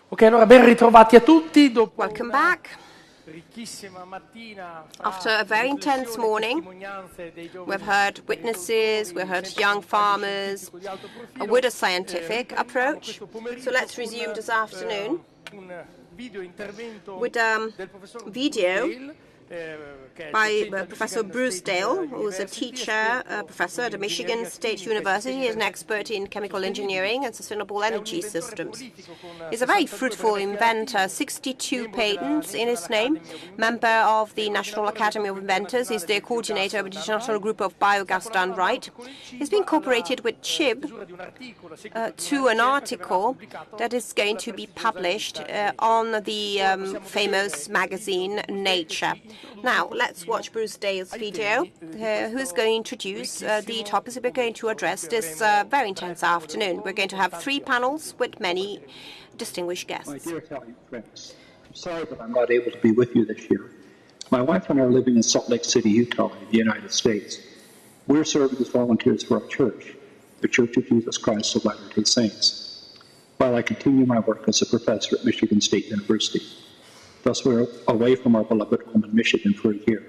Ok, allora ben ritrovati a tutti. Welcome back. After a very intense morning, we've heard witnesses, we've heard young farmers with a scientific approach. So let's resume this afternoon with a video by Professor Bruce Dale, who is a teacher, professor at Michigan State University. He is an expert in chemical engineering and sustainable energy systems. He's a very fruitful inventor, 62 patents in his name, member of the National Academy of Inventors. He's the coordinator of the international group of Biogas done right. He's been cooperated with CHIB to an article that is going to be published on the famous magazine Nature. Now, let's watch Bruce Dale's video, who's going to introduce the topics that we're going to address this very intense afternoon. We're going to have 3 panels with many distinguished guests. My dear Italian friends, I'm sorry that I'm not able to be with you this year. My wife and I are living in Salt Lake City, Utah, in the United States. We're serving as volunteers for our church, the Church of Jesus Christ of Latter-day Saints, while I continue my work as a professor at Michigan State University. Thus, we're away from our beloved home in Michigan for a year.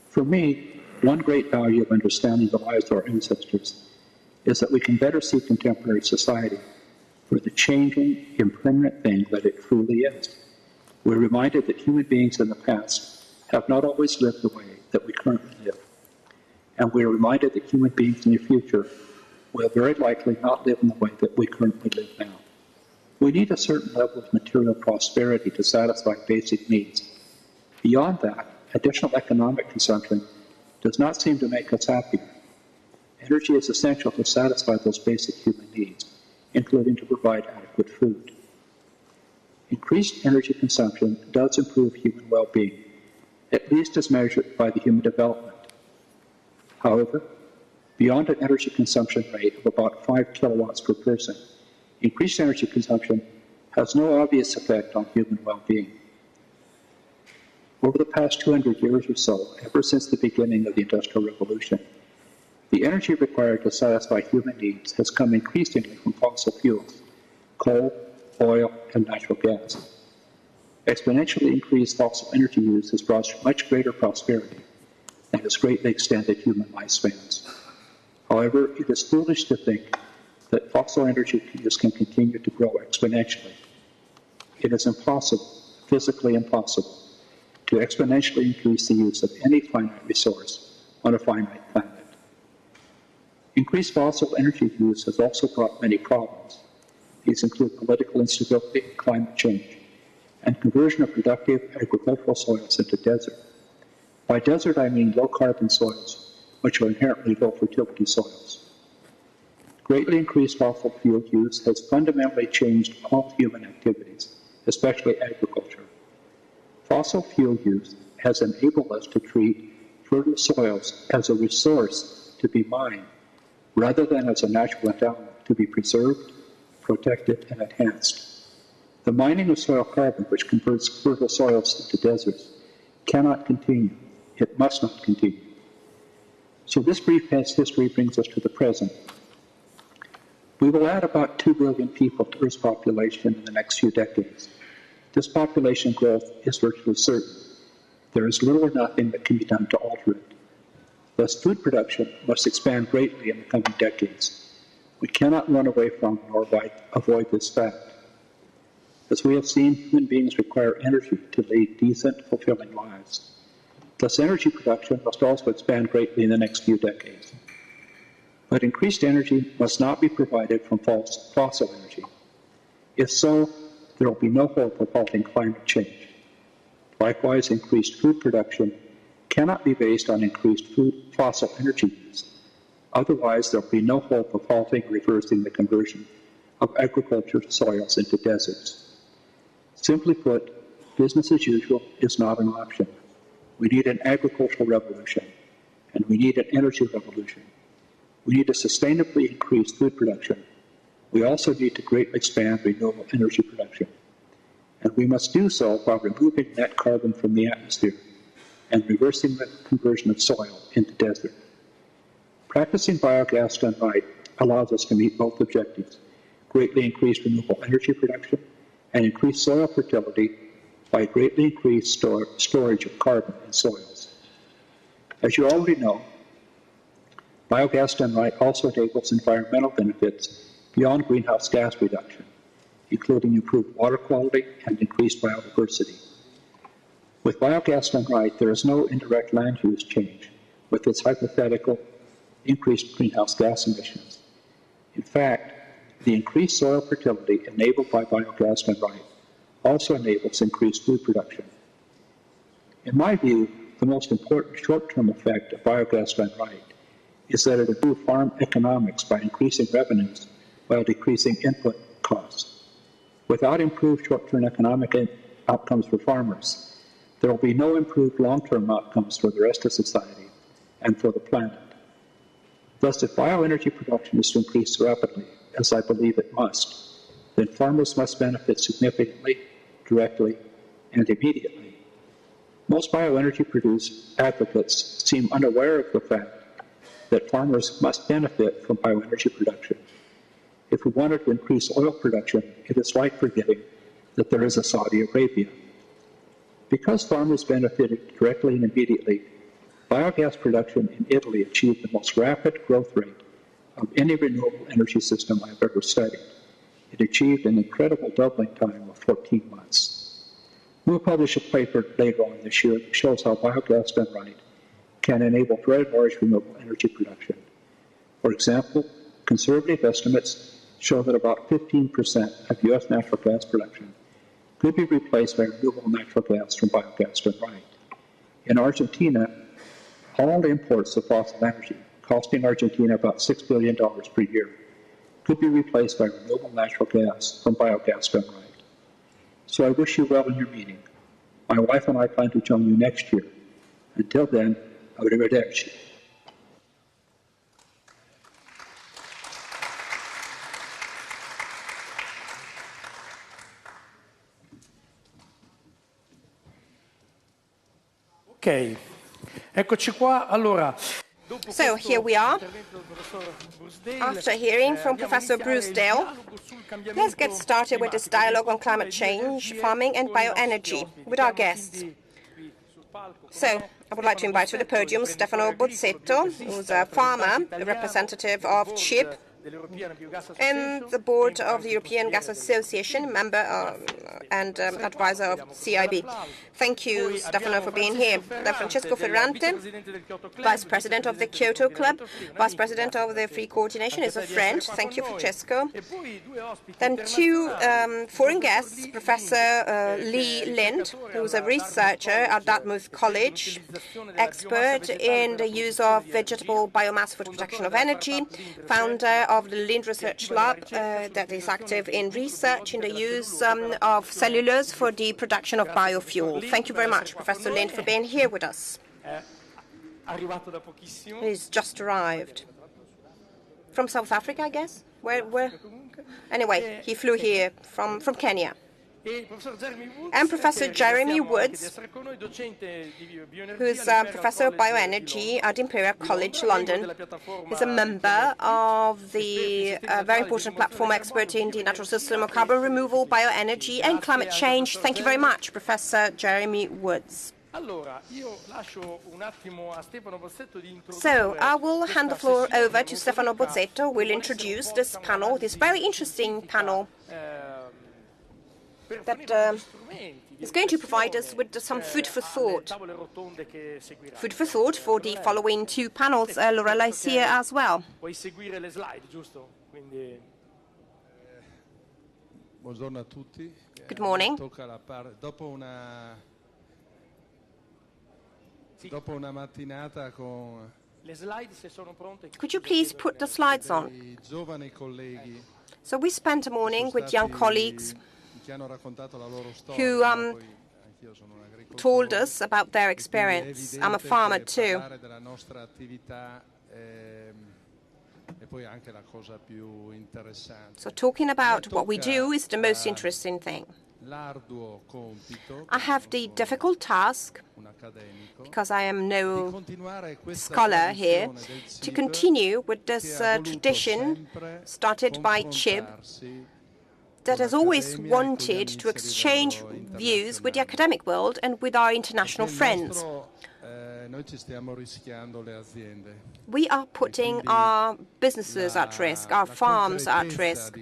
For me, one great value of understanding the lives of our ancestors is that we can better see contemporary society for the changing, impermanent thing that it truly is. We're reminded that human beings in the past have not always lived the way that we currently live. And we're reminded that human beings in the future will very likely not live in the way that we currently live now. We need a certain level of material prosperity to satisfy basic needs. Beyond that, additional economic consumption does not seem to make us happier. Energy is essential to satisfy those basic human needs, including to provide adequate food. Increased energy consumption does improve human well-being, at least as measured by the Human Development. However, beyond an energy consumption rate of about 5 kilowatts per person, increased energy consumption has no obvious effect on human well-being. Over the past 200 years or so, ever since the beginning of the Industrial Revolution, the energy required to satisfy human needs has come increasingly from fossil fuels, coal, oil, and natural gas. Exponentially increased fossil energy use has brought much greater prosperity and has greatly extended human lifespans. However, it is foolish to think that fossil energy use can continue to grow exponentially. It is impossible, physically impossible, to exponentially increase the use of any finite resource on a finite planet. Increased fossil energy use has also brought many problems. These include political instability, climate change, and conversion of productive agricultural soils into desert. By desert, I mean low-carbon soils, which are inherently low-fertility soils. Greatly increased fossil fuel use has fundamentally changed all human activities, especially agriculture. Fossil fuel use has enabled us to treat fertile soils as a resource to be mined, rather than as a natural endowment to be preserved, protected, and enhanced. The mining of soil carbon, which converts fertile soils into deserts, cannot continue. It must not continue. So this brief past history brings us to the present. We will add about 2 billion people to Earth's population in the next few decades. This population growth is virtually certain. There is little or nothing that can be done to alter it. Thus, food production must expand greatly in the coming decades. We cannot run away from nor avoid this fact. As we have seen, human beings require energy to lead decent, fulfilling lives. Thus, energy production must also expand greatly in the next few decades. But increased energy must not be provided from fossil energy. If so, there will be no hope of halting climate change. Likewise, increased food production cannot be based on increased fossil energy use. Otherwise, there will be no hope of halting or reversing the conversion of agricultural soils into deserts. Simply put, business as usual is not an option. We need an agricultural revolution, and we need an energy revolution. We need to sustainably increase food production. We also need to greatly expand renewable energy production. And we must do so while removing net carbon from the atmosphere and reversing the conversion of soil into desert. Practicing biogas done right allows us to meet both objectives. greatly increased renewable energy production, and increased soil fertility by greatly increased storage of carbon in soils. As you already know, biogas done right also enables environmental benefits beyond greenhouse gas reduction, including improved water quality and increased biodiversity. With biogas done right, there is no indirect land use change with its hypothetical increased greenhouse gas emissions. In fact, the increased soil fertility enabled by biogas done right also enables increased food production. In my view, the most important short-term effect of biogas done right is that it improves farm economics by increasing revenues while decreasing input costs. Without improved short-term economic outcomes for farmers, there will be no improved long-term outcomes for the rest of society and for the planet. Thus, if bioenergy production is to increase rapidly, as I believe it must, then farmers must benefit significantly, directly, and immediately. Most bioenergy advocates seem unaware of the fact that farmers must benefit from bioenergy production. If we wanted to increase oil production, it is like forgetting that there is a Saudi Arabia. Because farmers benefited directly and immediately, biogas production in Italy achieved the most rapid growth rate of any renewable energy system I've ever studied. It achieved an incredible doubling time of 14 months. We'll publish a paper later on this year that shows how biogas done right can enable very large renewable energy production. For example, conservative estimates show that about 15% of U.S. natural gas production could be replaced by renewable natural gas from biogas done right. In Argentina, all imports of fossil energy, costing Argentina about $6 billion per year, could be replaced by renewable natural gas from biogas done right. So I wish you well in your meeting. My wife and I plan to join you next year. Until then, arrivederci. Ok, eccoci qua. Allora, so here we are. After hearing from Professor Bruce-Dale, let's get started with this dialogue on climate change, farming and bioenergy with our guests. So I would like to invite to the podium Stefano Bozzetto, who's a farmer, a representative of CHIP, and the board of the European Gas Association, member and advisor of CIB. Thank you, Stefano, for being here. Then Francesco Ferrante, vice president of the Kyoto Club, vice president of the Free Coordination, is a friend. Thank you, Francesco. Then two foreign guests, Professor Lee Lind, who's a researcher at Dartmouth College, expert in the use of vegetable biomass for the production of energy, founder of the Lind Research Lab that is active in research in the use of cellulose for the production of biofuel. Thank you very much, Professor Lind, for being here with us. He's just arrived. From South Africa, I guess? Where? Anyway, he flew here from Kenya. And Professor Jeremy Woods, who is a professor of bioenergy at Imperial College London. He's a member of the very important platform expert in the natural system of carbon removal, bioenergy and climate change. Thank you very much, Professor Jeremy Woods. So I will hand the floor over to Stefano Bozzetto, who will introduce this panel, this very interesting panel that is going to provide us with some food for thought. Food for thought for the following two panels. Lorella is here as well. Good morning. Could you please put the slides on? So we spent a morning with young colleagues who told us about their experience. I'm a farmer too. So talking about what we do is the most interesting thing. I have the difficult task, because I am no scholar here, to continue with this tradition started by Chib that has always wanted to exchange views with the academic world and with our international friends. We are putting our businesses at risk, our farms at risk.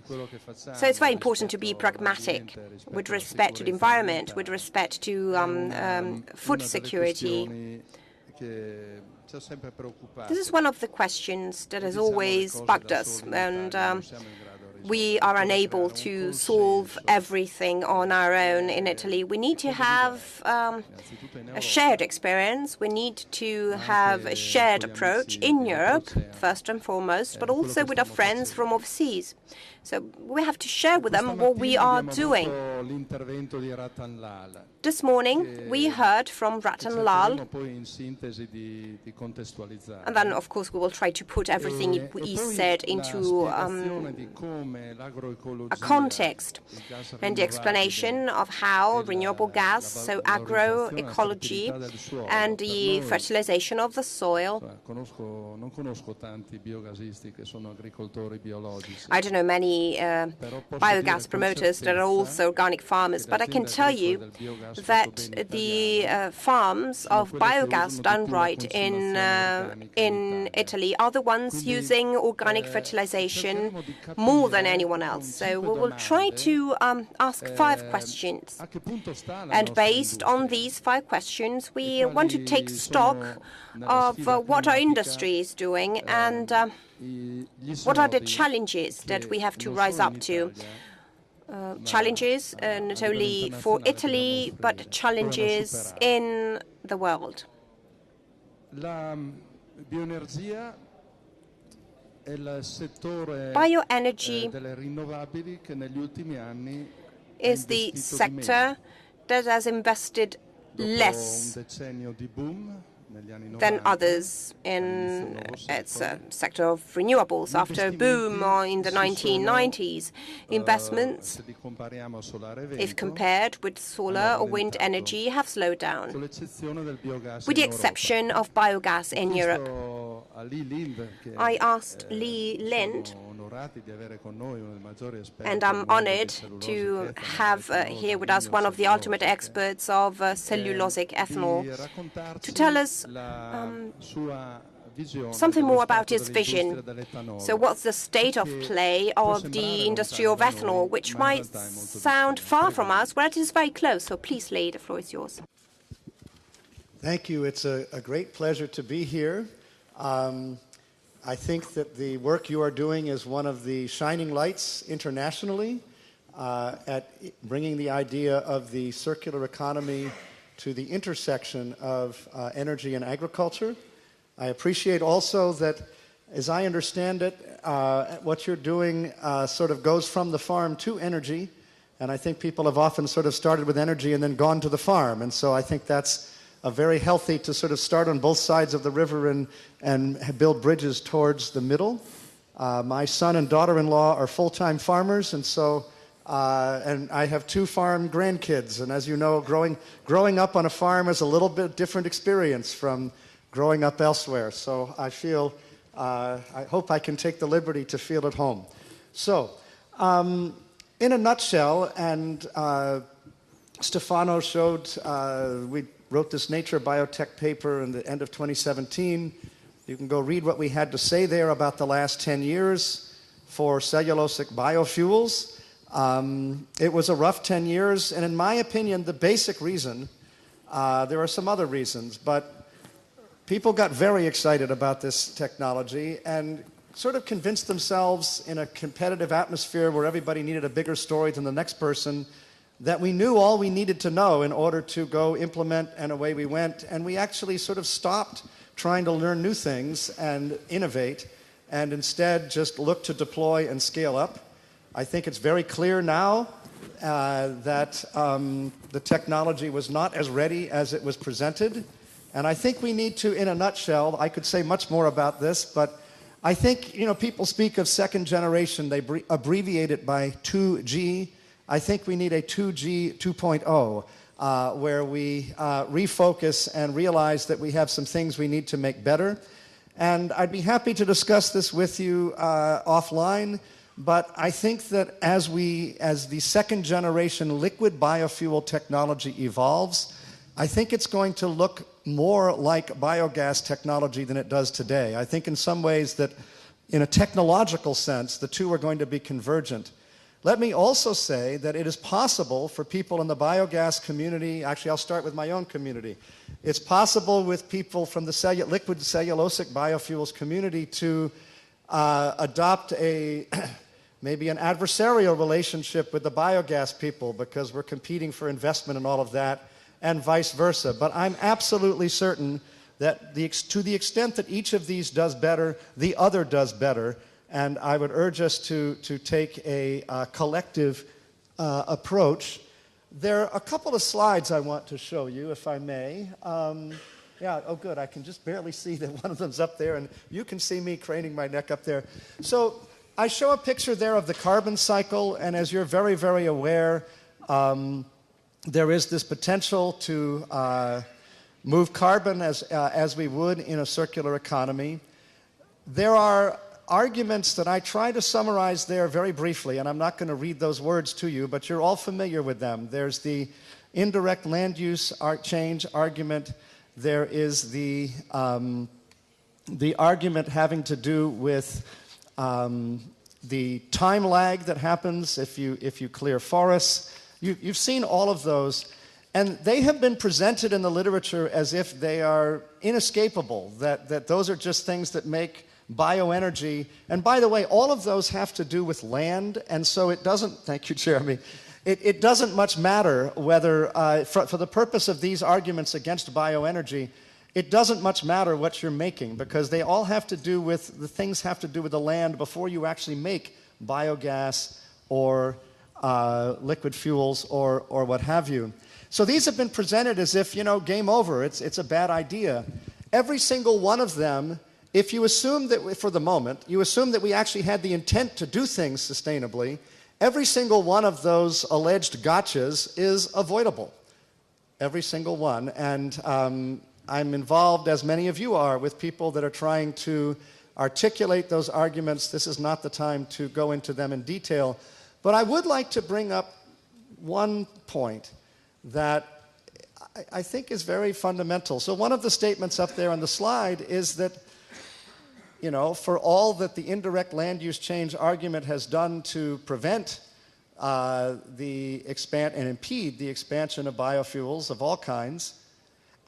So it's very important to be pragmatic with respect to the environment, with respect to food security. This is one of the questions that has always bugged us, and we are unable to solve everything on our own in Italy. We need to have a shared experience. We need to have a shared approach in Europe, first and foremost, but also with our friends from overseas. So we have to share with them what we are doing. This morning, we heard from Ratan Lal, and then, of course, we will try to put everything he said into a context, and the explanation of how renewable gas, so agroecology, and the fertilization of the soil. I don't know many biogas promoters that are also organic farmers, but I can tell you that the farms of biogas done right in Italy are the ones using organic fertilization more than anyone else. So we will try to ask 5 questions, and based on these 5 questions, we want to take stock of what our industry is doing and what are the challenges that we have to rise up to. Challenges not only for Italy, but challenges in the world. Bioenergy is the sector that has invested less than others in its sector of renewables. After a boom in the 1990s, investments, if compared with solar or wind energy, have slowed down, with the exception of biogas in Europe. I asked Lee Lind, and I'm honored to have here with us one of the ultimate experts of cellulosic ethanol, to tell us something more about his vision. So what's the state of play of the industry of ethanol, which might sound far from us, but it is very close. So please, Lee, the floor is yours. Thank you. It's a great pleasure to be here. I think that the work you are doing is one of the shining lights internationally at bringing the idea of the circular economy to the intersection of energy and agriculture. I appreciate also that, as I understand it, what you're doing sort of goes from the farm to energy, and I think people have often sort of started with energy and then gone to the farm, and so I think that's very healthy to sort of start on both sides of the river and build bridges towards the middle. My son and daughter-in-law are full-time farmers, and so and I have 2 farm grandkids, and as you know, growing up on a farm is a little bit different experience from growing up elsewhere. So I feel, I hope I can take the liberty to feel at home. So, in a nutshell, and Stefano showed, we wrote this Nature Biotech paper in the end of 2017. You can go read what we had to say there about the last 10 years for cellulosic biofuels. It was a rough 10 years, and in my opinion, the basic reason, there are some other reasons, but people got very excited about this technology and sort of convinced themselves in a competitive atmosphere where everybody needed a bigger story than the next person that we knew all we needed to know in order to go implement, and away we went. And we actually sort of stopped trying to learn new things and innovate, and instead just looked to deploy and scale up. I think it's very clear now that the technology was not as ready as it was presented. And I think we need to, in a nutshell, I could say much more about this, but I think, people speak of second generation, they abbreviate it by 2G, I think we need a 2G 2.0, where we refocus and realize that we have some things we need to make better. And I'd be happy to discuss this with you offline, but I think that as the second generation liquid biofuel technology evolves, I think it's going to look more like biogas technology than it does today. I think in some ways that in a technological sense, the two are going to be convergent. Let me also say that it is possible for people in the biogas community, actually I'll start with my own community, it's possible with people from the liquid cellulosic biofuels community to adopt maybe an adversarial relationship with the biogas people because we're competing for investment and all of that, and vice versa. But I'm absolutely certain that to the extent that each of these does better, the other does better. And I would urge us to take a collective approach. There are a couple of slides I want to show you, if I may. Yeah, oh good, I can just barely see that one of them's up there, and you can see me craning my neck up there. So I show a picture there of the carbon cycle, and as you're very, very aware, there is this potential to move carbon as we would in a circular economy. There are arguments that I try to summarize there very briefly, and I'm not going to read those words to you, but you're all familiar with them. There's the indirect land use change argument. There is the argument having to do with the time lag that happens if you clear forests. You've seen all of those, and they have been presented in the literature as if they are inescapable, that those are just things that make bioenergy. And by the way, all of those have to do with land, and so it doesn't, thank you, Jeremy, it doesn't much matter whether, for the purpose of these arguments against bioenergy, it doesn't much matter what you're making, because they all have to do with, the things have to do with the land before you actually make biogas or liquid fuels or what have you. So these have been presented as if, game over, it's a bad idea. Every single one of them, if you assume that, for the moment, you assume that we actually had the intent to do things sustainably, every single one of those alleged gotchas is avoidable. Every single one. And I'm involved, as many of you are, with people that are trying to articulate those arguments. This is not the time to go into them in detail. But I would like to bring up one point that I think is very fundamental. So one of the statements up there on the slide is that, for all that the indirect land use change argument has done to prevent and impede the expansion of biofuels of all kinds,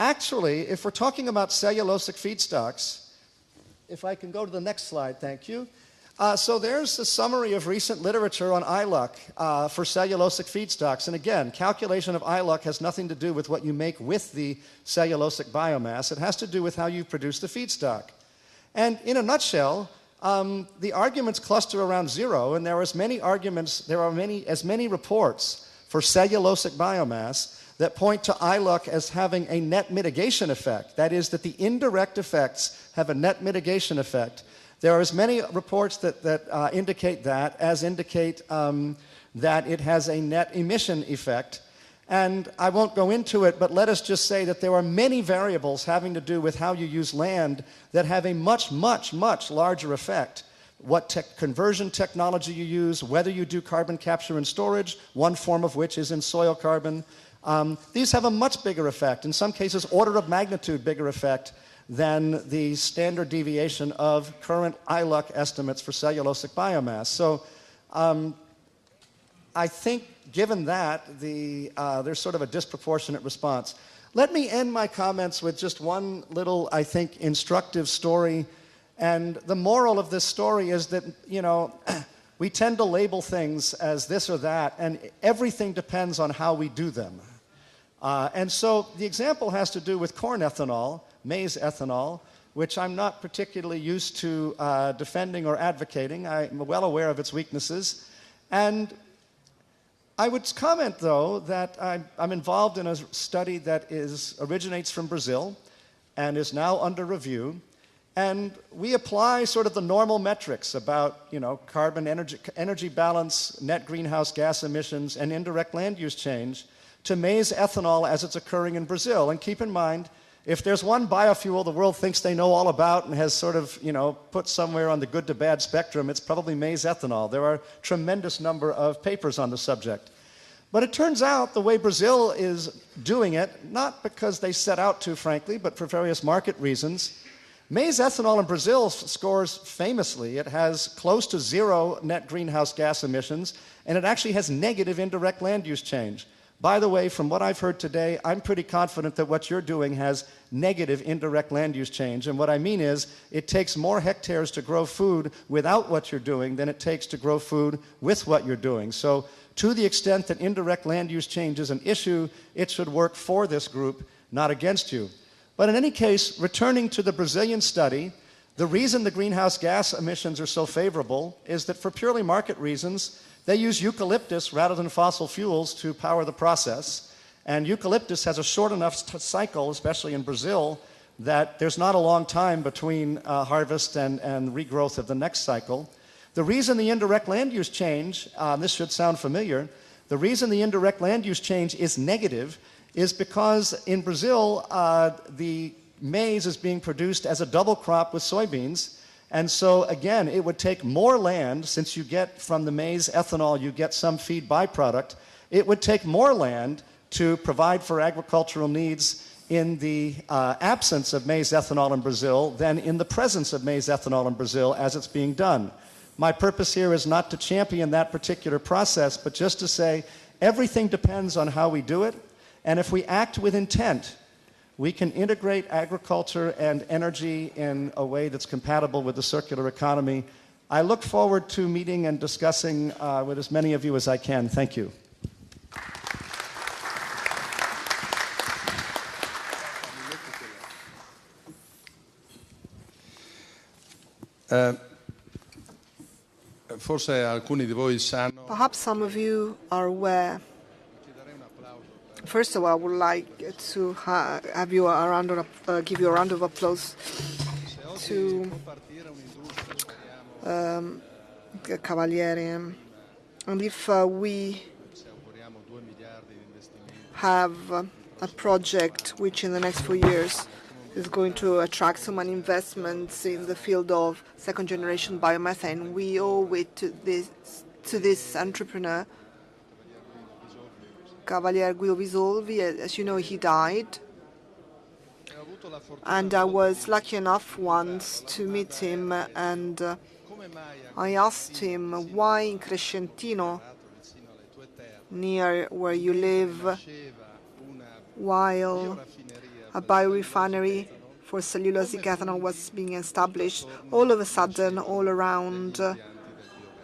actually, if we're talking about cellulosic feedstocks, if I can go to the next slide, thank you. So there's a summary of recent literature on ILUC for cellulosic feedstocks. And again, calculation of ILUC has nothing to do with what you make with the cellulosic biomass. It has to do with how you produce the feedstock. And in a nutshell, the arguments cluster around zero, and there are as many reports for cellulosic biomass that point to ILUC as having a net mitigation effect. That is, that the indirect effects have a net mitigation effect. There are as many reports that indicate that as indicate that it has a net emission effect. And I won't go into it, but let us just say that there are many variables having to do with how you use land that have a much, much, much larger effect. What conversion technology you use, whether you do carbon capture and storage, one form of which is in soil carbon. These have a much bigger effect, in some cases order of magnitude bigger effect than the standard deviation of current ILUC estimates for cellulosic biomass. So I think given that, there's sort of a disproportionate response. Let me end my comments with just one little, I think, instructive story. And the moral of this story is that, we tend to label things as this or that, and everything depends on how we do them. And so the example has to do with corn ethanol, maize ethanol, which I'm not particularly used to defending or advocating. I'm well aware of its weaknesses. And I would comment, though, that I'm involved in a study that originates from Brazil and is now under review. And we apply sort of the normal metrics about, carbon energy balance, net greenhouse gas emissions, and indirect land use change to maize ethanol as it's occurring in Brazil. And keep in mind, if there's one biofuel the world thinks they know all about and has sort of, put somewhere on the good to bad spectrum, it's probably maize ethanol. There are a tremendous number of papers on the subject. But it turns out the way Brazil is doing it, not because they set out to, frankly, but for various market reasons, maize ethanol in Brazil scores famously. It has close to zero net greenhouse gas emissions, and it actually has negative indirect land use change. By the way, from what I've heard today, I'm pretty confident that what you're doing has negative indirect land use change. And what I mean is, it takes more hectares to grow food without what you're doing than it takes to grow food with what you're doing. So to the extent that indirect land use change is an issue, it should work for this group, not against you. But in any case, returning to the Brazilian study, the reason the greenhouse gas emissions are so favorable is that for purely market reasons, they use eucalyptus rather than fossil fuels to power the process. And eucalyptus has a short enough cycle, especially in Brazil, that there's not a long time between harvest and regrowth of the next cycle. The reason the indirect land use change, this should sound familiar, the reason the indirect land use change is negative is because in Brazil, the maize is being produced as a double crop with soybeans. And so, again, it would take more land, since you get from the maize ethanol, you get some feed byproduct, it would take more land to provide for agricultural needs in the absence of maize ethanol in Brazil than in the presence of maize ethanol in Brazil as it's being done. My purpose here is not to champion that particular process, but just to say everything depends on how we do it, and if we act with intent, we can integrate agriculture and energy in a way that's compatible with the circular economy. I look forward to meeting and discussing with as many of you as I can. Thank you. Perhaps some of you are aware. First of all, I would like to have you give you a round of applause to Cavaliere. And if we have a project which in the next 4 years is going to attract so many investments in the field of second-generation biomethane, we owe it to this entrepreneur, Cavaliere Guido Visolvi. As you know, he died. And I was lucky enough once to meet him, and I asked him why in Crescentino, near where you live, while a biorefinery for cellulosic ethanol was being established, all of a sudden, all around,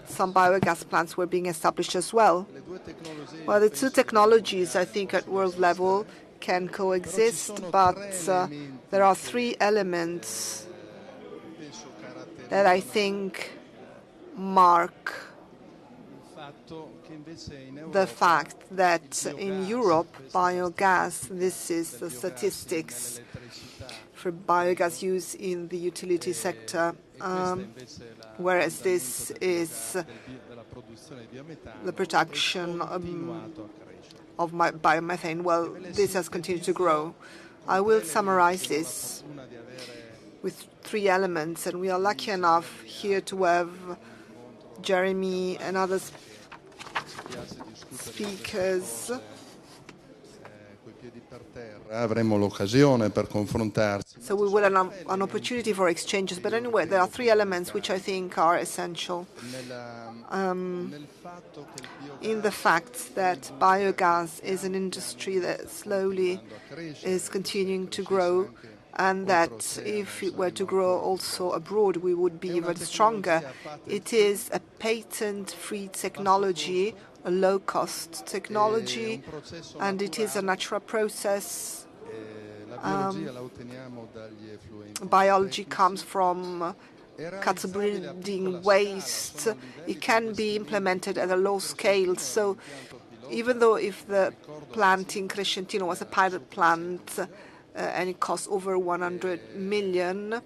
some biogas plants were being established as well. Well, the two technologies, I think, at world level can coexist, but there are three elements that I think mark the fact that in Europe, biogas, this is the statistics for biogas use in the utility sector, whereas this is the production of biomethane. Well, this has continued to grow. I will summarize this with three elements, and we are lucky enough here to have Jeremy and other speakers. So we will have an opportunity for exchanges. But anyway, there are three elements which I think are essential. In the fact that biogas is an industry that slowly is continuing to grow, and that if it were to grow also abroad, we would be even stronger. It is a patent-free technology, a low-cost technology, and it is a natural process. Biology comes from cattle breeding waste. It can be implemented at a low scale. So even though if the plant in Crescentino was a pilot plant and it cost over 100 million,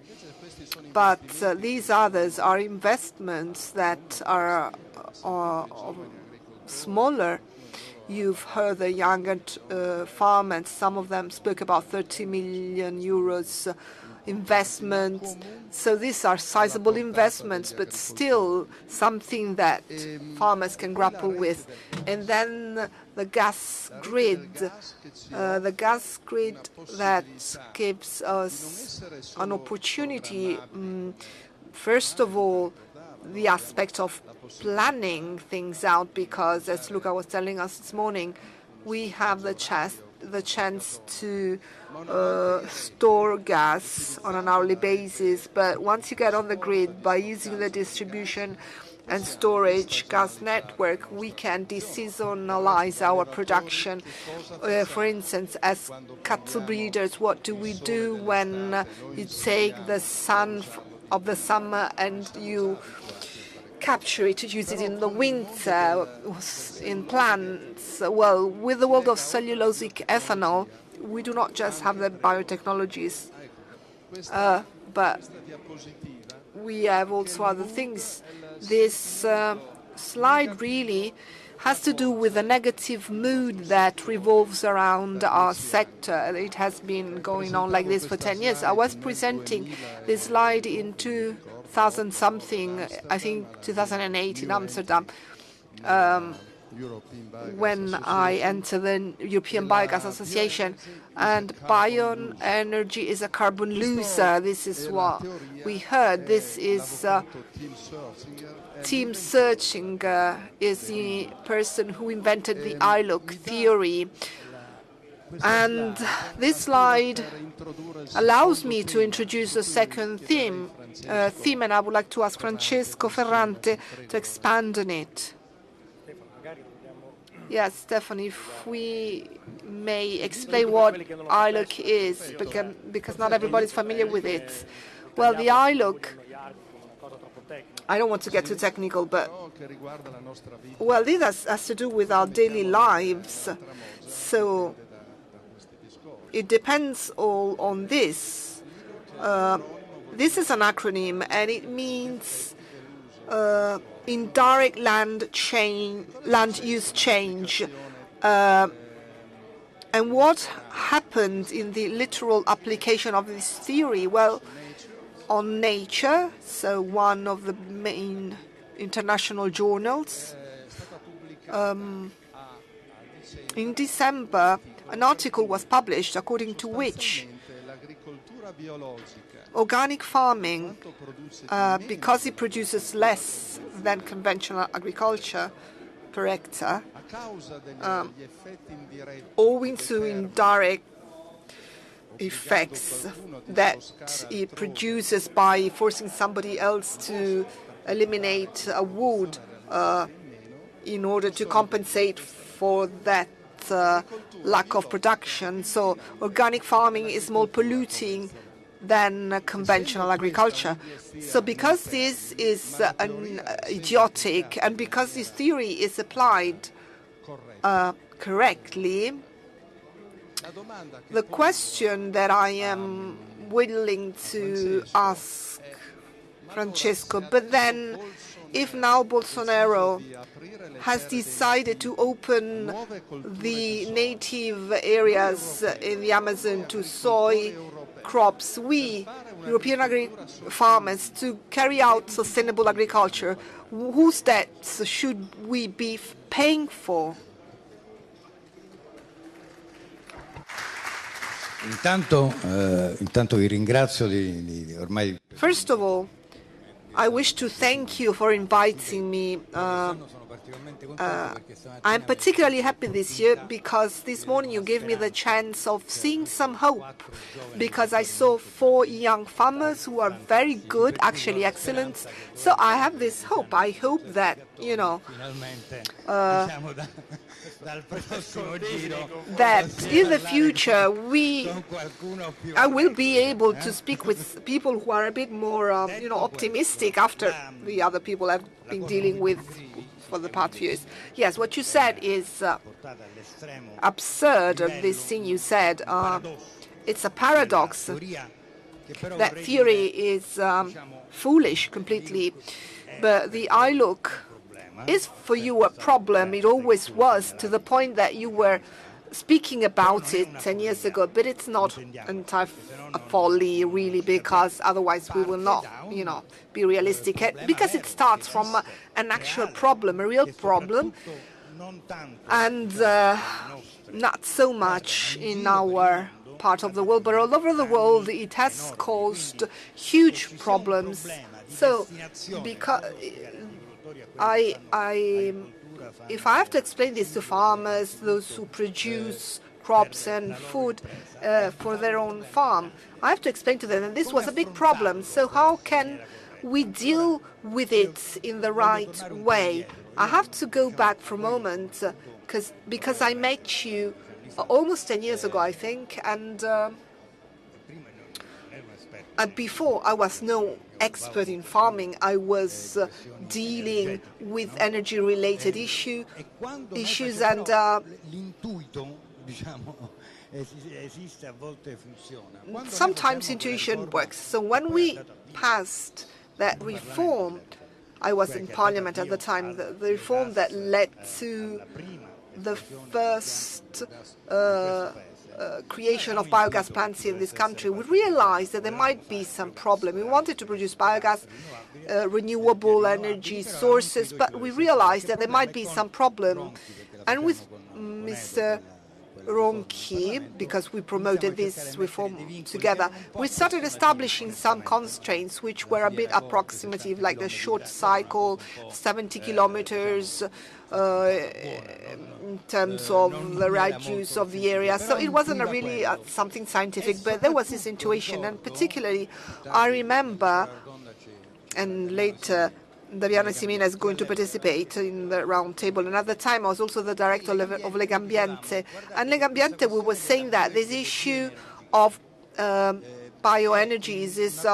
But these others are investments that are smaller. You've heard the young farmers, some of them spoke about 30 million euros investment. So these are sizable investments, but still something that farmers can grapple with. And then the gas grid that gives us an opportunity, first of all, the aspect of planning things out, because as Luca was telling us this morning, we have the chance to store gas on an hourly basis. But once you get on the grid, by using the distribution and storage gas network, we can deseasonalize our production. For instance, as cattle breeders, what do we do when you take the sun of the summer and you capture it to use it in the winter in plants? Well, with the world of cellulosic ethanol, we do not just have the biotechnologies, but we have also other things. This slide really has to do with the negative mood that revolves around our sector. It has been going on like this for 10 years. I was presenting this slide in 2000-something, I think 2008 in Amsterdam, when I entered the European Biogas Association. And bio-energy is a carbon loser. This is what we heard. This is Tim Searching is the person who invented the ILOC theory. And this slide allows me to introduce a second theme, and I would like to ask Francesco Ferrante to expand on it. Yes, Stephanie, if we may explain what ILOC is, because not everybody's familiar with it. Well, the ILOC, I don't want to get too technical, but, well, this has to do with our daily lives. So it depends all on this. This is an acronym, and it means indirect land use change. And what happened in the literal application of this theory? Well, on Nature, so one of the main international journals, in December, an article was published according to which organic farming, because it produces less than conventional agriculture per hectare, owing to indirect effects that it produces by forcing somebody else to eliminate a wood in order to compensate for that lack of production. So organic farming is more polluting than conventional agriculture. So because this is idiotic, and because this theory is applied correctly, the question that I am willing to ask Francesco, but then if now Bolsonaro has decided to open the native areas in the Amazon to soy crops, we, European farmers, to carry out sustainable agriculture, whose debts should we be paying for? Intanto vi ringrazio di ormai. First of all, I wish to thank you for inviting me. I'm particularly happy this year because this morning you gave me the chance of seeing some hope, because I saw 4 young farmers who are very good, actually excellent. So I have this hope. I hope that, you know, that in the future I will be able to speak with people who are a bit more, optimistic after the other people I've been dealing with for the past few years. Yes, what you said is absurd. This thing you said, it's a paradox. that theory is foolish completely. But the iLook is for you a problem. It always was, to the point that you were speaking about it 10 years ago. But it's not entire folly, really, because otherwise we will not, be realistic. Because it starts from an actual problem, a real problem, and not so much in our part of the world, but all over the world it has caused huge problems. So, because if I have to explain this to farmers, those who produce crops and food for their own farm, I have to explain to them that this was a big problem. So how can we deal with it in the right way? I have to go back for a moment because I met you almost 10 years ago, I think, and before I was no expert in farming. I was dealing with energy-related issues, and sometimes intuition works. So when we passed that reform, I was in Parliament at the time, the reform that led to the first creation of biogas plants in this country, we realized that there might be some problem. We wanted to produce biogas, renewable energy sources, but we realized that there might be some problem. And with Mr. Ronchi, because we promoted this reform together, we started establishing some constraints which were a bit approximative, like the short cycle, 70 kilometers, in terms of the right use of the area. So it wasn't really something scientific, but there was this intuition. And particularly, I remember, and later, Daviana Simina is going to participate in the round table. And at the time, I was also the director of Legambiente. And Legambiente, we were saying that this issue of bioenergies is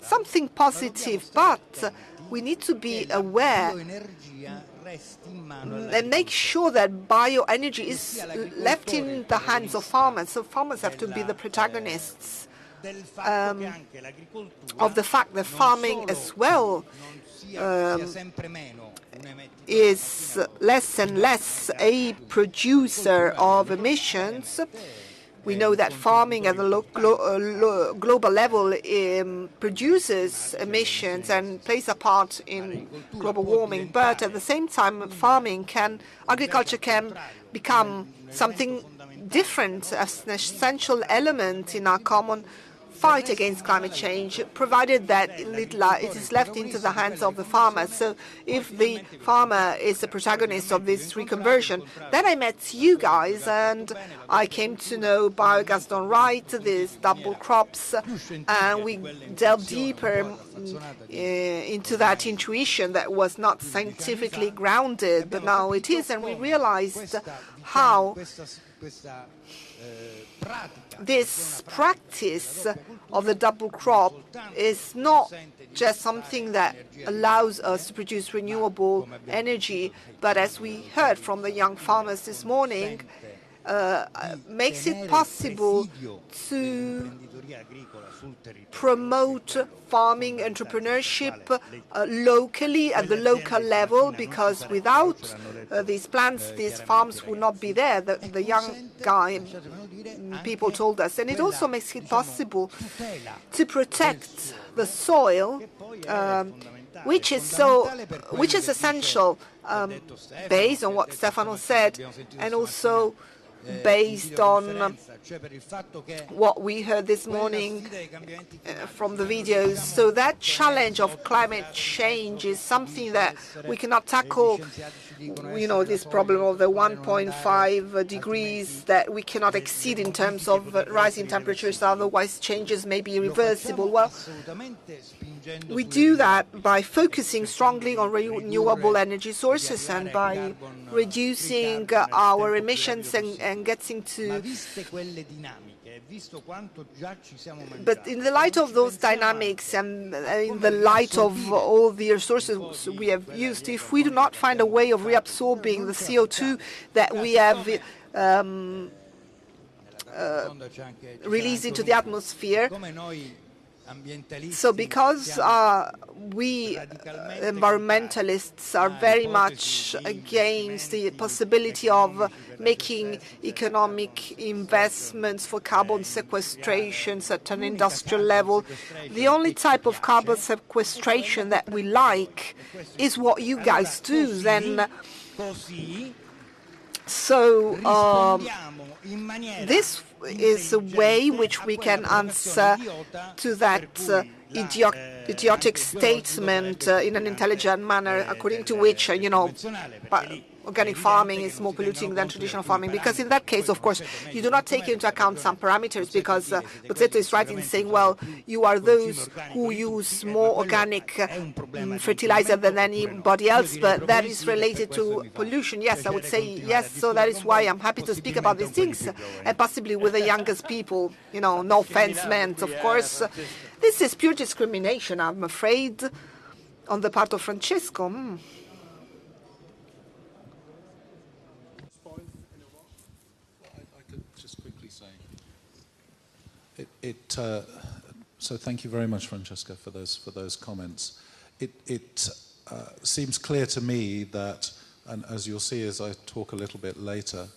something positive, but we need to be aware and make sure that bioenergy is left in the hands of farmers. So farmers have to be the protagonists of the fact that farming as well is less and less a producer of emissions. We know that farming at the global level produces emissions and plays a part in global warming. But at the same time, agriculture can become something different, as an essential element in our common fight against climate change, provided that it is left into the hands of the farmer. So if the farmer is the protagonist of this reconversion, then I met you guys and I came to know biogas done right, these double crops, and we delved deeper into that intuition that was not scientifically grounded, but now it is, and we realized how this practice of the double crop is not just something that allows us to produce renewable energy, but as we heard from the young farmers this morning, makes it possible to promote farming entrepreneurship locally, at the local level, because without these plants, these farms would not be there. The young people told us. And it also makes it possible to protect the soil, which is essential, based on what Stefano said, and also based on what we heard this morning from the videos. So that challenge of climate change is something that we cannot tackle, this problem of the 1.5 degrees that we cannot exceed in terms of rising temperatures, otherwise changes may be irreversible. Well, we do that by focusing strongly on renewable energy sources and by reducing our emissions and getting to... But in the light of those dynamics and in the light of all the resources we have used, if we do not find a way of reabsorbing the CO2 that we have released into the atmosphere. So because we environmentalists are very much against the possibility of making economic investments for carbon sequestration at an industrial level, the only type of carbon sequestration that we like is what you guys do. Then, so this is a way in which we can answer to that idiotic statement in an intelligent manner, according to which, organic farming is more polluting than traditional farming. Because in that case, of course, you do not take into account some parameters, because Bozzetto is right in saying, well, you are those who use more organic fertilizer than anybody else, but that is related to pollution. Yes, I would say yes. So that is why I'm happy to speak about these things, and possibly with the youngest people, no offense meant, of course. This is pure discrimination, I'm afraid, on the part of Francesco. So thank you very much, Francesca, for those comments. It seems clear to me that, and as you'll see as I talk a little bit later,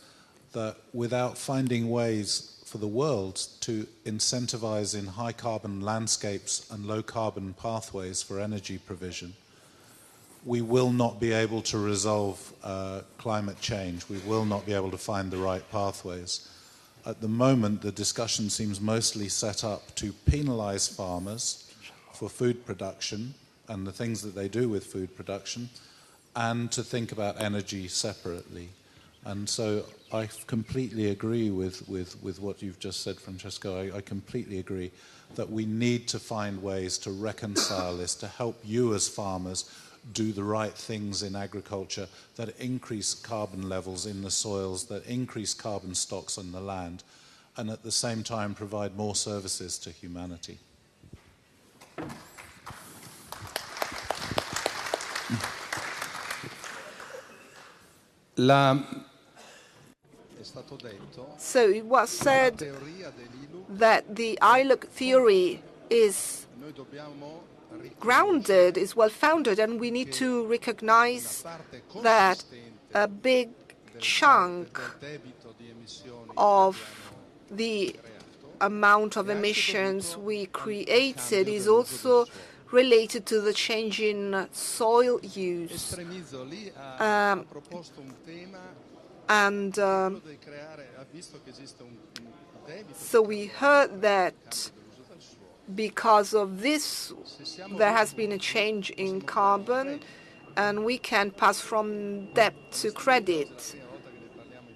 that without finding ways for the world to incentivize in high carbon landscapes and low carbon pathways for energy provision, we will not be able to resolve climate change. We will not be able to find the right pathways. At the moment, the discussion seems mostly set up to penalize farmers for food production and the things that they do with food production, and to think about energy separately. And so I completely agree with what you've just said, Francesco. I completely agree that we need to find ways to reconcile this, to help you as farmers do the right things in agriculture that increase carbon levels in the soils, that increase carbon stocks on the land, and at the same time provide more services to humanity. So it was said that the ILUC theory is grounded, is well-founded, and we need to recognize that a big chunk of the amount of emissions we created is also related to the change in soil use. So we heard that because of this, there has been a change in carbon, and we can pass from debt to credit.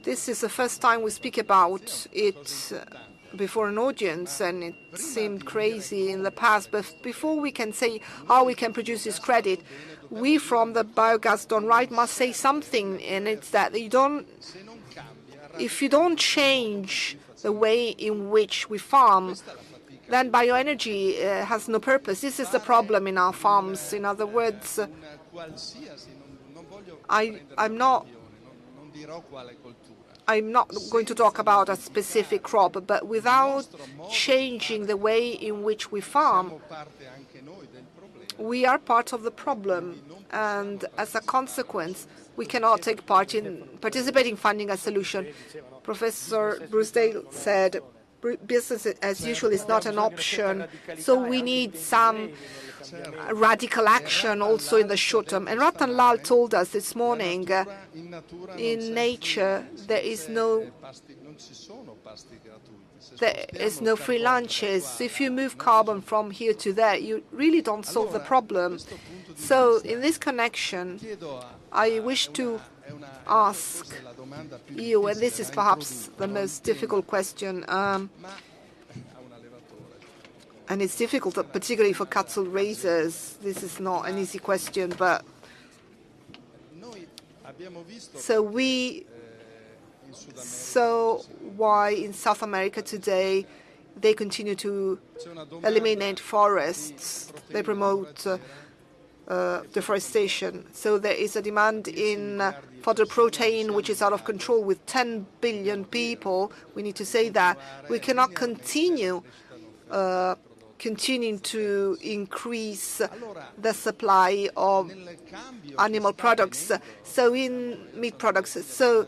This is the first time we speak about it before an audience, and it seemed crazy in the past. But before we can say how we can produce this credit, we from the Biogas Done Right must say something, and it's that if you don't change the way in which we farm, then bioenergy has no purpose. This is the problem in our farms. In other words, I'm not going to talk about a specific crop, but without changing the way in which we farm, we are part of the problem. And as a consequence, we cannot take part in participating finding a solution. Professor Bruce-Dale said, business as usual is not an option, so we need some radical action also in the short term. And Ratan Lal told us this morning, in nature there is no free lunches. If you move carbon from here to there, you really don't solve the problem. So in this connection, I wish to ask you, and this is perhaps the most difficult question, and it's difficult, particularly for cattle raisers. This is not an easy question, but so we saw why in South America today they continue to eliminate forests. They promote deforestation. So there is a demand in fodder protein which is out of control with 10 billion people. We need to say that we cannot continue continuing to increase the supply of animal products, so in meat products. So,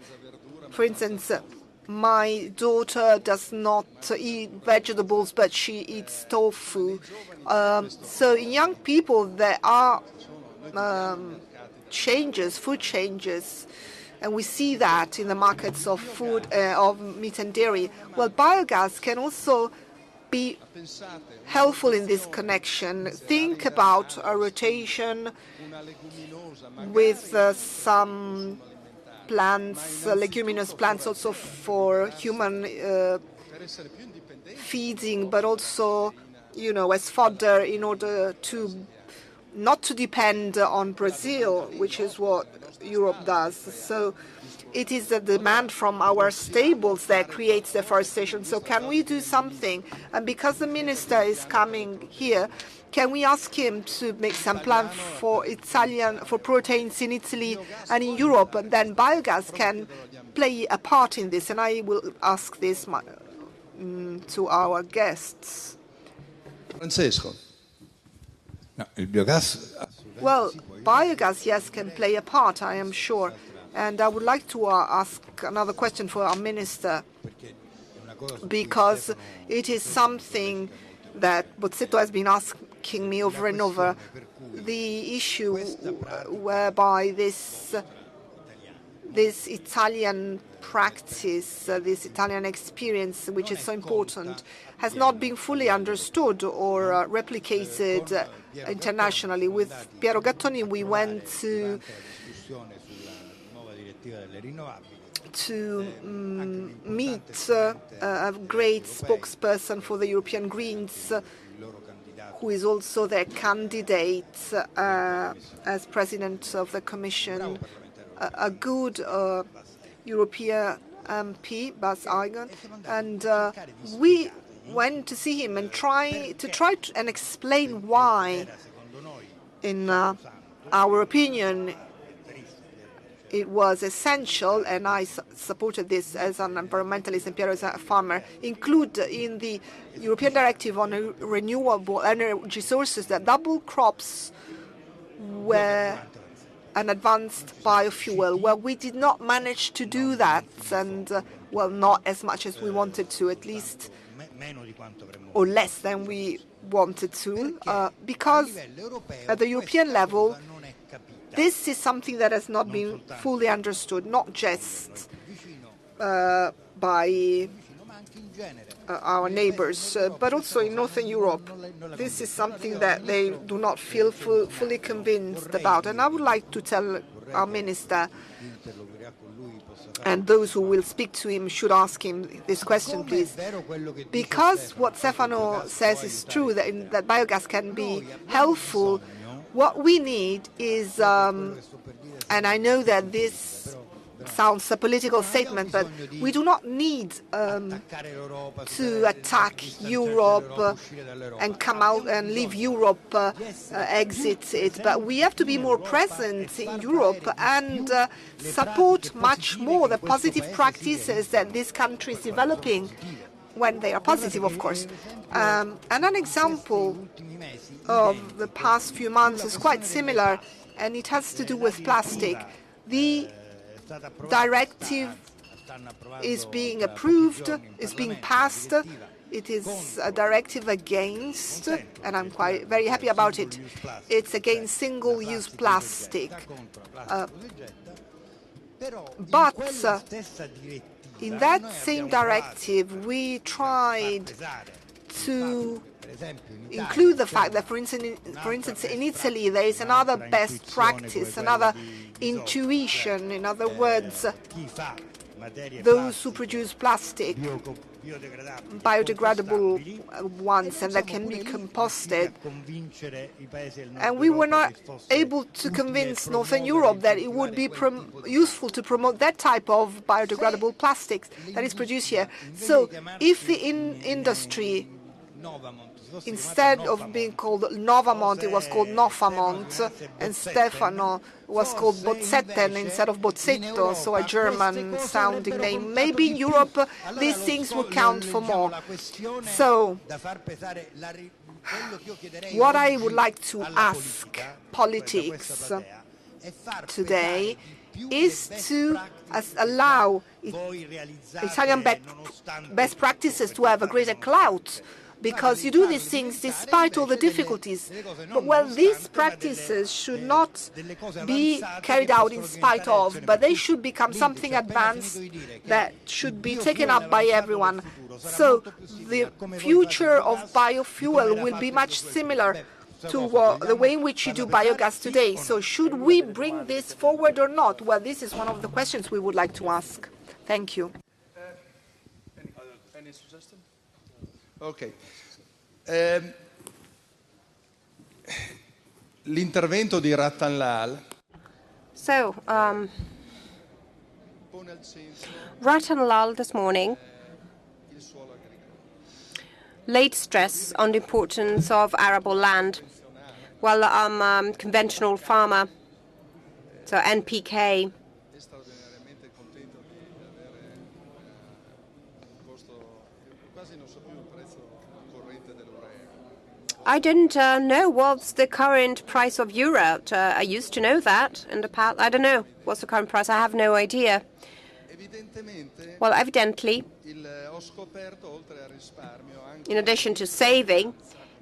for instance, my daughter does not eat vegetables, but she eats tofu. So in young people, there are changes, food changes, and we see that in the markets of food, of meat and dairy. Well, biogas can also be helpful in this connection. Think about a rotation with some plants, leguminous plants, also for human feeding, but also, as fodder, in order to not to depend on Brazil, which is what Europe does. So it is the demand from our stables that creates deforestation. So can we do something? And because the minister is coming here, can we ask him to make some plan for proteins in Italy and in Europe? And then biogas can play a part in this. And I will ask this to our guests. Francesco. No, il biogas. Well, biogas, yes, can play a part, I am sure. And I would like to ask another question for our minister, because it is something that Bozzetto has been asking me over and over. The issue whereby this Italian practice, this Italian experience, which is so important, has not been fully understood or replicated internationally. With Piero Gattoni, we went to meet a great spokesperson for the European Greens, who is also their candidate as president of the Commission, a good European MP, Bas Eigen, and we went to see him and try and explain why, in our opinion, it was essential, and I supported this as an environmentalist and Piero as a farmer, include in the European Directive on renewable energy sources that double crops were an advanced biofuel. Well, we did not manage to do that, and, well, not as much as we wanted to, at least, or less than we wanted to, because at the European level, this is something that has not been fully understood, not just by our neighbors, but also in Northern Europe. This is something that they do not feel fully convinced about. And I would like to tell our minister, and those who will speak to him should ask him this question, please. Because what Stefano says is true, that biogas can be helpful, what we need is, and I know that this sounds a political statement, but we do not need to attack Europe and come out and leave Europe, exit it. But we have to be more present in Europe and support much more the positive practices that this country is developing, when they are positive, of course. And an example of the past few months is quite similar, and it has to do with plastic. The directive is being approved, is being passed. It is a directive against, and I'm very happy about it, it's against single-use plastic. But in that same directive, we tried to include the fact that, for instance, in Italy, there is another best practice, another intuition. In other words, those who produce plastic, biodegradable ones, and that can be composted. And we were not able to convince Northern Europe that it would be useful to promote that type of biodegradable plastics that is produced here. So if the industry Instead of being called Novamont, it was called Nofamont, and Stefano was called Bozzetten instead of Bozzetto, so a German-sounding name. Maybe in Europe these things will count for more. So, what I would like to ask politics today is to allow Italian best practices to have a greater clout, because you do these things despite all the difficulties. But well, these practices should not be carried out in spite of, but they should become something advanced that should be taken up by everyone. So the future of biofuel will be much similar to the way in which you do biogas today. So should we bring this forward or not? Well, this is one of the questions we would like to ask. Thank you. Any suggestion? Okay. L'intervento di Rattanlal. So, Rattanlal this morning laid stress on the importance of arable land. Well, I'm a conventional farmer, so NPK. I didn't know what's the current price of urea. I used to know that in the past. I don't know what's the current price. I have no idea. Well, evidently, in addition to saving,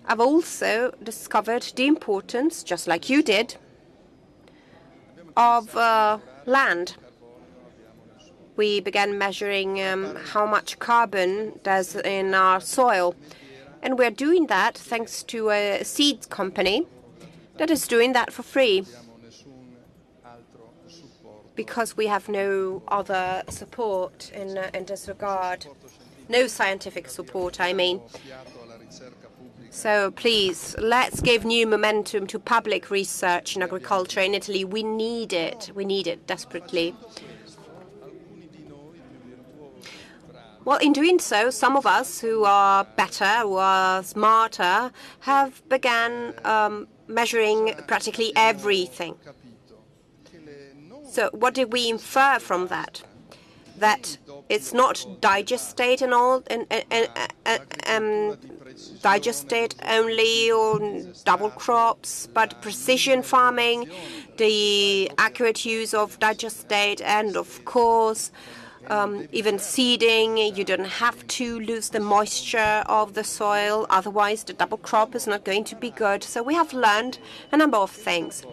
I've also discovered the importance, just like you did, of land. We began measuring how much carbon there's in our soil. And we're doing that thanks to a seeds company that is doing that for free, because we have no other support in this regard. No scientific support, I mean. So please, let's give new momentum to public research in agriculture in Italy. We need it. We need it desperately. Well, in doing so, some of us who are better, who are smarter, have began measuring practically everything. So what did we infer from that? That it's not digestate and all, digestate only or double crops, but precision farming, the accurate use of digestate, and of course, even seeding. You don't have to lose the moisture of the soil, otherwise the double crop is not going to be good. So we have learned a number of things,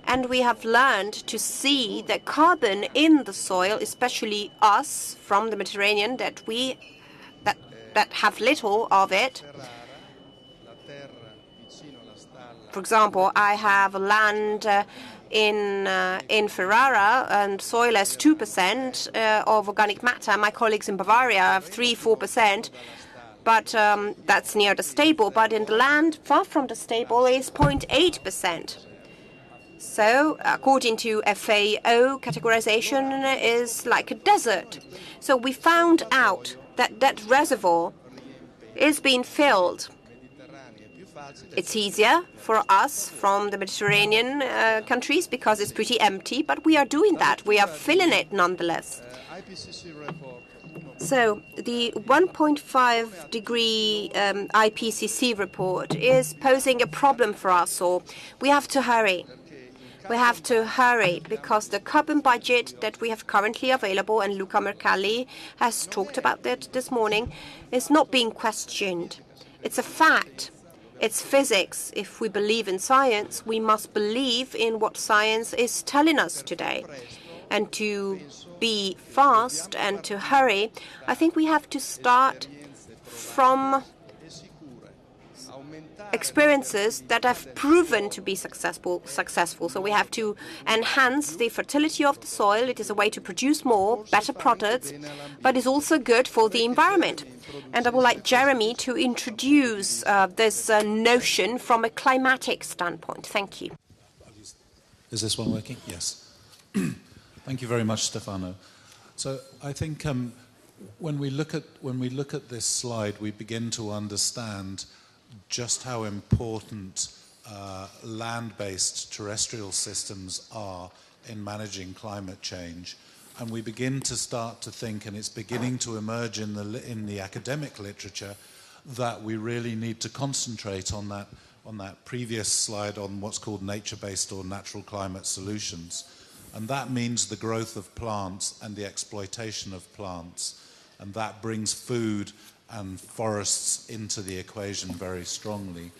and we have learned to see that carbon in the soil, especially us from the Mediterranean, that have little of it. For example, I have land in Ferrara, and soil has 2% of organic matter. My colleagues in Bavaria have 3-4%, but that's near the stable. But in the land far from the stable is 0.8%. So, according to FAO categorization, is like a desert. So we found out that that reservoir is being filled. It's easier for us from the Mediterranean countries because it's pretty empty, but we are doing that. We are filling it nonetheless. So the 1.5 degree IPCC report is posing a problem for us all. We have to hurry. We have to hurry because the carbon budget that we have currently available, and Luca Mercalli has talked about that this morning, is not being questioned. It's a fact. It's physics. If we believe in science, we must believe in what science is telling us today. And to be fast and to hurry, I think we have to start from experiences that have proven to be successful. So we have to enhance the fertility of the soil. It is a way to produce more, better products, but it's also good for the environment. And I would like Jeremy to introduce this notion from a climatic standpoint. Thank you. Is this one working? Yes. Thank you very much, Stefano. So I think when we look at this slide, we begin to understand just how important land-based terrestrial systems are in managing climate change. And we begin to start to think, and it's beginning to emerge in the academic literature, that we really need to concentrate on that previous slide on what's called nature-based or natural climate solutions. And that means the growth of plants and the exploitation of plants. And that brings food and forests into the equation very strongly.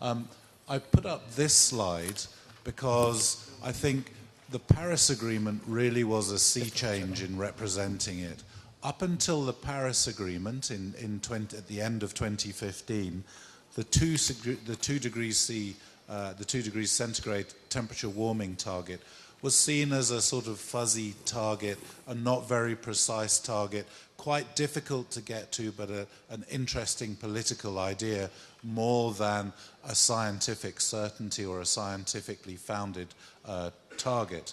I put up this slide because I think the Paris Agreement really was a sea change in representing it. Up until the Paris Agreement at the end of 2015, the 2 degrees centigrade temperature warming target was seen as a sort of fuzzy target, a not very precise target, quite difficult to get to, but an interesting political idea more than a scientific certainty or a scientifically founded target.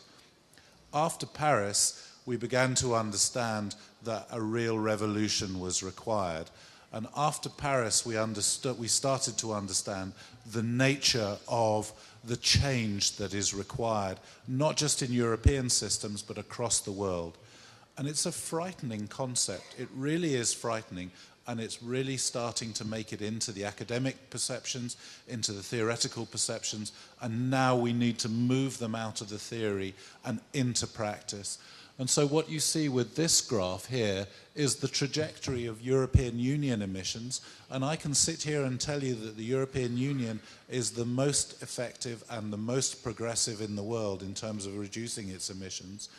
After Paris, we began to understand that a real revolution was required. And after Paris, we started to understand the nature of the change that is required, not just in European systems, but across the world. And it's a frightening concept. It really is frightening, and it's really starting to make it into the academic perceptions, into the theoretical perceptions, and now we need to move them out of the theory and into practice. And so what you see with this graph here is the trajectory of European Union emissions, and I can sit here and tell you that the European Union is the most effective and the most progressive in the world in terms of reducing its emissions.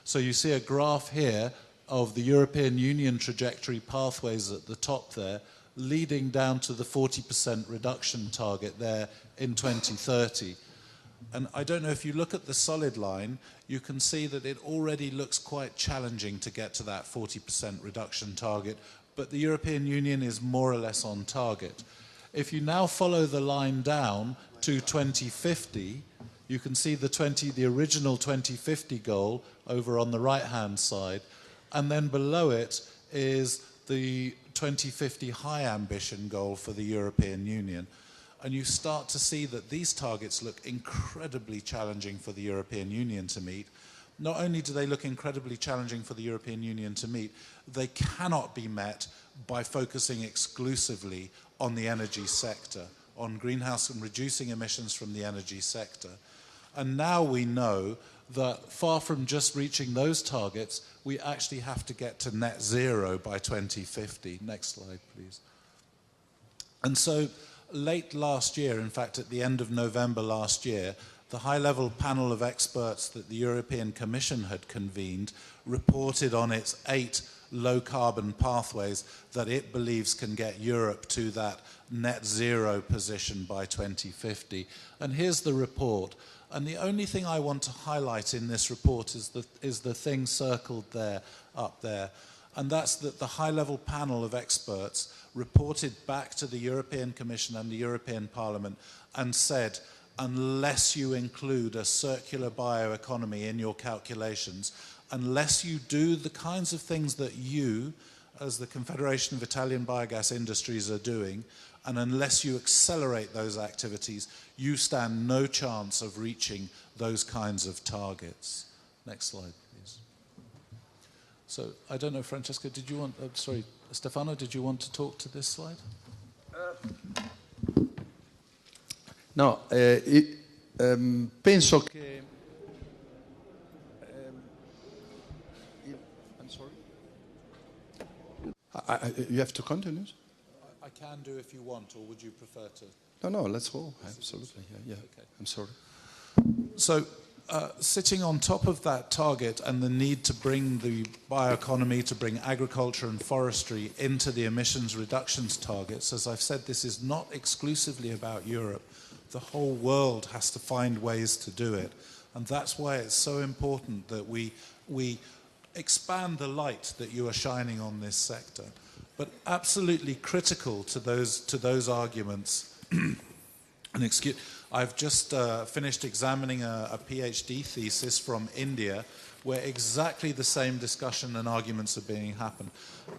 So you see a graph here of the European Union trajectory pathways at the top there, leading down to the 40% reduction target there in 2030. And I don't know if you look at the solid line, you can see that it already looks quite challenging to get to that 40% reduction target, but the European Union is more or less on target. If you now follow the line down to 2050, you can see the original 2050 goal over on the right-hand side, and then below it is the 2050 high ambition goal for the European Union. And you start to see that these targets look incredibly challenging for the European Union to meet. Not only do they look incredibly challenging for the European Union to meet, they cannot be met by focusing exclusively on the energy sector, on greenhouse and reducing emissions from the energy sector. And now we know that far from just reaching those targets, we actually have to get to net zero by 2050. Next slide, please. And so late last year, in fact, at the end of November last year, the high-level panel of experts that the European Commission had convened reported on its 8 low-carbon pathways that it believes can get Europe to that net zero position by 2050. And here's the report. And the only thing I want to highlight in this report is the thing circled there, up there. And that's that the high-level panel of experts reported back to the European Commission and the European Parliament and said, unless you include a circular bioeconomy in your calculations, unless you do the kinds of things that you, as the Confederation of Italian Biogas Industries, are doing, and unless you accelerate those activities, you stand no chance of reaching those kinds of targets. Next slide, please. So, I don't know, Francesca, did you want, sorry, Stefano, did you want to talk to this slide? No, penso che... I'm sorry? You have to continue? I can do if you want, or would you prefer to? No, let's go. Absolutely, yeah. Okay. I'm sorry. So, sitting on top of that target and the need to bring the bioeconomy, to bring agriculture and forestry into the emissions reductions targets, as I've said, this is not exclusively about Europe. The whole world has to find ways to do it. And that's why it's so important that we expand the light that you are shining on this sector. But absolutely critical to those arguments And I've just finished examining a PhD thesis from India where exactly the same discussion and arguments are being happened.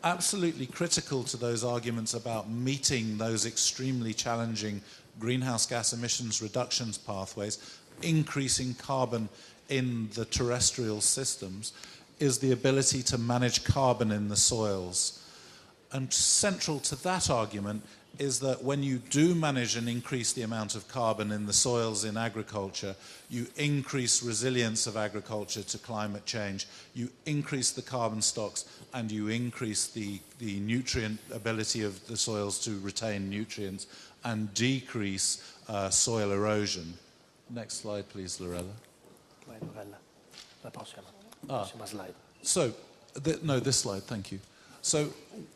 Absolutely critical to those arguments about meeting those extremely challenging greenhouse gas emissions reductions pathways, increasing carbon in the terrestrial systems, is the ability to manage carbon in the soils. And central to that argument is that when you do manage and increase the amount of carbon in the soils in agriculture, you increase resilience of agriculture to climate change, you increase the carbon stocks, and you increase the nutrient ability of the soils to retain nutrients and decrease soil erosion. Next slide, please, Lorella. La prossima slide. So, this slide, thank you. So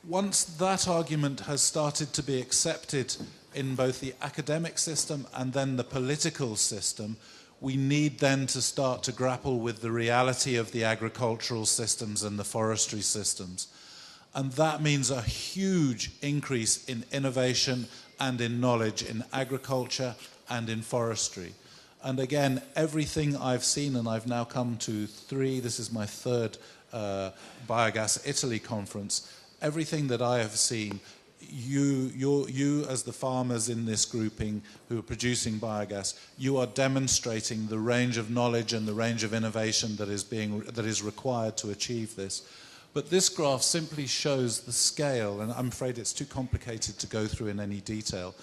once that argument has started to be accepted in both the academic system and then the political system, we need then to start to grapple with the reality of the agricultural systems and the forestry systems. And that means a huge increase in innovation and in knowledge in agriculture and in forestry. And again, everything I've seen, and I've now come to this is my third Biogas Italy conference, everything that I have seen, you as the farmers in this grouping who are producing biogas, you are demonstrating the range of knowledge and the range of innovation that is required to achieve this. But this graph simply shows the scale, and I'm afraid it's too complicated to go through in any detail,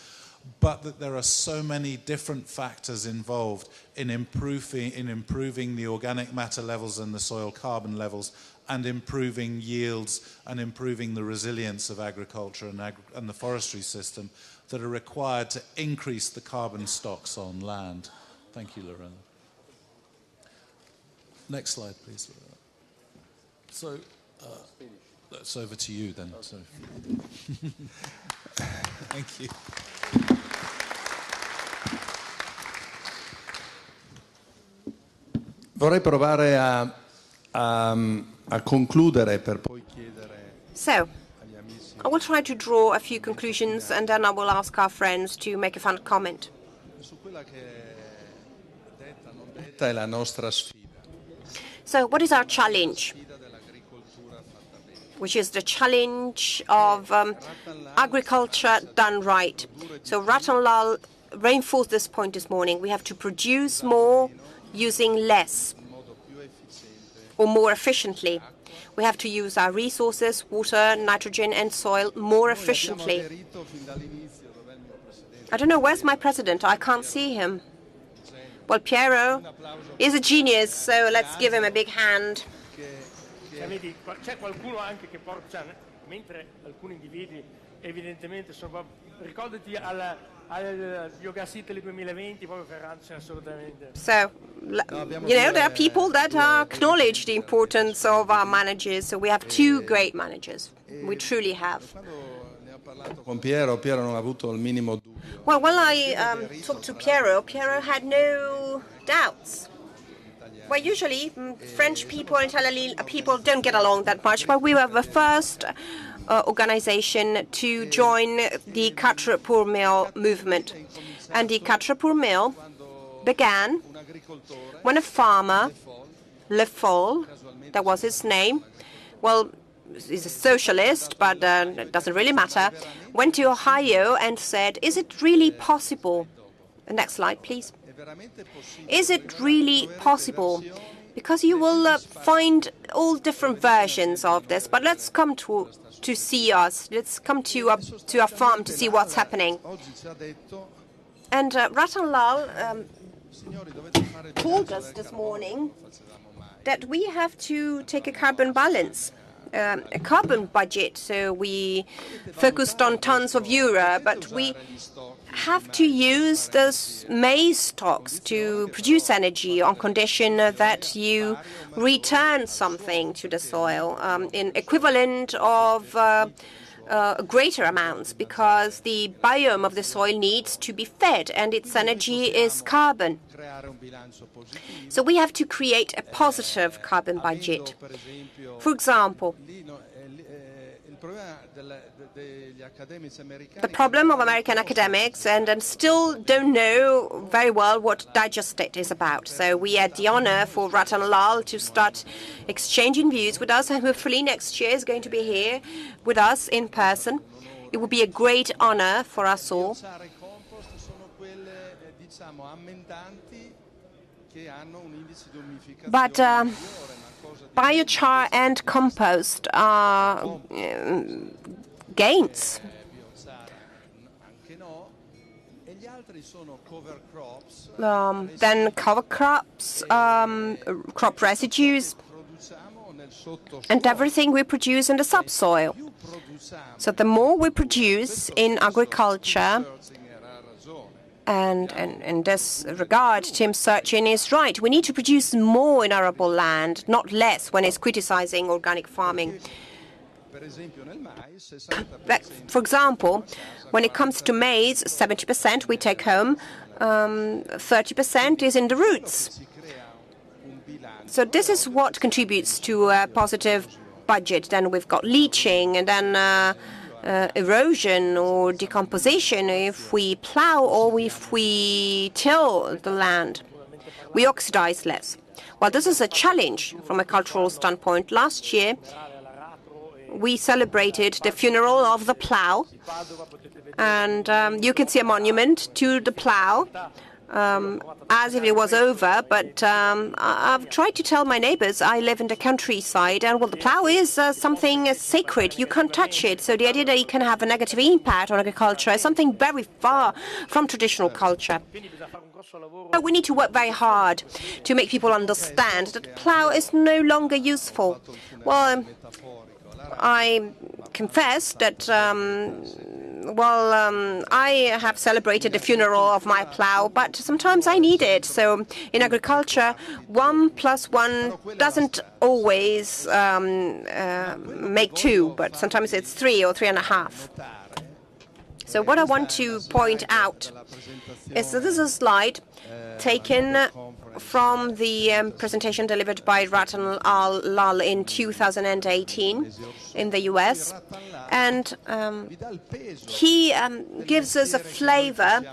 but that there are so many different factors involved in improving the organic matter levels and the soil carbon levels, and improving yields and improving the resilience of agriculture and the forestry system that are required to increase the carbon stocks on land. Thank you, Lorena. Next slide, please, Lorena. So, that's over to you then. So. Thank you. Vorrei provare a concludere per poi chiedere. So, I will try to draw a few conclusions and then I will ask our friends to make a fun comment. Su quella che detta, non detta è la nostra sfida. So, what is our challenge? Which is the challenge of agriculture done right. So Ratan Lal reinforced this point this morning. We have to produce more using less or more efficiently. We have to use our resources, water, nitrogen and soil more efficiently. I don't know, where's my president? I can't see him. Well, Piero is a genius, so let's give him a big hand. Vedi, c'è qualcuno anche che porta, mentre alcuni individui evidentemente sono, ricordati al Biogas Italy 2020, proprio Ferrante assolutamente. So, there are people that acknowledge the importance of our managers, so we have two great managers. We truly have. Con Piero non ha avuto il minimo dubbio. Well, when I talked to Piero had no doubts. Well, usually French people and Italian people don't get along that much, but we were the first organization to join the Quatre pour Mille movement. And the Quatre pour Mille began when a farmer, Le Foll, that was his name, well, he's a socialist, but it doesn't really matter, went to Ohio and said, is it really possible? The next slide, please. Is it really possible? Because you will find all different versions of this, but let's come to see us. Let's come to our farm to see what's happening. And Ratan Lal told us this morning that we have to take a carbon balance. A carbon budget, so we focused on tons of euro, but we have to use those maize stocks to produce energy on condition that you return something to the soil in equivalent of greater amounts, because the biome of the soil needs to be fed and its energy is carbon. So we have to create a positive carbon budget. For example, the problem of American academics and still don't know very well what digestate is about. So we had the honor for Ratan Lal to start exchanging views with us, and hopefully next year is going to be here with us in person. It will be a great honor for us all. But biochar and compost are gains. Then cover crops, crop residues, and everything we produce in the subsoil. So the more we produce in agriculture, and in this regard, Tim Searchin is right. We need to produce more in arable land, not less when it's criticizing organic farming. For example, when it comes to maize, 70% we take home, 30% is in the roots. So this is what contributes to a positive budget. Then we've got leaching, and then erosion or decomposition if we plow or if we till the land. We oxidize less. Well, this is a challenge from a cultural standpoint. Last year, we celebrated the funeral of the plow, and you can see a monument to the plow as if it was over, but I've tried to tell my neighbors I live in the countryside, and well, the plow is something sacred. You can't touch it. So the idea that it can have a negative impact on agriculture is something very far from traditional culture. We need to work very hard to make people understand that the plow is no longer useful. Well, I confess that I have celebrated the funeral of my plow, but sometimes I need it. So in agriculture, 1 + 1 doesn't always make 2, but sometimes it's 3 or 3.5. So what I want to point out is that this is a slide taken from the presentation delivered by Ratan Lal in 2018 in the US. And he gives us a flavor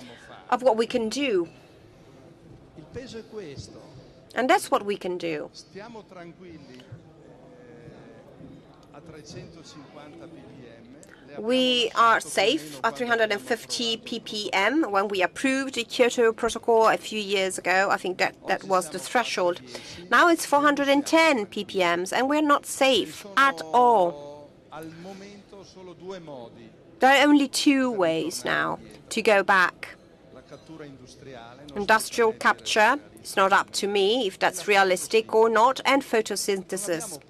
of what we can do. And that's what we can do. We are safe at 350 ppm. When we approved the Kyoto Protocol a few years ago, I think that was the threshold. Now it's 410 ppm, and we're not safe at all. There are only 2 ways now to go back. Industrial capture, it's not up to me if that's realistic or not, and photosynthesis.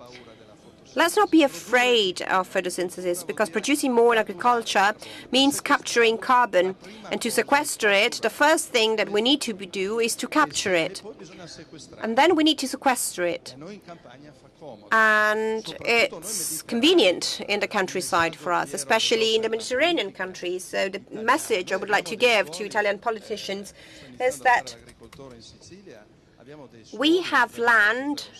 Let's not be afraid of photosynthesis, because producing more in agriculture means capturing carbon. And to sequester it, the first thing that we need to do is to capture it. And then we need to sequester it. And it's convenient in the countryside for us, especially in the Mediterranean countries. So the message I would like to give to Italian politicians is that we have land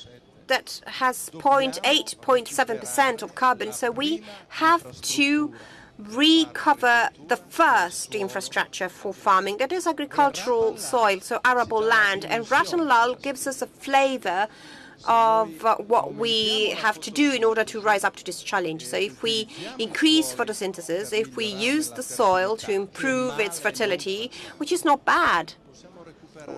that has 0.8, 0.7% of carbon. So we have to recover the first infrastructure for farming, that is agricultural soil, so arable land. And Ratan Lal gives us a flavor of what we have to do in order to rise up to this challenge. So if we increase photosynthesis, if we use the soil to improve its fertility, which is not bad,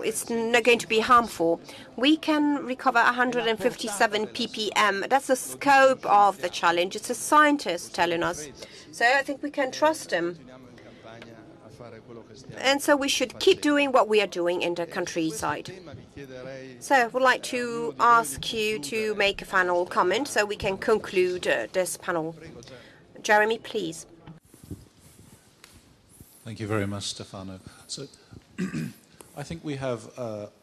it's not going to be harmful, we can recover 157 ppm. That's the scope of the challenge. It's a scientist telling us. So I think we can trust him. And so we should keep doing what we are doing in the countryside. So I would like to ask you to make a final comment so we can conclude this panel. Jeremy, please. Thank you very much, Stefano. So I think we have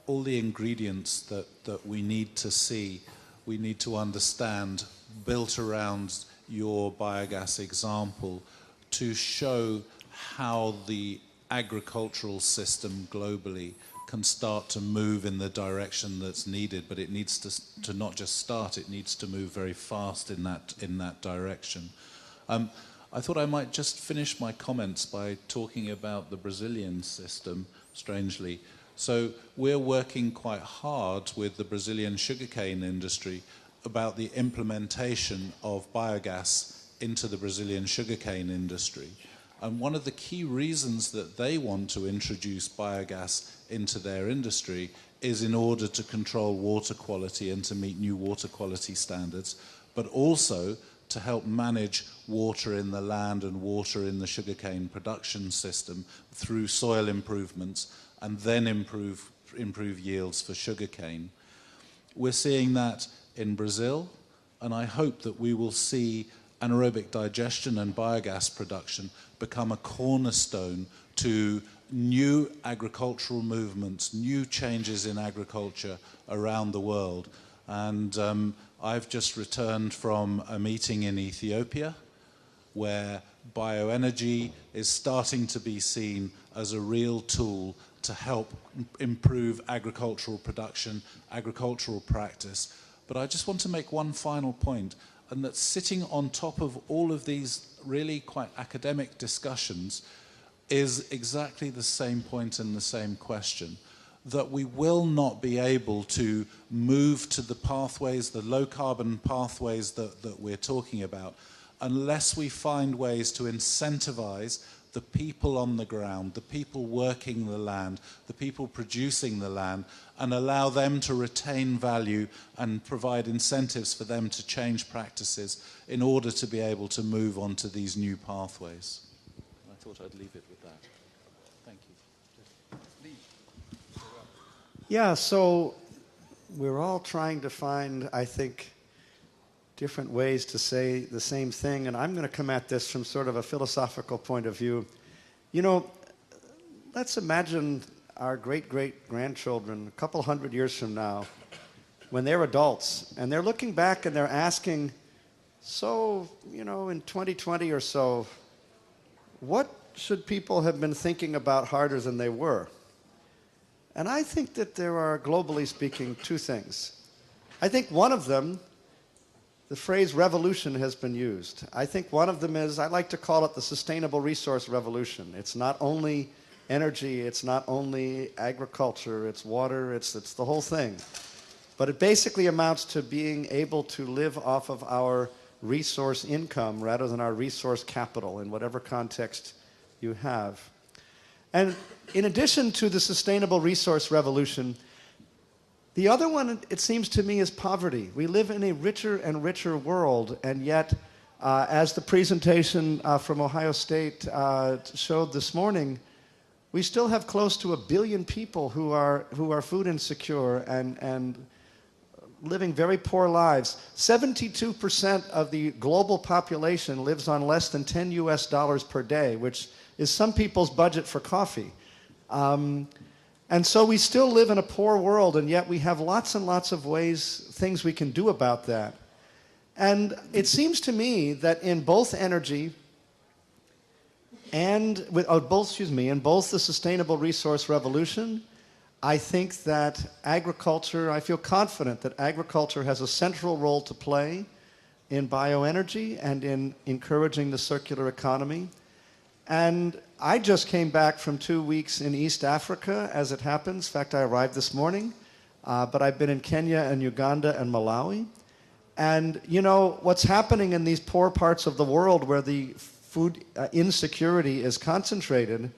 all the ingredients that we need to see, we need to understand, built around your biogas example, to show how the agricultural system globally can start to move in the direction that's needed, but it needs to not just start, it needs to move very fast in that direction. I thought I might just finish my comments by talking about the Brazilian system, strangely. So we're working quite hard with the Brazilian sugarcane industry about the implementation of biogas into the Brazilian sugarcane industry. And one of the key reasons that they want to introduce biogas into their industry is in order to control water quality and to meet new water quality standards, but also to help manage water in the land and water in the sugarcane production system through soil improvements and then improve yields for sugarcane. We're seeing that in Brazil, and I hope that we will see anaerobic digestion and biogas production become a cornerstone to new agricultural movements, new changes in agriculture around the world. And I've just returned from a meeting in Ethiopia where bioenergy is starting to be seen as a real tool to help improve agricultural production, agricultural practice. But I just want to make one final point, and that sitting on top of all of these really quite academic discussions is exactly the same point and the same question, that we will not be able to move to the pathways, the low-carbon pathways that we're talking about, unless we find ways to incentivize the people on the ground, the people working the land, the people producing the land, and allow them to retain value and provide incentives for them to change practices in order to be able to move on to these new pathways. I thought I'd leave it with that. Thank you. Yeah, so we're all trying to find, I think, different ways to say the same thing, and I'm going to come at this from sort of a philosophical point of view. You know, let's imagine our great-great-grandchildren a couple hundred years from now, when they're adults, and they're looking back and they're asking, so, you know, in 2020 or so, what should people have been thinking about harder than they were? And I think that there are, globally speaking, two things. I think one of them, the phrase revolution has been used. I think one of them is, I like to call it the sustainable resource revolution. It's not only energy, it's not only agriculture, it's water, it's the whole thing. But it basically amounts to being able to live off of our resource income rather than our resource capital in whatever context you have. And in addition to the sustainable resource revolution, the other one, it seems to me, is poverty. We live in a richer and richer world, and yet, as the presentation from Ohio State showed this morning, we still have close to 1 billion people who are food insecure and living very poor lives. 72% of the global population lives on less than $10 US per day, which is some people's budget for coffee. And so we still live in a poor world, and yet we have lots and lots of things we can do about that. And it seems to me that in both energy and in both the sustainable resource revolution, I think that agriculture, I feel confident that agriculture has a central role to play in bioenergy and in encouraging the circular economy. And I just came back from 2 weeks in East Africa, as it happens. In fact, I arrived this morning, but I've been in Kenya and Uganda and Malawi. And, you know, what's happening in these poor parts of the world where the food insecurity is concentrated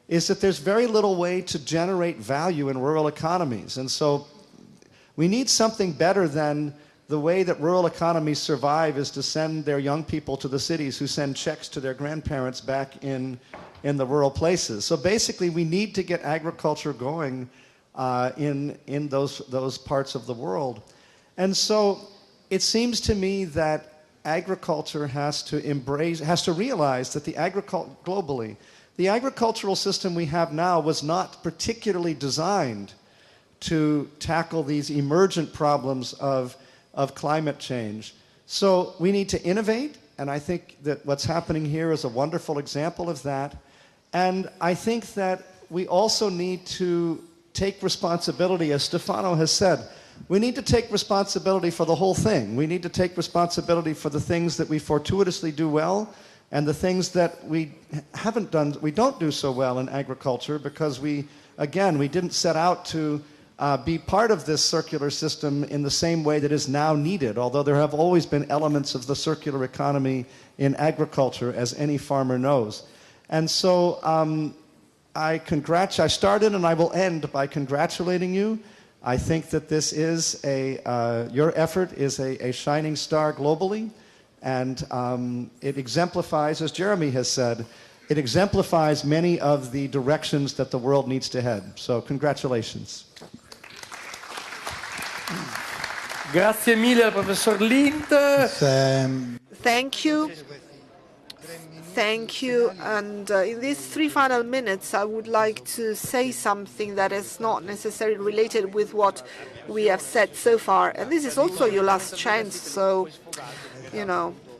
is that there's very little way to generate value in rural economies. And so we need something better than the way that rural economies survive is to send their young people to the cities who send checks to their grandparents back in the rural places. So basically, we need to get agriculture going in those parts of the world. And so it seems to me that agriculture has to realize that globally, the agricultural system we have now was not particularly designed to tackle these emergent problems of climate change. So we need to innovate, and I think that what's happening here is a wonderful example of that. And I think that we also need to take responsibility, as Stefano has said. We need to take responsibility for the whole thing. We need to take responsibility for the things that we fortuitously do well, and the things that we don't do so well in agriculture because we didn't set out to be part of this circular system in the same way that is now needed, although there have always been elements of the circular economy in agriculture, as any farmer knows. And so I started and I will end by congratulating you. I think that this is your effort is a shining star globally, and it exemplifies, as Jeremy has said, it exemplifies many of the directions that the world needs to head. So congratulations. Grazie mille al professor Lind. Thank you. Thank you. And in these 3 final minutes, I would like to say something that is not necessarily related with what we have said so far. And this is also your last chance. So,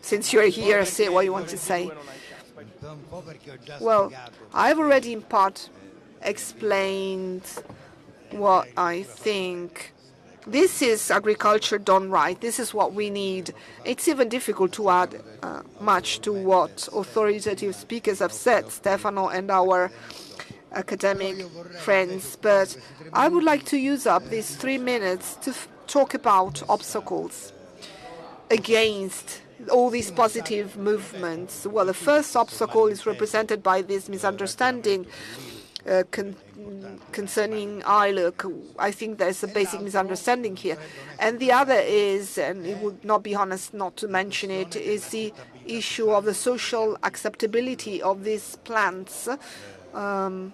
since you're here, say what you want to say. Well, I've already in part explained what I think. This is agriculture done right. This is what we need. It's even difficult to add much to what authoritative speakers have said, Stefano and our academic friends. But I would like to use up these 3 minutes to talk about obstacles against all these positive movements. Well, the first obstacle is represented by this misunderstanding concerning ILUC. I think there's a basic misunderstanding here. And the other is, and it would not be honest not to mention it, is the issue of the social acceptability of these plants on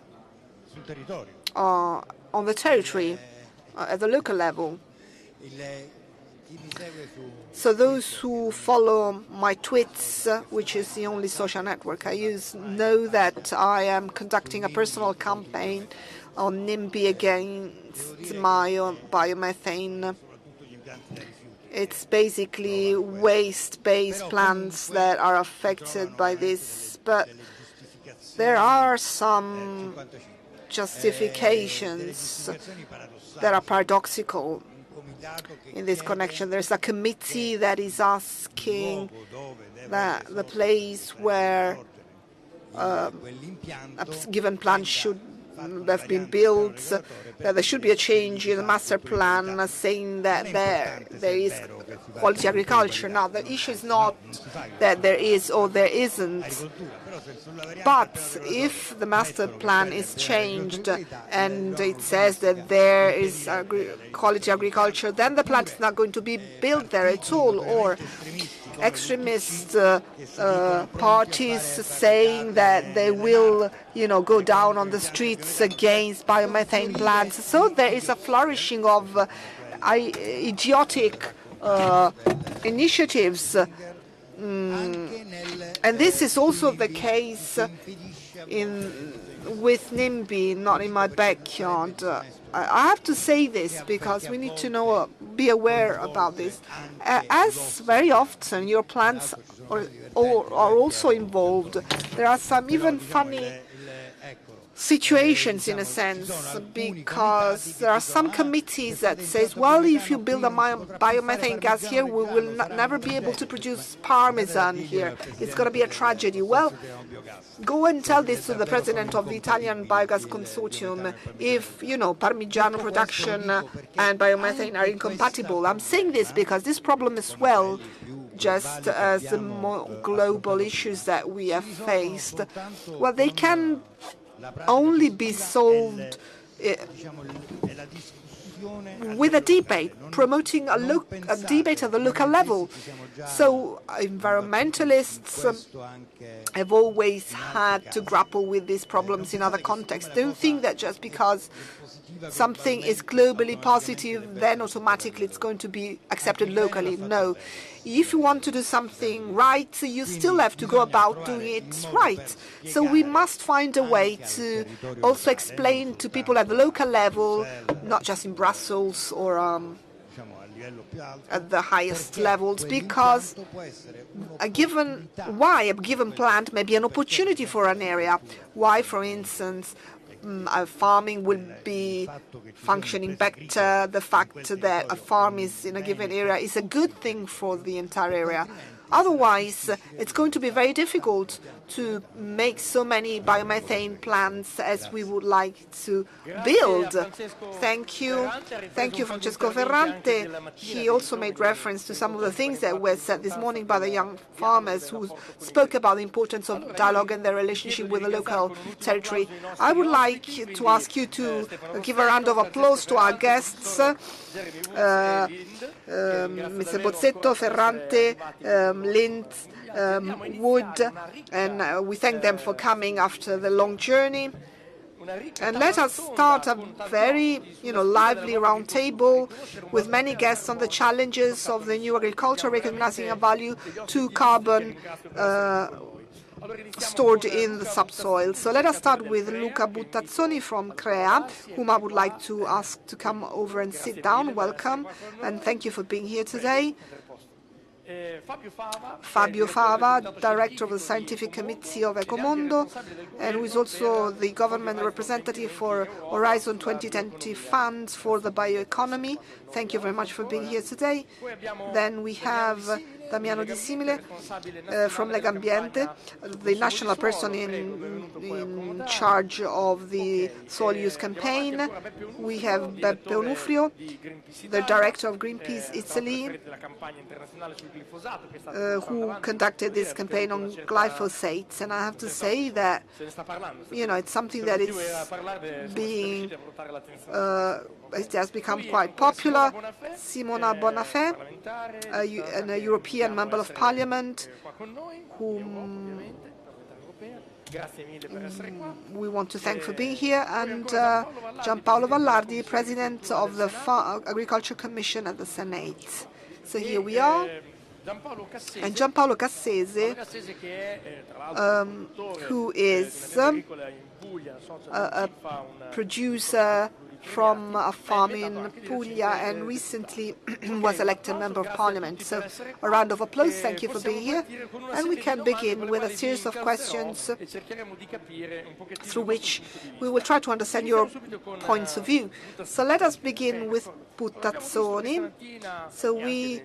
the territory, at the local level. So those who follow my tweets, which is the only social network I use, know that I am conducting a personal campaign on NIMBY against biomethane. It's basically waste-based plants that are affected by this, but there are some justifications that are paradoxical in this connection. There's a committee that is asking that the place where a given plant should have been built, that there should be a change in the master plan saying that there is quality agriculture. Now, the issue is not that there is or there isn't, but if the master plan is changed and it says that there is quality agriculture, then the plant is not going to be built there at all, or extremist parties saying that they will, go down on the streets against biomethane plants. So there is a flourishing of idiotic initiatives. And this is also the case with NIMBY, not in my backyard. I have to say this because we need to be aware about this. As very often your plants are also involved, there are some even funny situations in a sense, because there are some committees that says, well, if you build a biomethane gas here, we will never be able to produce parmesan here. It's going to be a tragedy. Well, go and tell this to the president of the Italian Biogas Consortium if, Parmigiano production and biomethane are incompatible. I'm saying this because this problem as well, just as the more global issues that we have faced, well, they can only be solved with a debate, promoting a debate at the local level. So environmentalists have always had to grapple with these problems in other contexts. Don't think that just because something is globally positive, then automatically it's going to be accepted locally. No. If you want to do something right, you still have to go about doing it right. So we must find a way to also explain to people at the local level, not just in Brussels or at the highest levels, because a given plant may be an opportunity for an area. Why, for instance, farming will be functioning better. The fact that a farm is in a given area is a good thing for the entire area. Otherwise, it's going to be very difficult to make so many biomethane plants as we would like to build. Thank you. Thank you, Francesco Ferrante. He also made reference to some of the things that were said this morning by the young farmers who spoke about the importance of dialogue and their relationship with the local territory. I would like to ask you to give a round of applause to our guests, Mr. Bozzetto, Ferrante, Lind, Wood, and we thank them for coming after the long journey. And let us start a very, lively round table with many guests on the challenges of the new agriculture, recognizing a value to carbon stored in the subsoil. So let us start with Luca Buttazzoni from CREA, whom I would like to ask to come over and sit down. Welcome, and thank you for being here today. Fabio Fava, Director of the Scientific Committee of Ecomondo, and who is also the government representative for Horizon 2020 funds for the bioeconomy. Thank you very much for being here today. Then we have Damiano Di Simile from Legambiente, the national person in charge of the soil use campaign. We have Beppe Onufrio, the director of Greenpeace Italy, who conducted this campaign on glyphosate. And I have to say that, it's something that is being, it has become quite popular. Simona Bonafè, a European Member of Parliament, whom we want to thank for being here, and Gianpaolo Vallardi, President of the Agriculture Commission at the Senate. So here we are. And Gianpaolo Cassese, who is a producer from a farm in Puglia and recently was elected Member of Parliament. So a round of applause. Thank you for being here. And we can begin with a series of questions through which we will try to understand your points of view. So let us begin with Buttazzoni. So we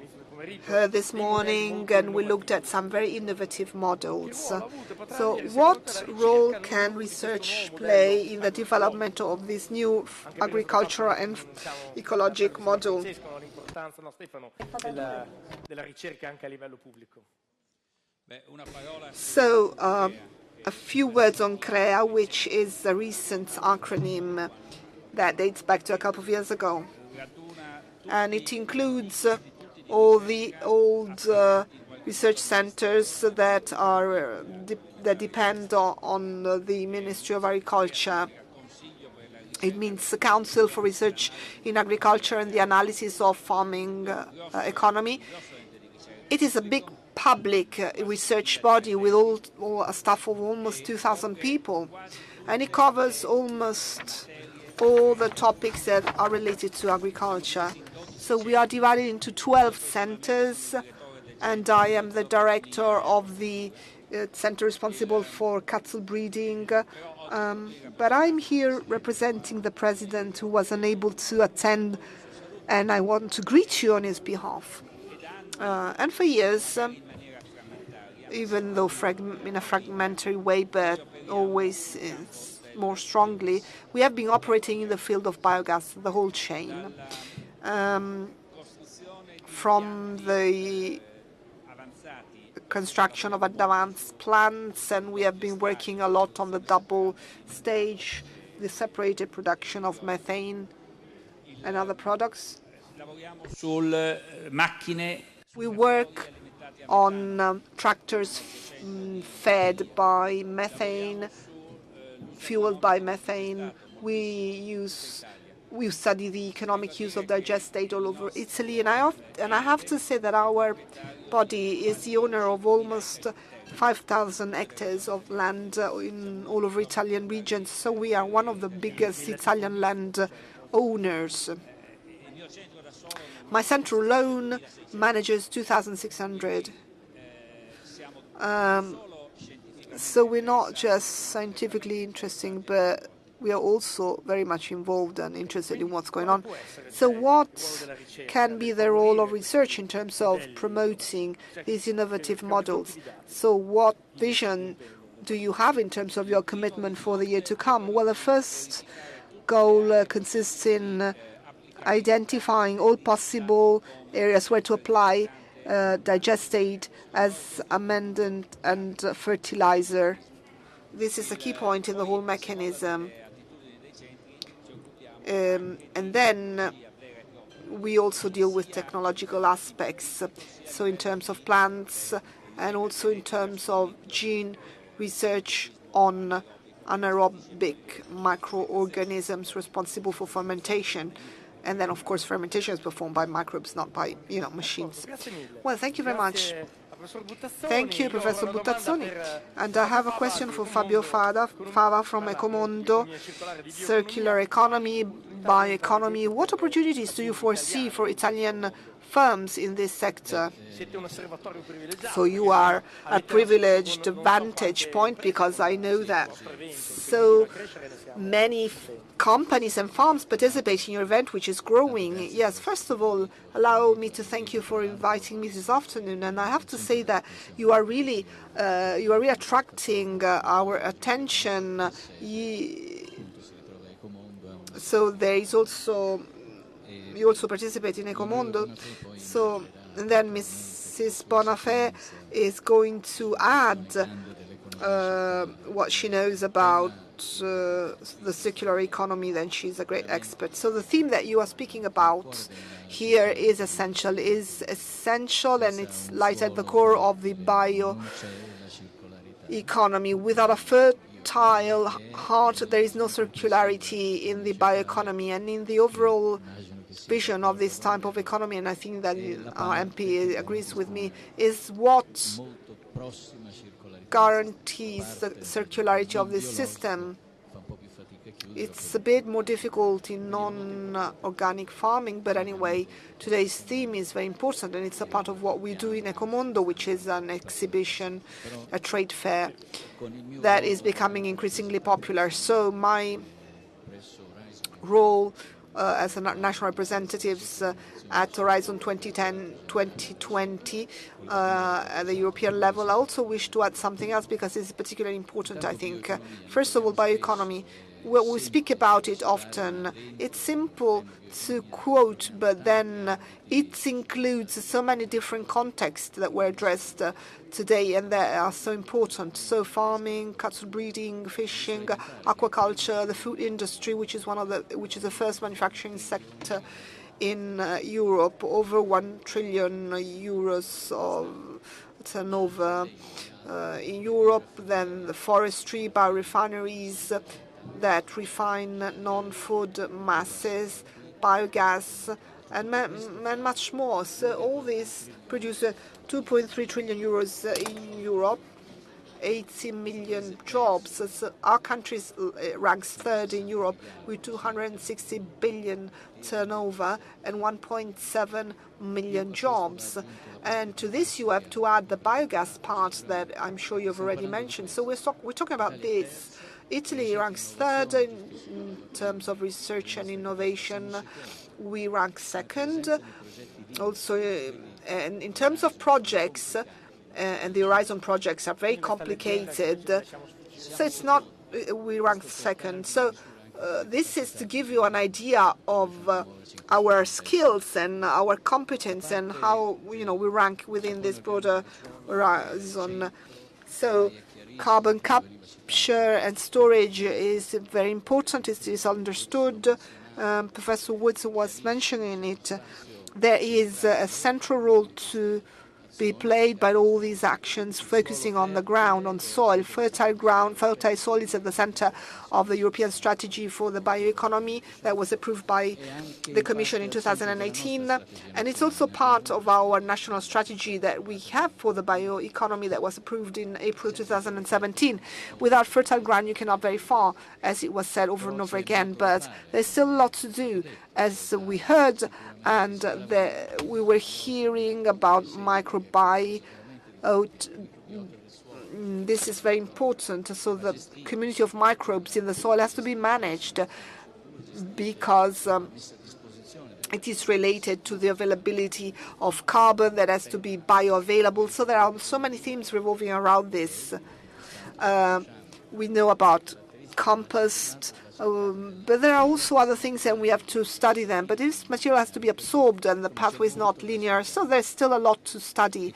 heard this morning and we looked at some very innovative models. So what role can research play in the development of this new agricultural and ecologic model? So a few words on CREA, which is a recent acronym that dates back to a couple of years ago. And it includes all the old research centers that are that depend on the Ministry of Agriculture. It means the Council for Research in Agriculture and the Analysis of Farming Economy. It is a big public research body with a staff of almost 2,000 people, and it covers almost all the topics that are related to agriculture. So we are divided into 12 centers, and I am the director of the center responsible for cattle breeding. But I'm here representing the president who was unable to attend, and I want to greet you on his behalf. And for years, even though in a fragmentary way, but always more strongly, we have been operating in the field of biogas, the whole chain. From the construction of advanced plants, and we have been working a lot on the double stage, the separated production of methane and other products. We work on tractors fed by methane, fueled by methane. We study the economic use of digestate all over Italy, and I have to say that our body is the owner of almost 5,000 hectares of land in all over Italian regions. So we are one of the biggest Italian land owners. My center alone manages 2,600. So we're not just scientifically interesting, but we are also very much involved and interested in what's going on. So what can be the role of research in terms of promoting these innovative models? So what vision do you have in terms of your commitment for the year to come? Well, the first goal consists in identifying all possible areas where to apply digestate as amendment and fertilizer. This is a key point in the whole mechanism. And then we also deal with technological aspects, so in terms of plants and also in terms of gene research on anaerobic microorganisms responsible for fermentation. And then, of course, fermentation is performed by microbes, not by, machines. Well, thank you very much. Thank you, Professor Buttazzoni. And I have a question for Fabio Fava from Ecomondo. Circular economy, bioeconomy. What opportunities do you foresee for Italian firms in this sector? So you are a privileged vantage point, because I know that so many companies and farms participate in your event, which is growing. Yes, first of all, allow me to thank you for inviting me this afternoon. And I have to say that you are really attracting our attention. So there is also, you also participate in Ecomondo. So, and then Mrs. Bonafè is going to add what she knows about the circular economy. Then she's a great expert. So the theme that you are speaking about here is essential, and it's right at the core of the bio-economy. Without a fertile heart, there is no circularity in the bioeconomy and in the overall vision of this type of economy. And I think that our MP agrees with me, is what guarantees the circularity of this system. It's a bit more difficult in non-organic farming, but anyway, today's theme is very important, and it's a part of what we do in Ecomondo, which is an exhibition, a trade fair that is becoming increasingly popular. So my role as a national representatives at Horizon 2010-2020 at the European level, I also wish to add something else, because it's particularly important, I think. First of all, bioeconomy. Well, we speak about it often. It's simple to quote, but then it includes so many different contexts that were addressed today, and that are so important. So farming, cattle breeding, fishing, aquaculture, the food industry, which is the first manufacturing sector in Europe, over 1 trillion euros of turnover in Europe. Then the forestry, biorefineries that refine non-food masses, biogas, and much more. So all this produces 2.3 trillion euros in Europe, 80 million jobs. So our country ranks third in Europe with 260 billion turnover and 1.7 million jobs. And to this you have to add the biogas part that I'm sure you've already mentioned. So we're talking about this. Italy ranks third in terms of research and innovation. We rank second. Also, and in terms of projects, and the Horizon projects are very complicated. So it's not, we rank second. So this is to give you an idea of our skills and our competence and how, we rank within this broader horizon. So carbon capture and storage is very important. It is understood. Professor Woods was mentioning it. There is a central role to be played by all these actions, focusing on the ground, on soil. Fertile ground, fertile soil is at the center of the European strategy for the bioeconomy that was approved by the Commission in 2018. And it's also part of our national strategy that we have for the bioeconomy that was approved in April 2017. Without fertile ground, you cannot very far, as it was said over and over again. But there's still a lot to do, as we heard, and we were hearing about microbiota this is very important. So the community of microbes in the soil has to be managed because it is related to the availability of carbon that has to be bioavailable. So there are so many themes revolving around this. We know about compost, but there are also other things and we have to study them. But this material has to be absorbed and the pathway is not linear, so there's still a lot to study.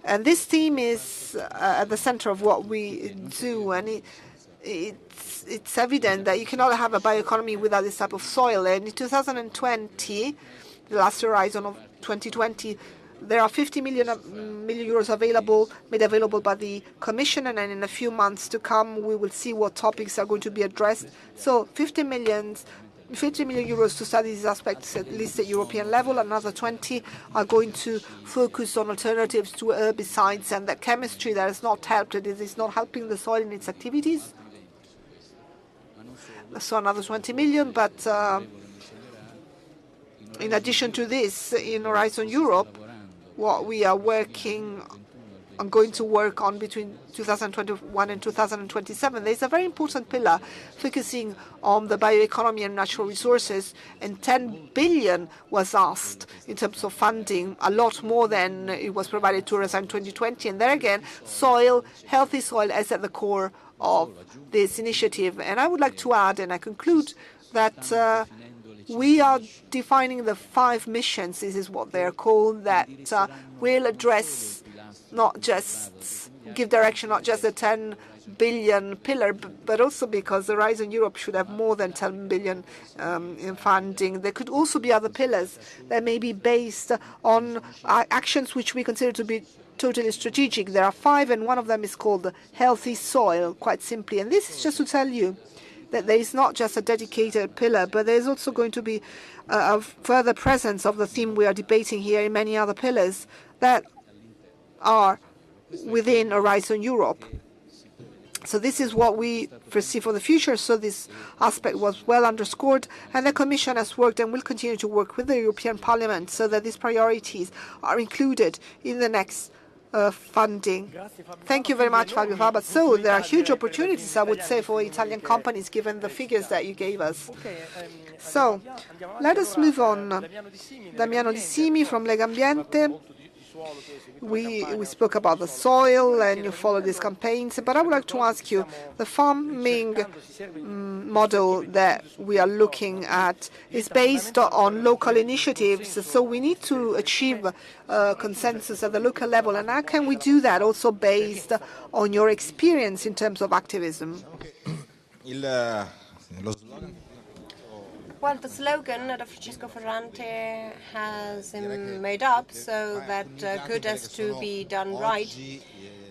And this theme is at the center of what we do, and it's evident that you cannot have a bioeconomy without this type of soil. And in 2020, the last horizon of 2020, there are 50 million euros made available by the Commission, and then in a few months to come, we will see what topics are going to be addressed. So 50 million euros to study these aspects, at least at European level. Another 20 are going to focus on alternatives to herbicides and that chemistry that has not helped. It is not helping the soil in its activities. So another 20 million, but in addition to this, in Horizon Europe, what we are working on, going to work on between 2021 and 2027, there's a very important pillar focusing on the bioeconomy and natural resources, and 10 billion was asked in terms of funding, a lot more than it was provided to Horizon 2020. And there again, soil, healthy soil, is at the core of this initiative. And I would like to add, and I conclude, that we are defining the 5 missions, this is what they're called, that will address, not just give direction, not just the 10 billion pillar, but also because Horizon Europe should have more than 10 billion in funding. There could also be other pillars that may be based on actions which we consider to be totally strategic. There are 5, and one of them is called healthy soil, quite simply. And this is just to tell you that there is not just a dedicated pillar, but there is also going to be a further presence of the theme we are debating here in many other pillars that are within Horizon Europe. So this is what we foresee for the future. So this aspect was well underscored, and the Commission has worked and will continue to work with the European Parliament so that these priorities are included in the next funding. Thank you very much, Fabio Fabba. So there are huge opportunities, I would say, for Italian companies, given the figures that you gave us. So let us move on. Damiano Di Simi from Legambiente. We spoke about the soil, and you follow these campaigns, but I would like to ask you, the farming model that we are looking at is based on local initiatives, so we need to achieve consensus at the local level, and how can we do that also based on your experience in terms of activism? Well, the slogan that Francesco Ferrante has made up, so that good has to be done right,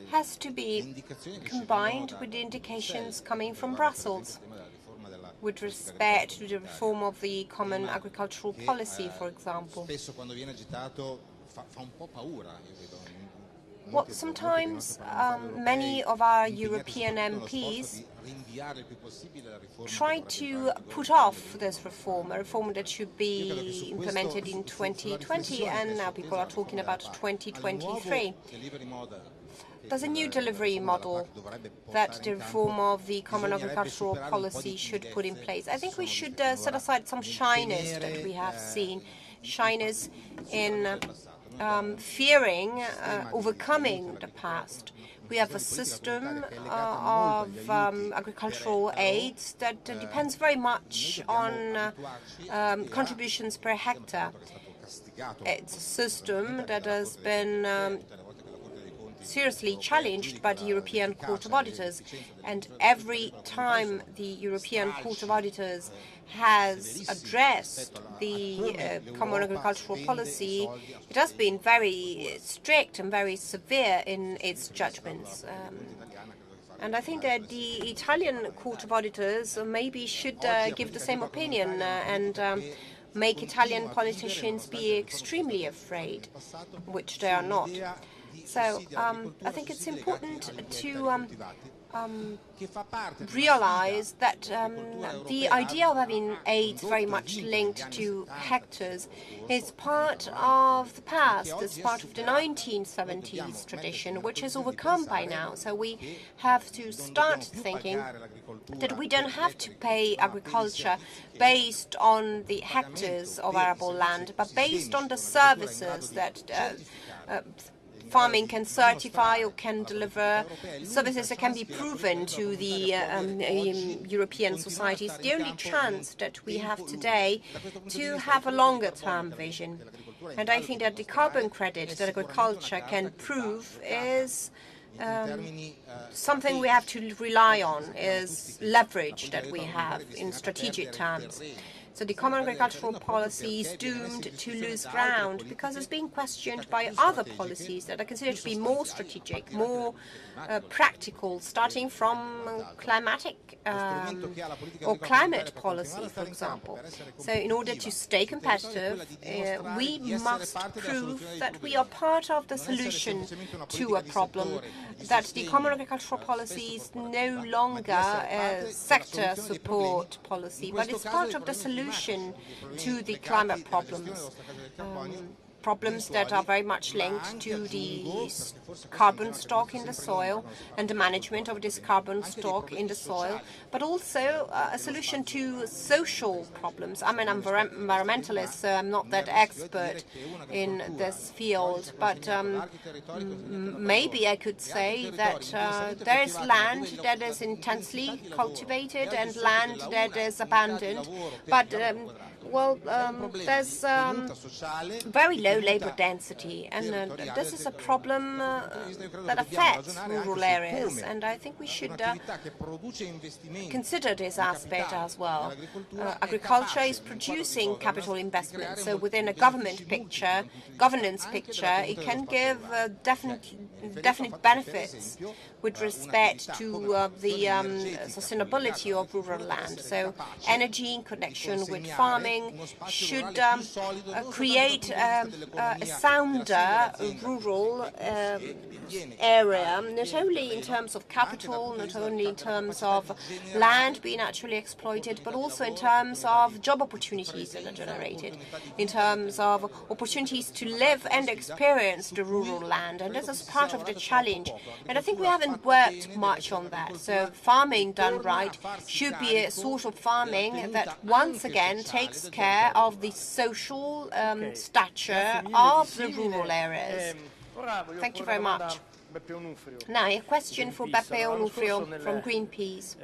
has to be combined with the indications coming from Brussels with respect to the reform of the common agricultural policy, for example. What sometimes many of our European MPs try to put off this reform, a reform that should be implemented in 2020, and now people are talking about 2023. There's a new delivery model that the reform of the common agricultural policy should put in place. I think we should set aside some shyness that we have seen, shyness in fearing overcoming the past. We have a system of agricultural aid that depends very much on contributions per hectare. It's a system that has been seriously challenged by the European Court of Auditors, and every time the European Court of Auditors has addressed the common agricultural policy, it has been very strict and very severe in its judgments. And I think that the Italian Court of Auditors maybe should give the same opinion and make Italian politicians be extremely afraid, which they are not. So I think it's important to realize that the idea of having aids very much linked to hectares is part of the past. It's part of the 1970s tradition, which is overcome by now. So we have to start thinking that we don't have to pay agriculture based on the hectares of arable land, but based on the services that farming can certify or can deliver, services that can be proven to the European societies. The only chance that we have today to have a longer-term vision. And I think that the carbon credit that agriculture can prove is something we have to rely on, is leverage that we have in strategic terms. So the common agricultural policy is doomed to lose ground because it's being questioned by other policies that are considered to be more strategic, more practical, starting from climatic or climate policy, for example. So in order to stay competitive, we must prove that we are part of the solution to a problem, that the common agricultural policy is no longer a sector support policy, but it's part of the solution to the climate problems. Problems that are very much linked to the carbon stock in the soil and the management of this carbon stock in the soil, but also a solution to social problems. I'm an environmentalist, so I'm not that expert in this field, but maybe I could say that there is land that is intensely cultivated and land that is abandoned, but there's very low labor density, and this is a problem that affects rural areas, and I think we should consider this aspect as well. Agriculture is producing capital investment, so within a governance picture, it can give definite benefits with respect to the sustainability of rural land. So energy in connection with farming should create a sounder rural area, not only in terms of capital, not only in terms of land being actually exploited, but also in terms of job opportunities that are generated, in terms of opportunities to live and experience the rural land. And this is part of the challenge. And I think we haven't worked much on that. So farming done right should be a sort of farming that once again takes care of the social stature of the rural areas. Thank you very much. Now, a question for Beppe Onufrio from Greenpeace.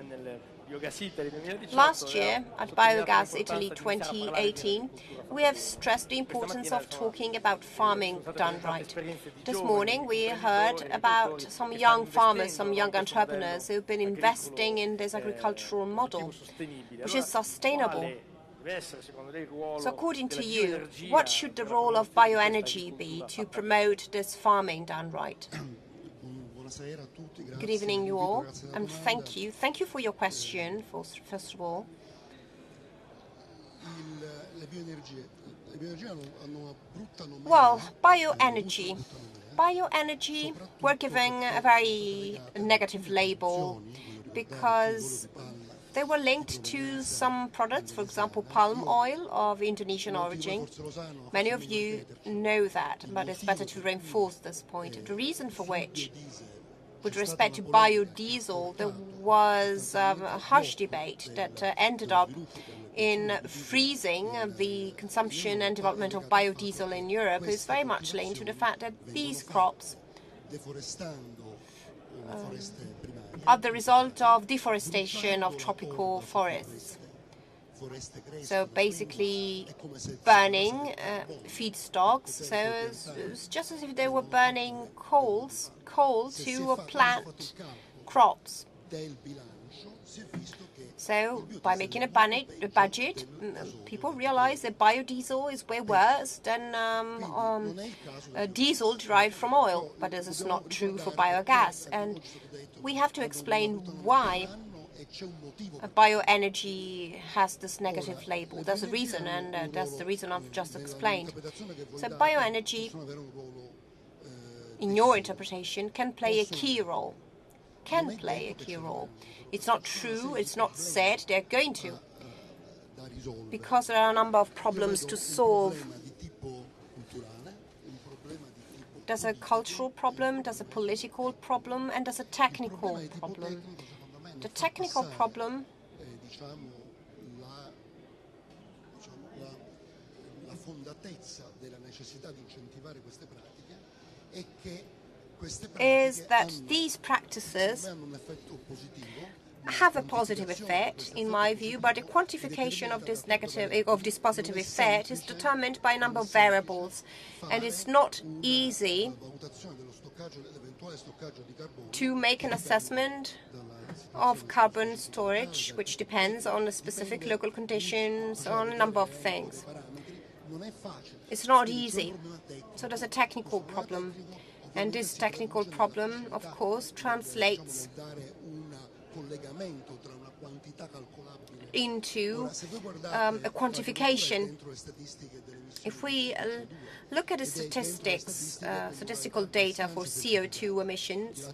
Last year, at Biogas Italy 2018, we have stressed the importance of talking about farming done right. This morning, we heard about some young farmers, some young entrepreneurs who have been investing in this agricultural model, which is sustainable. So according to you, what should the role of bioenergy be to promote this farming done right? Good evening, you all, and thank you. Thank you for your question, first of all. Well, bioenergy. Bioenergy, we're giving a very negative label because they were linked to some products, for example, palm oil of Indonesian origin. Many of you know that, but it's better to reinforce this point. The reason for which, with respect to biodiesel, there was a harsh debate that ended up in freezing the consumption and development of biodiesel in Europe is very much linked to the fact that these crops are the result of deforestation of tropical forests. So basically burning feedstocks, so it's just as if they were burning coal to plant crops. So by making a budget, people realize that biodiesel is way worse than diesel derived from oil, but this is not true for biogas. And we have to explain why bioenergy has this negative label. There's a reason, and that's the reason I've just explained. So bioenergy, in your interpretation, can play a key role. can play a key role. It's not true, it's not said they're going to, because there are a number of problems to solve. There's a cultural problem, there's a political problem, and there's a technical problem. The technical problem is that these practices have a positive effect, in my view, but the quantification of this positive effect is determined by a number of variables, and it's not easy to make an assessment of carbon storage, which depends on the specific local conditions, on a number of things. It's not easy. So there's a technical problem, and this technical problem, of course, translates into a quantification. If we look at the statistical data for CO2 emissions,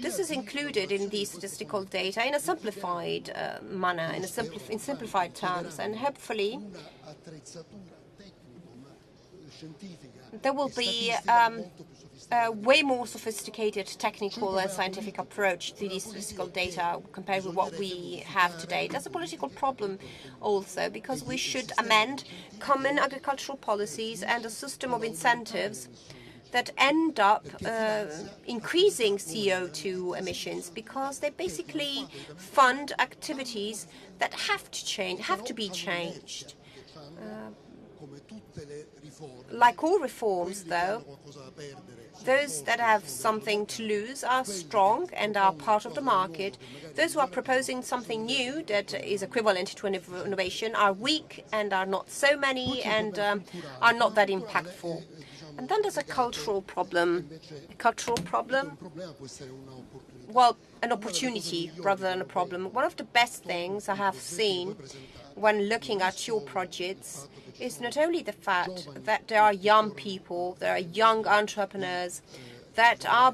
this is included in these statistical data in a simplified manner, in simplified terms, and hopefully there will be a way more sophisticated technical and scientific approach to these statistical data compared with what we have today. There's a political problem also, because we should amend common agricultural policies and a system of incentives that end up increasing CO2 emissions, because they basically fund activities that have to be changed. Like all reforms, though, those that have something to lose are strong and are part of the market. Those who are proposing something new that is equivalent to an innovation are weak and are not so many and are not that impactful. And then there's a cultural problem. A cultural problem? Well, an opportunity rather than a problem. One of the best things I have seen when looking at your projects is not only the fact that there are young people, there are young entrepreneurs that are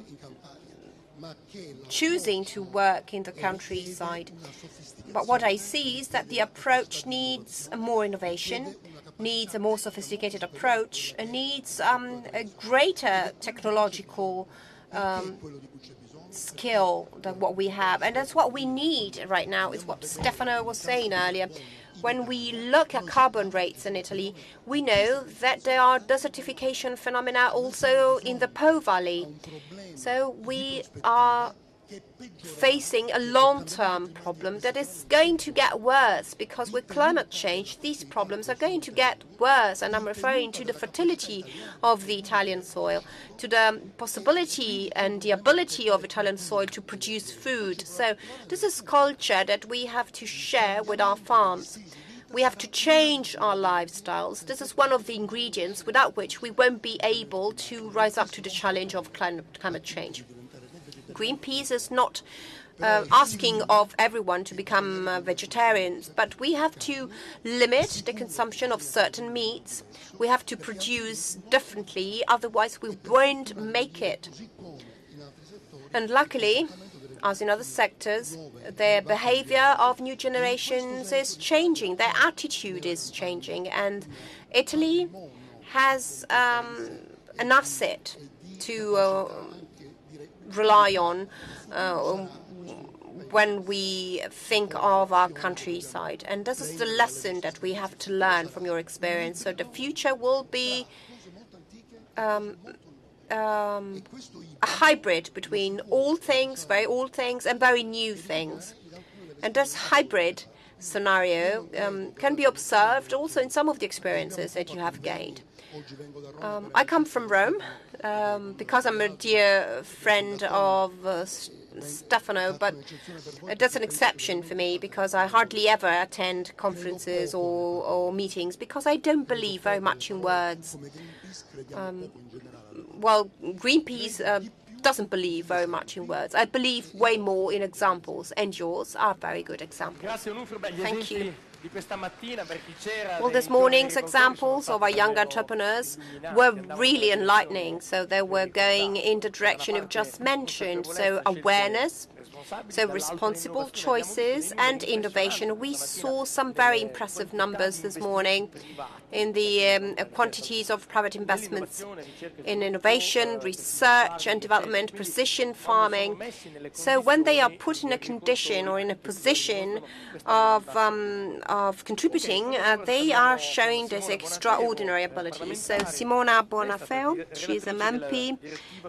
choosing to work in the countryside. But what I see is that the approach needs more innovation, needs a more sophisticated approach, and needs a greater technological skill than what we have. And that's what we need right now, is what Stefano was saying earlier. When we look at carbon rates in Italy, we know that there are desertification phenomena also in the Po Valley. So we are facing a long-term problem that is going to get worse, because with climate change, these problems are going to get worse. And I'm referring to the fertility of the Italian soil, to the possibility and the ability of Italian soil to produce food. So this is culture that we have to share with our farms. We have to change our lifestyles. This is one of the ingredients without which we won't be able to rise up to the challenge of climate change. Greenpeace is not asking of everyone to become vegetarians, but we have to limit the consumption of certain meats. We have to produce differently, otherwise we won't make it. And luckily, as in other sectors, the behavior of new generations is changing, their attitude is changing, and Italy has an asset to rely on when we think of our countryside. And this is the lesson that we have to learn from your experience. So the future will be a hybrid between old things, very old things, and very new things. And this hybrid scenario can be observed also in some of the experiences that you have gained. I come from Rome because I'm a dear friend of Stefano, but that's an exception for me, because I hardly ever attend conferences or meetings, because I don't believe very much in words. Well, Greenpeace doesn't believe very much in words. I believe way more in examples, and yours are very good examples. Thank you. Well, this morning's examples of our young entrepreneurs were really enlightening. So they were going in the direction you've just mentioned. So awareness, So responsible choices and innovation. We saw some very impressive numbers this morning in the quantities of private investments in innovation, research and development, precision farming. So when they are put in a condition or in a position of contributing, they are showing this extraordinary ability. So Simona Bonafeo, she is an MP.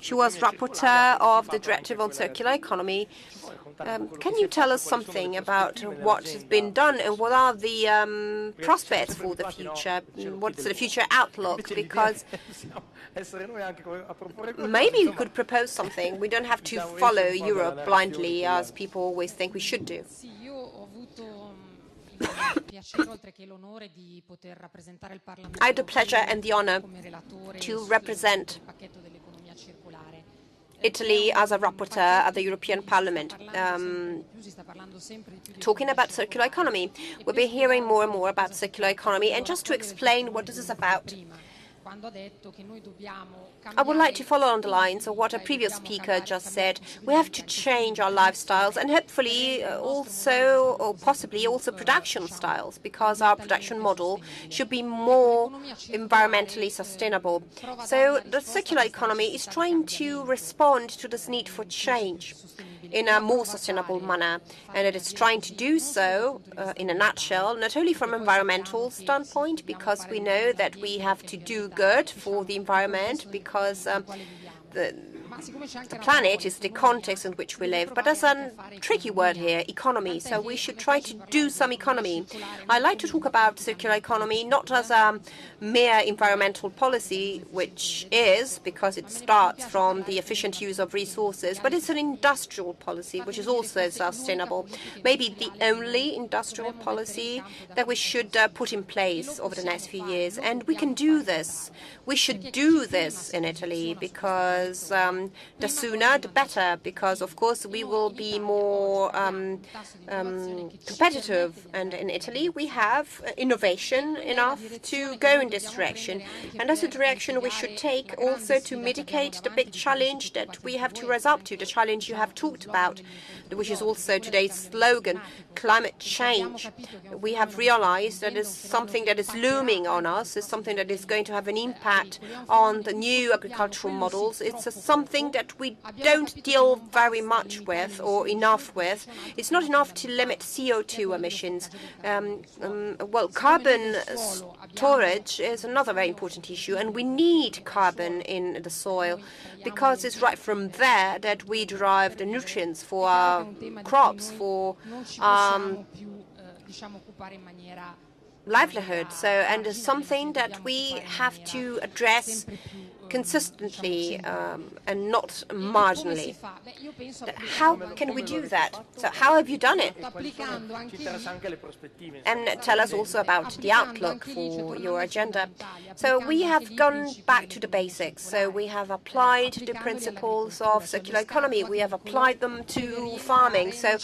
She was rapporteur of the Directive on Circular Economy. Can you tell us something about what has been done and what are the prospects for the future? What's the future outlook? Because maybe we could propose something. We don't have to follow Europe blindly, as people always think we should do. I had the pleasure and the honor to represent Italy as a rapporteur at the European Parliament. Talking about circular economy, we've been hearing more and more about circular economy, and just to explain what this is about, I would like to follow on the lines of what a previous speaker just said. We have to change our lifestyles and hopefully also, or possibly also, production styles, because our production model should be more environmentally sustainable. So the circular economy is trying to respond to this need for change in a more sustainable manner, and it is trying to do so, in a nutshell, not only from an environmental standpoint, because we know that we have to do good for the environment, because the planet is the context in which we live, but there's a tricky word here, economy, so we should try to do some economy. I like to talk about circular economy not as a mere environmental policy, which is, because it starts from the efficient use of resources, but it's an industrial policy, which is also sustainable. Maybe the only industrial policy that we should put in place over the next few years, and we can do this. We should do this in Italy, because the sooner the better, because of course we will be more competitive, and in Italy we have innovation enough to go in this direction, and that's a direction we should take also to mitigate the big challenge that we have to rise up to, the challenge you have talked about, which is also today's slogan, climate change. We have realized that it's something that is looming on us, it's something that is going to have an impact on the new agricultural models. It's something that we don't deal very much with or enough with. It's not enough to limit CO2 emissions. Well, carbon storage is another very important issue, and we need carbon in the soil, because it's right from there that we derive the nutrients for our crops, for livelihood. So, and it's something that we have to address consistently and not marginally. How can we do that? So how have you done it? And tell us also about the outlook for your agenda. So we have gone back to the basics. So we have applied the principles of circular economy. We have applied them to farming. So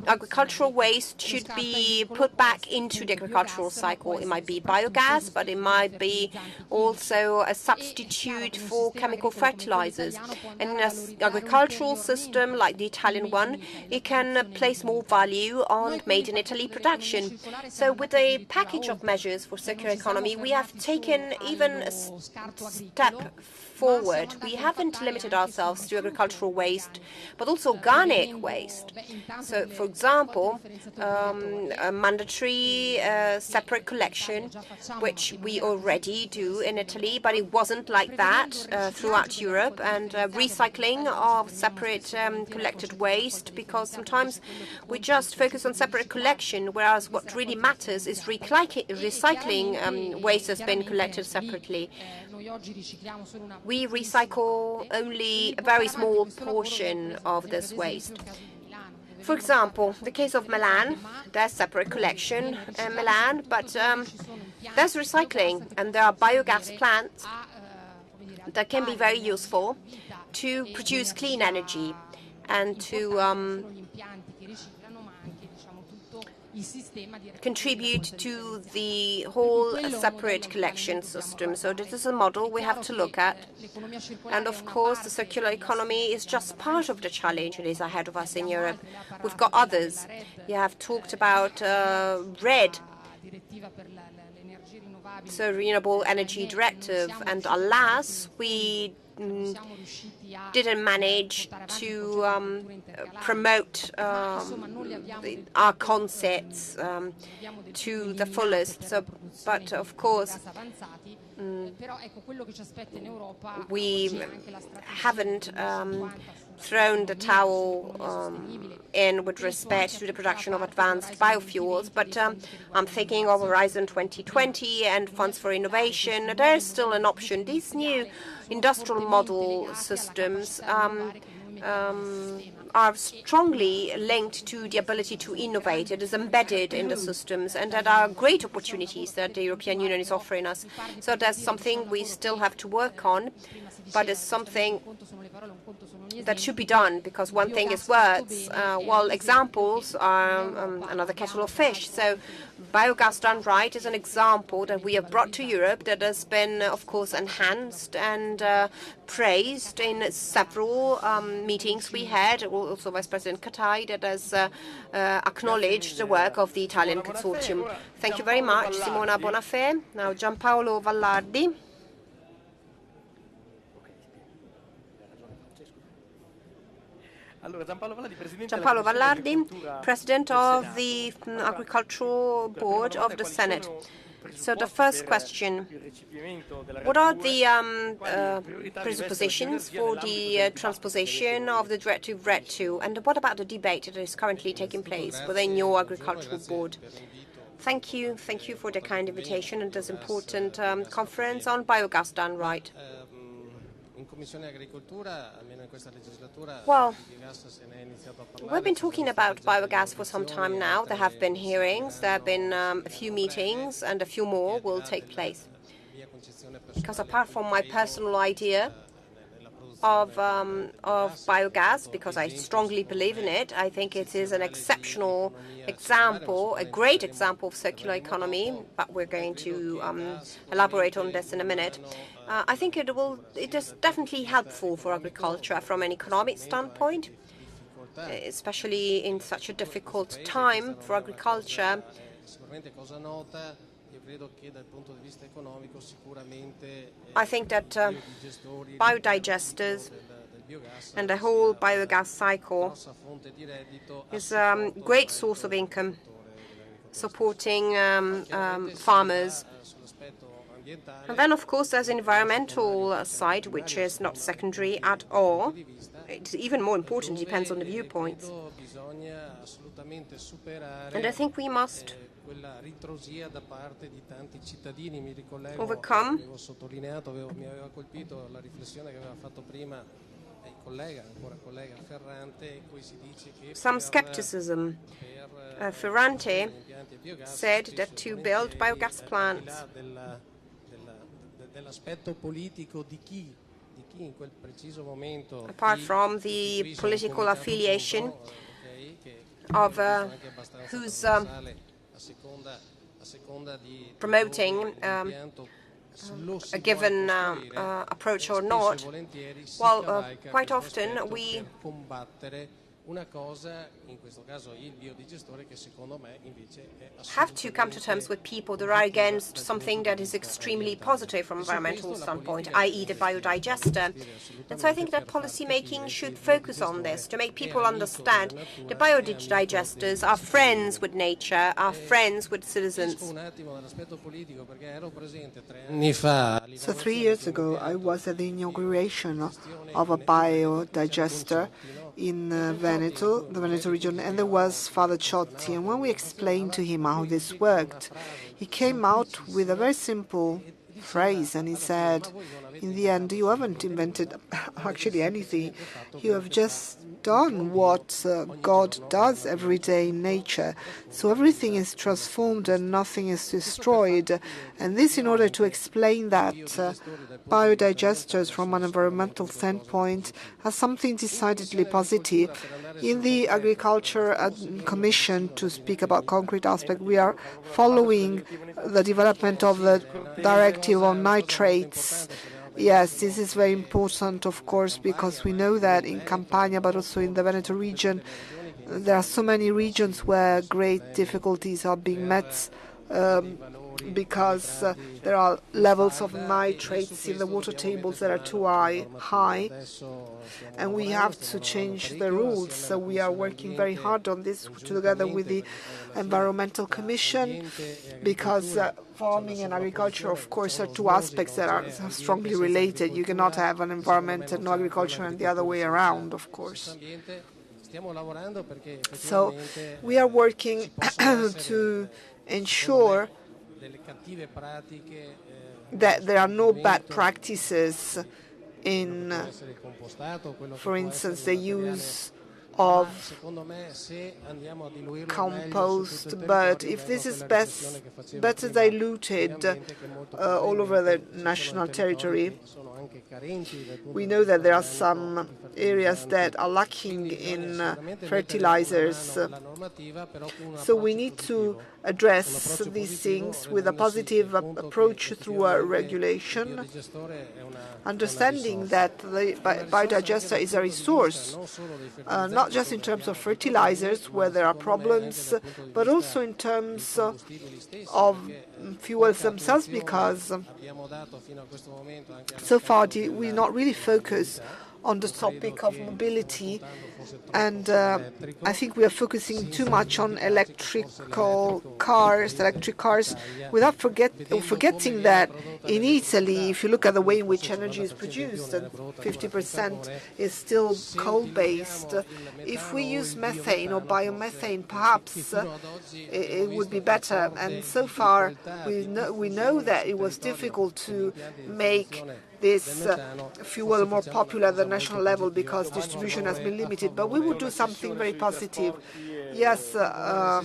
agricultural waste should be put back into the agricultural cycle. It might be biogas, but it might be also a substitute for chemical fertilizers. And in an agricultural system like the Italian one, it can place more value on made-in-Italy production. So with a package of measures for circular economy, we have taken even a step forward. We haven't limited ourselves to agricultural waste, but also organic waste. So, for example, a mandatory separate collection, which we already do in Italy, but it wasn't like that throughout Europe, and recycling of separate collected waste, because sometimes we just focus on separate collection, whereas what really matters is recycling waste that's been collected separately. We recycle only a very small portion of this waste. For example, the case of Milan, there's separate collection in Milan, but there's recycling, and there are biogas plants that can be very useful to produce clean energy and to contribute to the whole separate collection system. So this is a model we have to look at. And of course, the circular economy is just part of the challenge that is ahead of us in Europe. We've got others. You have talked about RED, so Renewable Energy Directive, and alas, we didn't manage to promote our concepts to the fullest. So, but of course, we haven't thrown the towel in with respect to the production of advanced biofuels, but I'm thinking of Horizon 2020 and funds for innovation. There's still an option. These new industrial model systems are strongly linked to the ability to innovate. It is embedded in the systems, and that are great opportunities that the European Union is offering us. So that's something we still have to work on, but it's something that should be done, because one thing is words, while examples are another kettle of fish. So biogas done right is an example that we have brought to Europe that has been, of course, enhanced and praised in several meetings we had. Also Vice President Katai that has acknowledged the work of the Italian consortium. Thank you very much, Simona Bonafè. Now Giampaolo Vallardi. Giampaolo Vallardi, President of the Agricultural Board of the Senate. So the first question, what are the presuppositions for the transposition of the Directive RED II, and what about the debate that is currently taking place within your Agricultural Board? Thank you for the kind invitation and this important conference on biogas done right. Well, we've been talking about biogas for some time now. There have been hearings, there have been a few meetings, and a few more will take place. Because apart from my personal idea of biogas, because I strongly believe in it, I think it is an exceptional example, a great example of circular economy, but we're going to elaborate on this in a minute. I think it is definitely helpful for agriculture from an economic standpoint, especially in such a difficult time for agriculture. I think that biodigesters and the whole biogas cycle is a great source of income, supporting farmers. And then, of course, there's an environmental side, which is not secondary at all. It's even more important, depends on the viewpoints. And I think we must overcome some skepticism. Ferrante said that to build biogas plants apart from the political affiliation of who's promoting a given approach or not, well, quite often we have to come to terms with people that are against something that is extremely positive from an environmental standpoint, i.e. the biodigester. And so I think that policy making should focus on this, to make people understand the biodigesters are friends with nature, are friends with citizens. So 3 years ago, I was at the inauguration of a biodigester in Veneto, the Veneto region, and there was Father Ciotti. And when we explained to him how this worked, he came out with a very simple phrase, and he said, in the end, you haven't invented actually anything. You have just done what God does every day in nature. So everything is transformed and nothing is destroyed. And this in order to explain that biodigesters from an environmental standpoint are something decidedly positive. In the Agriculture Commission, to speak about concrete aspect, we are following the development of the directive on nitrates. Yes, this is very important, of course, because we know that in Campania, but also in the Veneto region, there are so many regions where great difficulties are being met because there are levels of nitrates in the water tables that are too high, and we have to change the rules. So we are working very hard on this together with the Environmental Commission, because farming and agriculture, of course, are two aspects that are strongly related. You cannot have an environment and no agriculture and the other way around, of course. So we are working to ensure that there are no bad practices in, for instance, the use of compost, but if this is better diluted all over the national territory, we know that there are some areas that are lacking in fertilizers. So we need to address these things with a positive approach through a regulation, understanding that the biodigester is a resource, not just in terms of fertilizers where there are problems, but also in terms of fuels themselves, because so far we not really focus on the topic of mobility, and I think we are focusing too much on electric cars, without forgetting that in Italy, if you look at the way in which energy is produced, and 50% is still coal-based, if we use methane or biomethane, perhaps it would be better. And so far, we know that it was difficult to make this fuel more popular at the national level because distribution has been limited, but we would do something very positive. Yes, I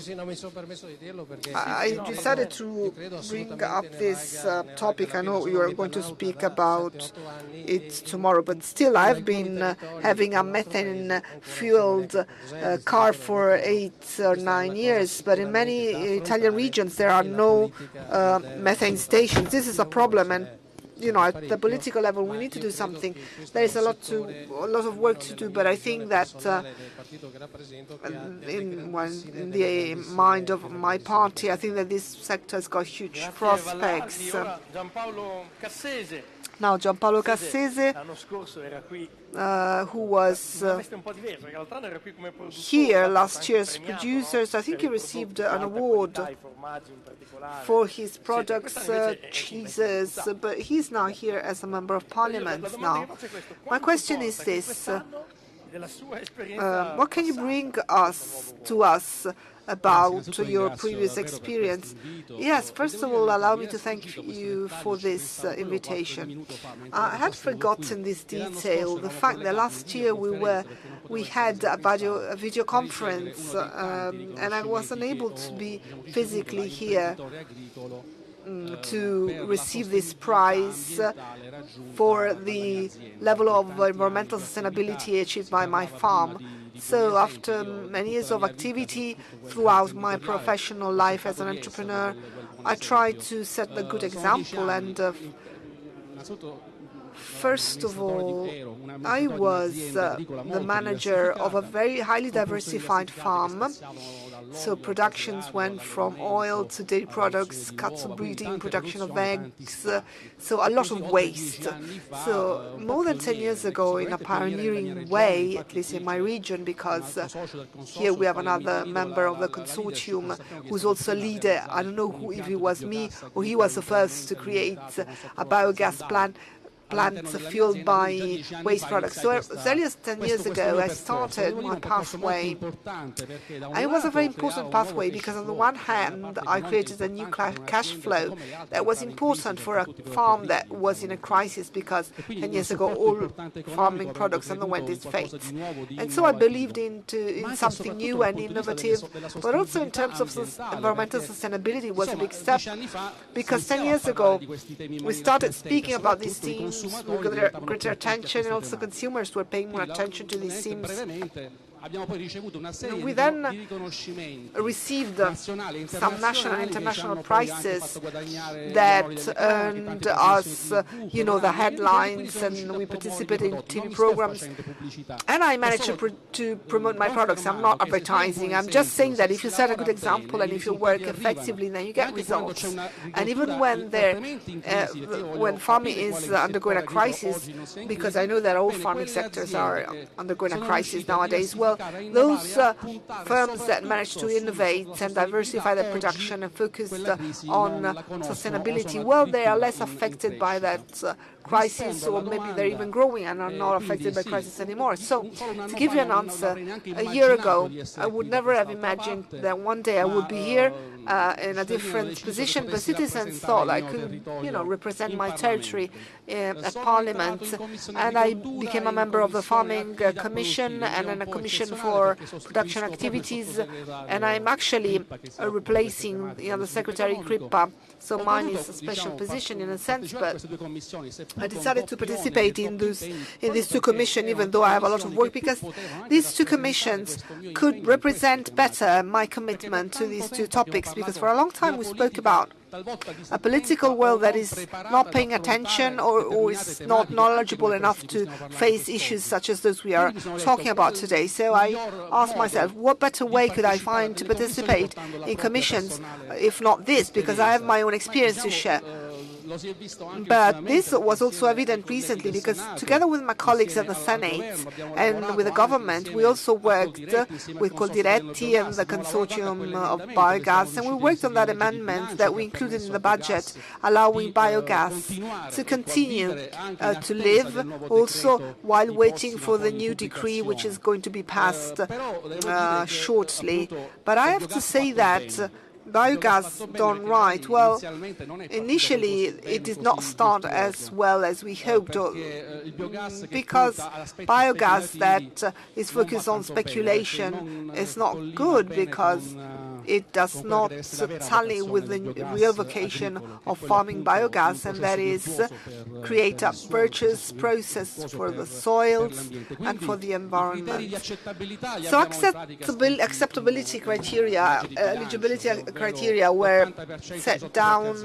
decided to bring up this topic. I know you are going to speak about it tomorrow, but still I've been having a methane-fueled car for 8 or 9 years, but in many Italian regions there are no methane stations. This is a problem, and at the political level, we need to do something. There is a lot of work to do, but I think that in the mind of my party, I think that this sector has got huge prospects. Now, Giampaolo Cassese, who was here last year as producers, I think he received an award for his products, cheeses, but he's now here as a member of parliament now. My question is this. What can you bring to us about your previous experience? Yes, first of all, allow me to thank you for this invitation. I had forgotten this detail, the fact that last year we had a video conference and I was unable to be physically here to receive this prize for the level of environmental sustainability achieved by my farm. So after many years of activity throughout my professional life as an entrepreneur, I tried to set the good example, and first of all, I was the manager of a very highly diversified farm. So productions went from oil to dairy products, cattle breeding, production of eggs, so a lot of waste. So more than 10 years ago, in a pioneering way, at least in my region, because here we have another member of the consortium who's also a leader. I don't know if it was me or he was the first to create a biogas plant. plants fueled by waste products. So as early as 10 years ago, I started my pathway. And it was a very important pathway because on the one hand, I created a new cash flow that was important for a farm that was in a crisis because 10 years ago all farming products underwent its fate. And so I believed in something new and innovative, but also in terms of environmental sustainability was a big step, because 10 years ago we started speaking about these themes with greater attention, and also consumers were paying more attention to these themes. We then received some national and international prizes that earned us, the headlines, and we participated in TV programs. And I managed to promote my products. I'm not advertising. I'm just saying that if you set a good example and if you work effectively, then you get results. And even when farming is undergoing a crisis, because I know that all farming sectors are undergoing a crisis nowadays, well, those firms that manage to innovate and diversify their production and focus on sustainability, well, they are less affected by that crisis, or maybe they're even growing and are not affected by crisis anymore. So, to give you an answer, a year ago, I would never have imagined that one day I would be here in a different position, but citizens thought I could, represent my territory at Parliament, and I became a member of the Farming Commission and then a Commission for Production Activities, and I'm actually replacing the Secretary Crippa. So mine is a special position in a sense, but I decided to participate in these two commissions, even though I have a lot of work, because these two commissions could represent better my commitment to these two topics, because for a long time we spoke about a political world that is not paying attention or is not knowledgeable enough to face issues such as those we are talking about today. So I asked myself, what better way could I find to participate in commissions, if not this, because I have my own experience to share. But this was also evident recently because together with my colleagues at the Senate and with the government, we also worked with Coldiretti and the consortium of biogas, and we worked on that amendment that we included in the budget, allowing biogas to continue to live also while waiting for the new decree which is going to be passed shortly. But I have to say that biogas done right, well, initially it did not start as well as we hoped, because biogas that is focused on speculation is not good, because it does not tally with the real vocation of farming biogas, and that is create a virtuous process for the soils and for the environment. So acceptability criteria, eligibility criteria were set down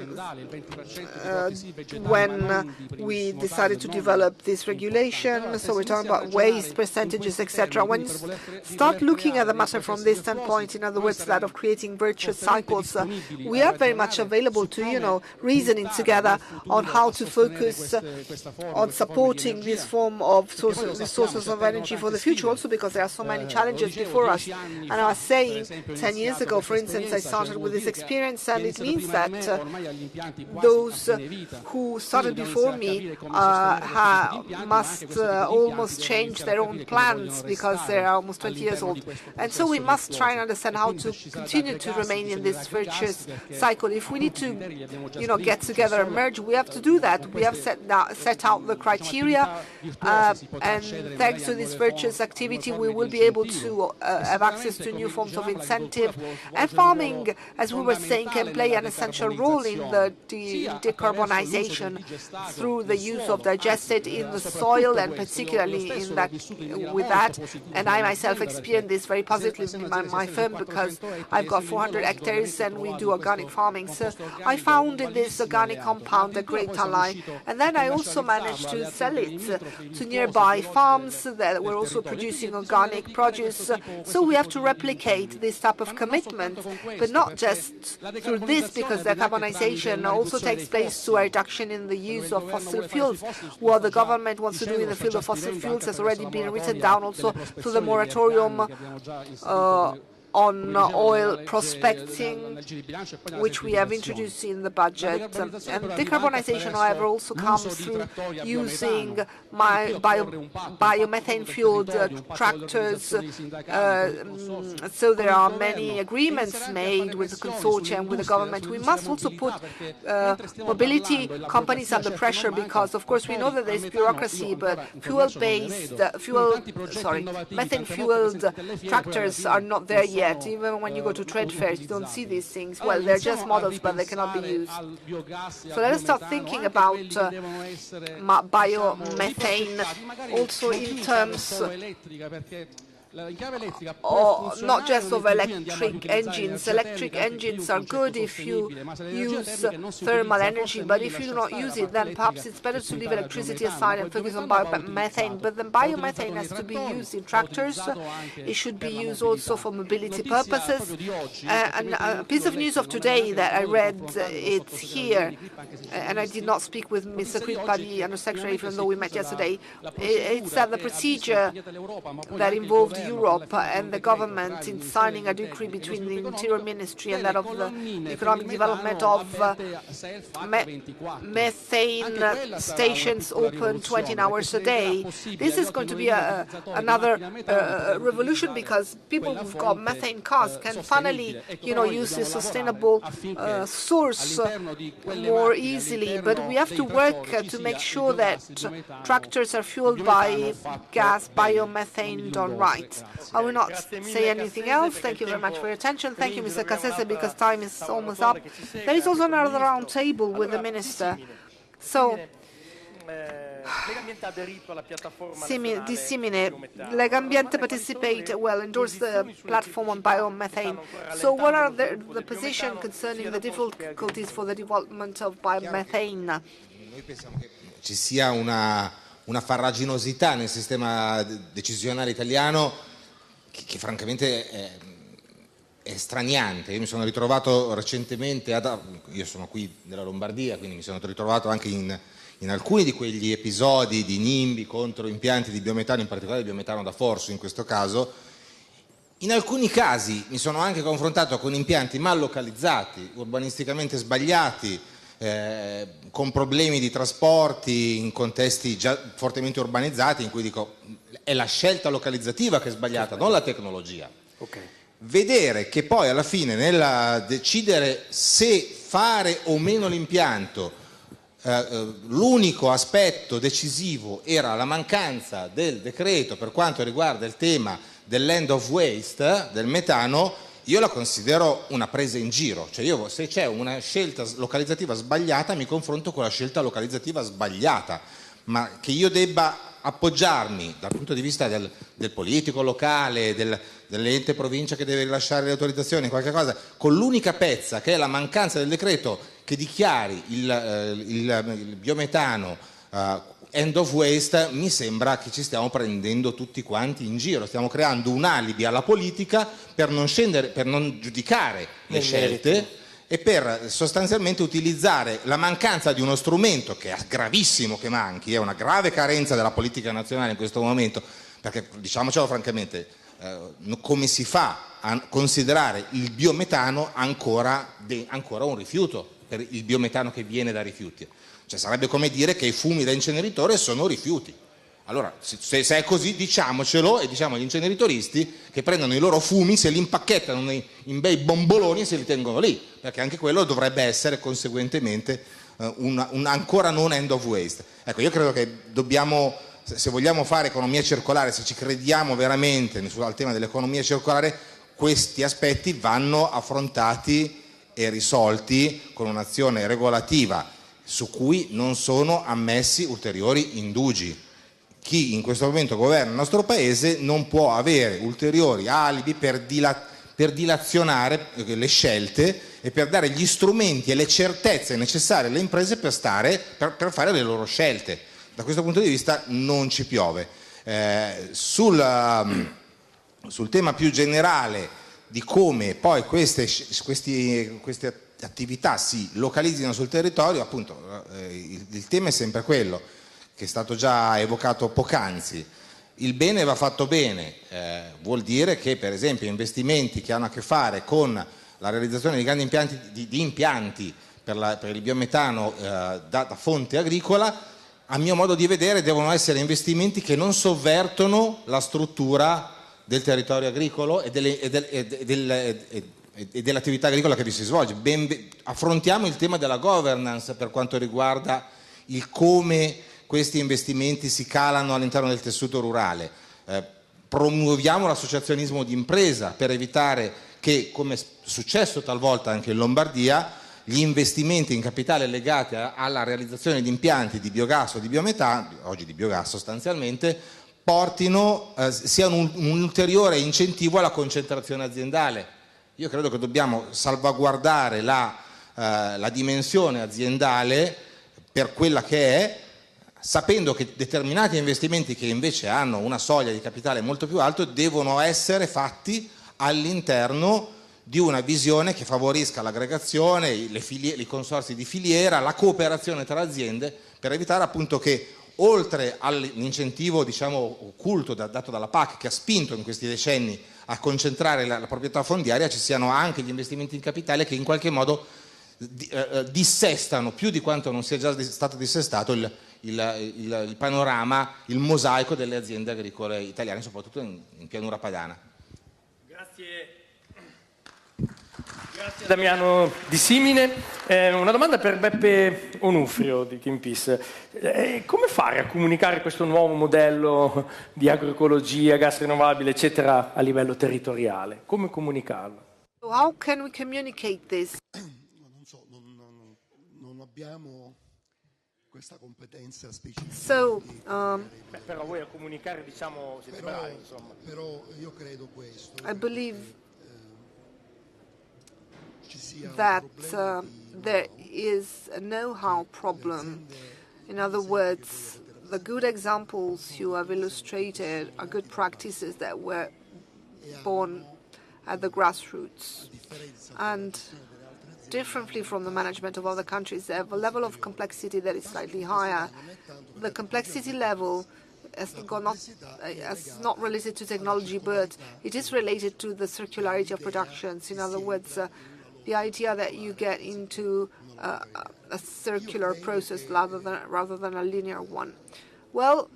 when we decided to develop this regulation. So we're talking about waste percentages, etc. When you start looking at the matter from this standpoint, in other words, that of creating virtuous cycles, we are very much available to, reasoning together on how to focus on supporting this form of sources of energy for the future, also because there are so many challenges before us. And I was saying 10 years ago, for instance, I started with this experience, and it means that those who started before me must almost change their own plans because they are almost 20 years old. And so we must try and understand how to continue to remain in this virtuous cycle. If we need to, get together and merge, we have to do that. We have set out the criteria, and thanks to this virtuous activity, we will be able to have access to new forms of incentive. And farming, as we were saying, can play an essential role in the decarbonization through the use of digestate in the soil, and particularly in that with that. And I myself experienced this very positively in my firm, because I've got 400 hectares and we do organic farming. So I found in this organic compound a great ally. And then I also managed to sell it to nearby farms that were also producing organic produce. So we have to replicate this type of commitment, but not just through this, because decarbonization also takes place through a reduction in the use of fossil fuels. What the government wants to do in the field of fossil fuels has already been written down also through the moratorium on oil prospecting, which we have introduced in the budget. And decarbonization, however, also comes through using biomethane-fueled tractors. So there are many agreements made with the consortia and with the government. We must also put mobility companies under pressure because, of course, we know that there is bureaucracy, but methane-fueled tractors are not there yet. Even when you go to trade fairs, you don't see these things. Well, they're just models, but they cannot be used. So let us start thinking about biomethane also in terms not just of electric engines. Electric engines are good if you use thermal energy, but if you do not use it, then perhaps it's better to leave electricity aside and focus on biomethane. But then biomethane has to be used in tractors. It should be used also for mobility purposes. And a piece of news of today that I read, it's here, and I did not speak with Mr. Kripa, the Undersecretary, even though we met yesterday. It's that the procedure that involved Europe and the government in signing a decree between the Interior Ministry and that of the economic development of methane stations open 20 hours a day. This is going to be another revolution because people who've got methane cars can finally, use this sustainable source more easily. But we have to work to make sure that tractors are fueled by gas, biomethane done right. I will not say anything else. Thank you very much for your attention. Thank you, Mr. Cassese, because time is almost up. There is also another round table with the Minister. So, Lega Ambiente endorsed the platform on biomethane. So what are the position concerning the difficulties for the development of biomethane? Noi pensiamo che ci sia una farraginosità nel sistema decisionale italiano che francamente è straniante. Io mi sono ritrovato recentemente, io sono qui nella Lombardia, quindi mi sono ritrovato anche in alcuni di quegli episodi di NIMBY contro impianti di biometano, in particolare di biometano da forzo in questo caso. In alcuni casi mi sono anche confrontato con impianti mal localizzati, urbanisticamente sbagliati, con problemi di trasporti in contesti già fortemente urbanizzati, in cui dico è la scelta localizzativa che è sbagliata, non la tecnologia. Okay. Vedere che poi alla fine nel decidere se fare o meno l'impianto l'unico aspetto decisivo era la mancanza del decreto per quanto riguarda il tema dell'end of waste, del metano, io la considero una presa in giro. Cioè io, se c'è una scelta localizzativa sbagliata, mi confronto con la scelta localizzativa sbagliata, ma che io debba appoggiarmi dal punto di vista del politico locale, dell'ente provincia che deve rilasciare le autorizzazioni, qualche cosa, con l'unica pezza che è la mancanza del decreto che dichiari il biometano end of waste, mi sembra che ci stiamo prendendo tutti quanti in giro, stiamo creando un alibi alla politica per non scendere, per non giudicare le scelte e per sostanzialmente utilizzare la mancanza di uno strumento che è gravissimo che manchi, è una grave carenza della politica nazionale in questo momento, perché diciamocelo francamente, come si fa a considerare il biometano ancora un rifiuto per il biometano che viene da rifiuti? Cioè sarebbe come dire che i fumi da inceneritore sono rifiuti. Allora, se è così, diciamocelo e diciamo agli inceneritoristi che prendano i loro fumi, se li impacchettano in bei bomboloni e se li tengono lì, perché anche quello dovrebbe essere conseguentemente un ancora non end of waste. Ecco, io credo che dobbiamo, se vogliamo fare economia circolare, se ci crediamo veramente al tema dell'economia circolare, questi aspetti vanno affrontati e risolti con un'azione regolativa su cui non sono ammessi ulteriori indugi. Chi in questo momento governa il nostro Paese non può avere ulteriori alibi per dilazionare le scelte e per dare gli strumenti e le certezze necessarie alle imprese per fare le loro scelte. Da questo punto di vista non ci piove. Sul tema più generale di come poi queste attività si localizzino sul territorio, appunto il tema è sempre quello che è stato già evocato poc'anzi. il bene va fatto bene, vuol dire che per esempio investimenti che hanno a che fare con la realizzazione di grandi impianti, di impianti per il biometano da fonte agricola, a mio modo di vedere devono essere investimenti che non sovvertono la struttura del territorio agricolo e dell'attività agricola che vi si svolge. Affrontiamo il tema della governance per quanto riguarda il come questi investimenti si calano all'interno del tessuto rurale. Promuoviamo l'associazionismo di impresa per evitare che, come è successo talvolta anche in Lombardia, gli investimenti in capitale legati alla realizzazione di impianti di biogas o di biometano, oggi di biogas sostanzialmente, siano un ulteriore incentivo alla concentrazione aziendale. Io credo che dobbiamo salvaguardare la dimensione aziendale per quella che è, sapendo che determinati investimenti che invece hanno una soglia di capitale molto più alto devono essere fatti all'interno di una visione che favorisca l'aggregazione, i consorzi di filiera, la cooperazione tra aziende, per evitare appunto che oltre all'incentivo occulto dato dalla PAC, che ha spinto in questi decenni a concentrare la proprietà fondiaria, ci siano anche gli investimenti in capitale che in qualche modo dissestano più di quanto non sia già stato dissestato il panorama, il mosaico delle aziende agricole italiane, soprattutto in pianura padana. Grazie Damiano Di Simine. Una domanda per Beppe Onufrio di Greenpeace. Come fare a comunicare questo nuovo modello di agroecologia, gas rinnovabile, eccetera, a livello territoriale? Come comunicarlo? How can we communicate this? Non abbiamo questa competenza specifica. Però voi a comunicare, siete bravi, insomma. Però io credo questo. I believe that there is a know-how problem. In other words, the good examples you have illustrated are good practices that were born at the grassroots. And differently from the management of other countries, they have a level of complexity that is slightly higher. The complexity level is not related to technology, but it is related to the circularity of productions. In other words, the idea that you get into a circular process rather than a linear one. Well,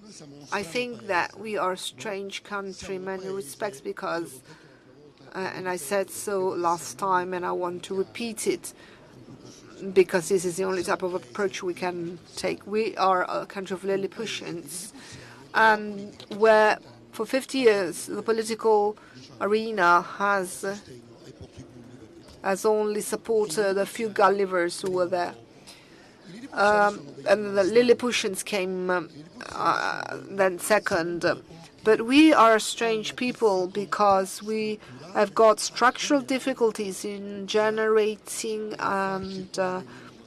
I think that we are a strange country in many respects because, and I said so last time and I want to repeat it, because this is the only type of approach we can take. We are a country of Lilliputians, and where for 50 years the political arena has only supported a few Gullivers who were there. And the Lilliputians came then second. But we are a strange people because we have got structural difficulties in generating and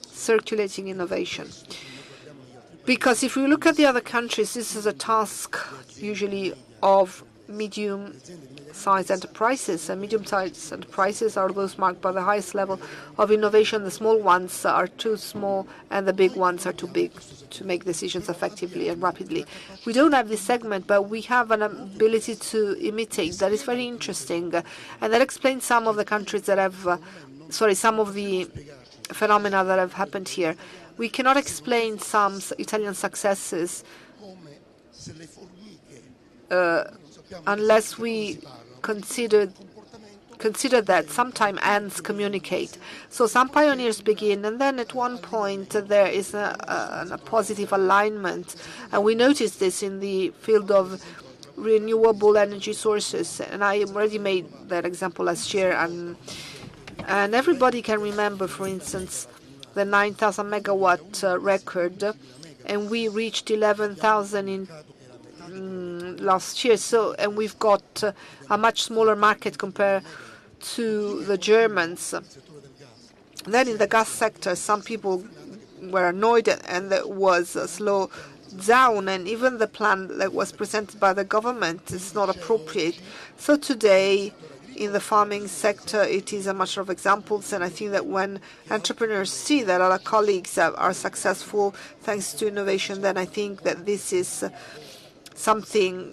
circulating innovation. Because if we look at the other countries, this is a task usually of medium-sized enterprises. And medium-sized enterprises are those marked by the highest level of innovation. The small ones are too small, and the big ones are too big to make decisions effectively and rapidly. We don't have this segment, but we have an ability to imitate that is very interesting, and that explains some of the countries that have, some of the phenomena that have happened here. We cannot explain some Italian successes unless we consider that sometime ants communicate. So some pioneers begin, and then at one point there is a positive alignment. And we noticed this in the field of renewable energy sources. And I already made that example last year. And everybody can remember, for instance, the 9,000 megawatt record. And we reached 11,000 in last year. And we've got a much smaller market compared to the Germans. Then in the gas sector, some people were annoyed and that was a slow down, and even the plan that was presented by the government is not appropriate. So today, in the farming sector, it is a matter of examples, and I think that when entrepreneurs see that other colleagues are successful thanks to innovation, then I think that this is something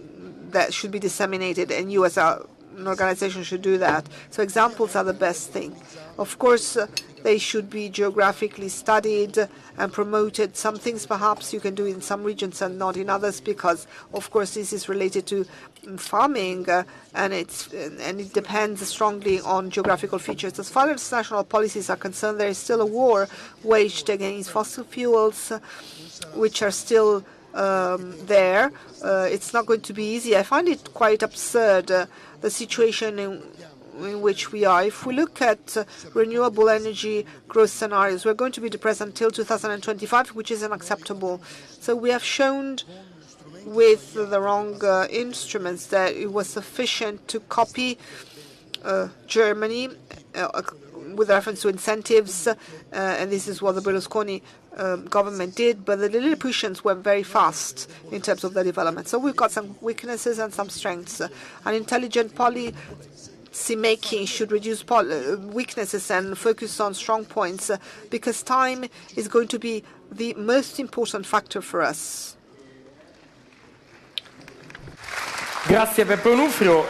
that should be disseminated, and you as an organization should do that. So examples are the best thing. Of course, they should be geographically studied and promoted. Some things perhaps you can do in some regions and not in others, because of course this is related to farming and it depends strongly on geographical features. As far as national policies are concerned, there is still a war waged against fossil fuels, which are still there. It's not going to be easy. I find it quite absurd, the situation in which we are. If we look at renewable energy growth scenarios, we're going to be depressed until 2025, which is unacceptable. So we have shown with the wrong instruments that it was sufficient to copy Germany with reference to incentives, and this is what the Berlusconi government did, but the Lilliputians were very fast in terms of their development. So we've got some weaknesses and some strengths. An intelligent policy making should reduce weaknesses and focus on strong points, because time is going to be the most important factor for us. Grazie Peppe Onufrio.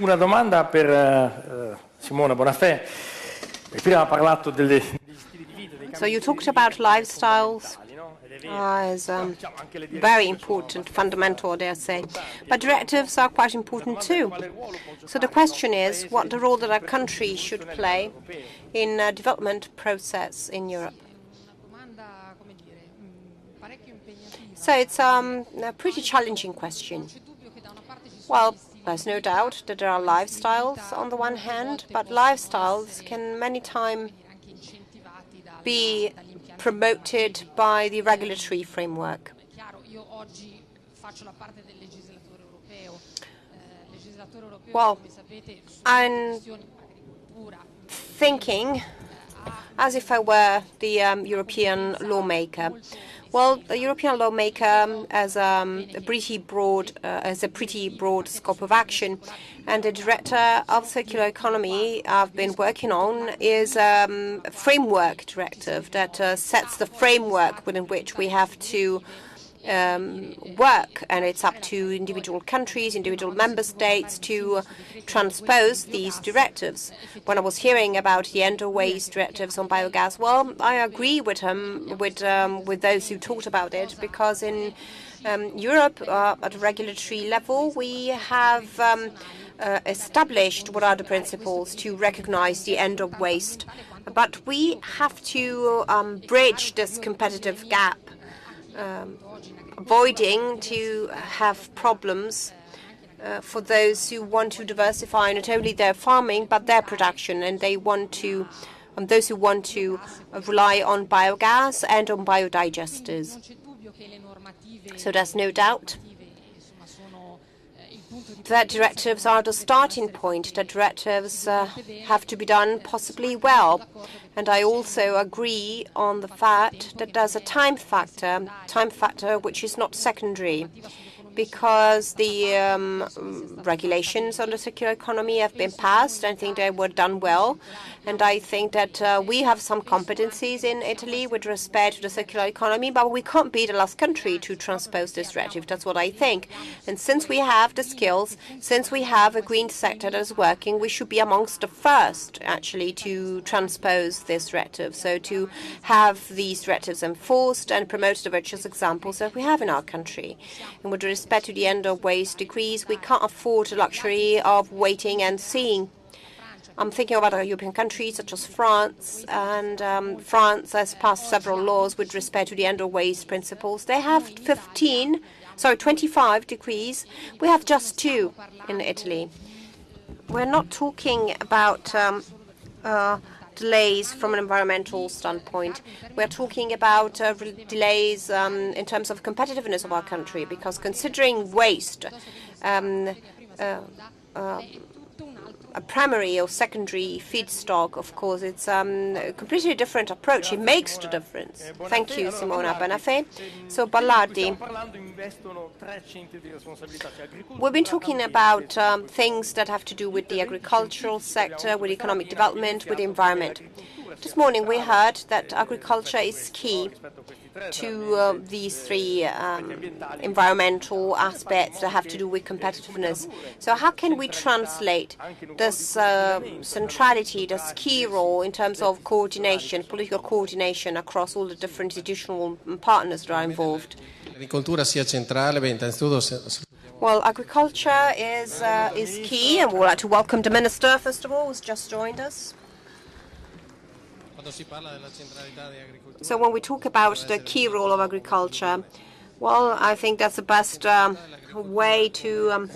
Una domanda per Simona Bonafè. Prima ha parlato degli stili di vita. So you talked about lifestyles as very important, fundamental, dare I say. But directives are quite important too. So the question is what the role that a country should play in a development process in Europe. So it's a pretty challenging question. Well, there's no doubt that there are lifestyles on the one hand, but lifestyles can many times be promoted by the regulatory framework. Well, I'm thinking as if I were the European lawmaker. Well, the European lawmaker has a pretty broad scope of action, and the director of circular economy I've been working on is a framework directive that sets the framework within which we have to work, and it's up to individual countries, individual member states to transpose these directives. When I was hearing about the end-of-waste directives on biogas, well, I agree with him, with those who talked about it, because in Europe, at a regulatory level, we have established what are the principles to recognize the end of waste, but we have to bridge this competitive gap, avoiding to have problems for those who want to diversify not only their farming but their production, and those who want to rely on biogas and on biodigesters. So there's no doubt that directives are the starting point, that directives have to be done possibly well. And I also agree on the fact that there's a time factor which is not secondary, because the regulations on the circular economy have been passed. I think they were done well. And I think that we have some competencies in Italy with respect to the circular economy, but we can't be the last country to transpose this directive. That's what I think. And since we have the skills, since we have a green sector that is working, we should be amongst the first, actually, to transpose this directive. So to have these directives enforced and promote the virtuous examples that we have in our country. And with respect to the end of waste decrees, we can't afford the luxury of waiting and seeing. I'm thinking about other European countries such as France, and France has passed several laws with respect to the end of waste principles. They have 25 decrees. We have just 2 in Italy. We're not talking about delays from an environmental standpoint. We're talking about delays in terms of competitiveness of our country, because considering waste a primary or secondary feedstock, of course, it's a completely different approach. It makes the difference. Thank you, Simona Bonafè. So, Ballardi, we've been talking about things that have to do with the agricultural sector, with economic development, with the environment. This morning we heard that agriculture is key to these three environmental aspects that have to do with competitiveness. So how can we translate this centrality, this key role in terms of coordination, political coordination across all the different institutional partners that are involved? Well, agriculture is key, and we'd like to welcome the Minister, first of all, who's just joined us. So when we talk about the key role of agriculture, well, I think that's the best way to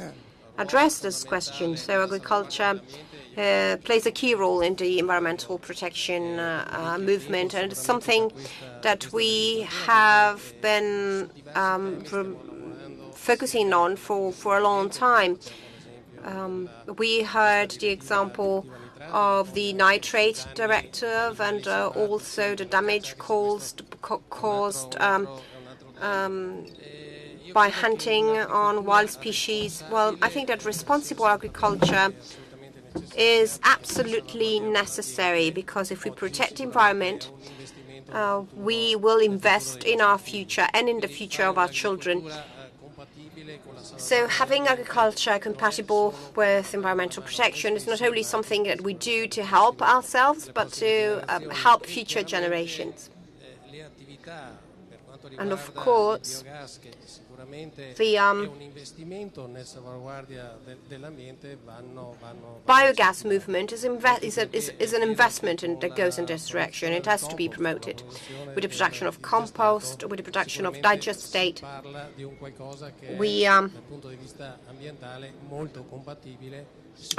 address this question. So agriculture plays a key role in the environmental protection movement, and it's something that we have been focusing on for a long time. We heard the example of the nitrate directive and also the damage caused by hunting on wild species. Well, I think that responsible agriculture is absolutely necessary, because if we protect the environment, we will invest in our future and in the future of our children. So having agriculture compatible with environmental protection is not only something that we do to help ourselves, but to help future generations. And of course, the biogas movement is an investment that goes in this direction. It has to be promoted with the production of compost, with the production of digestate. We are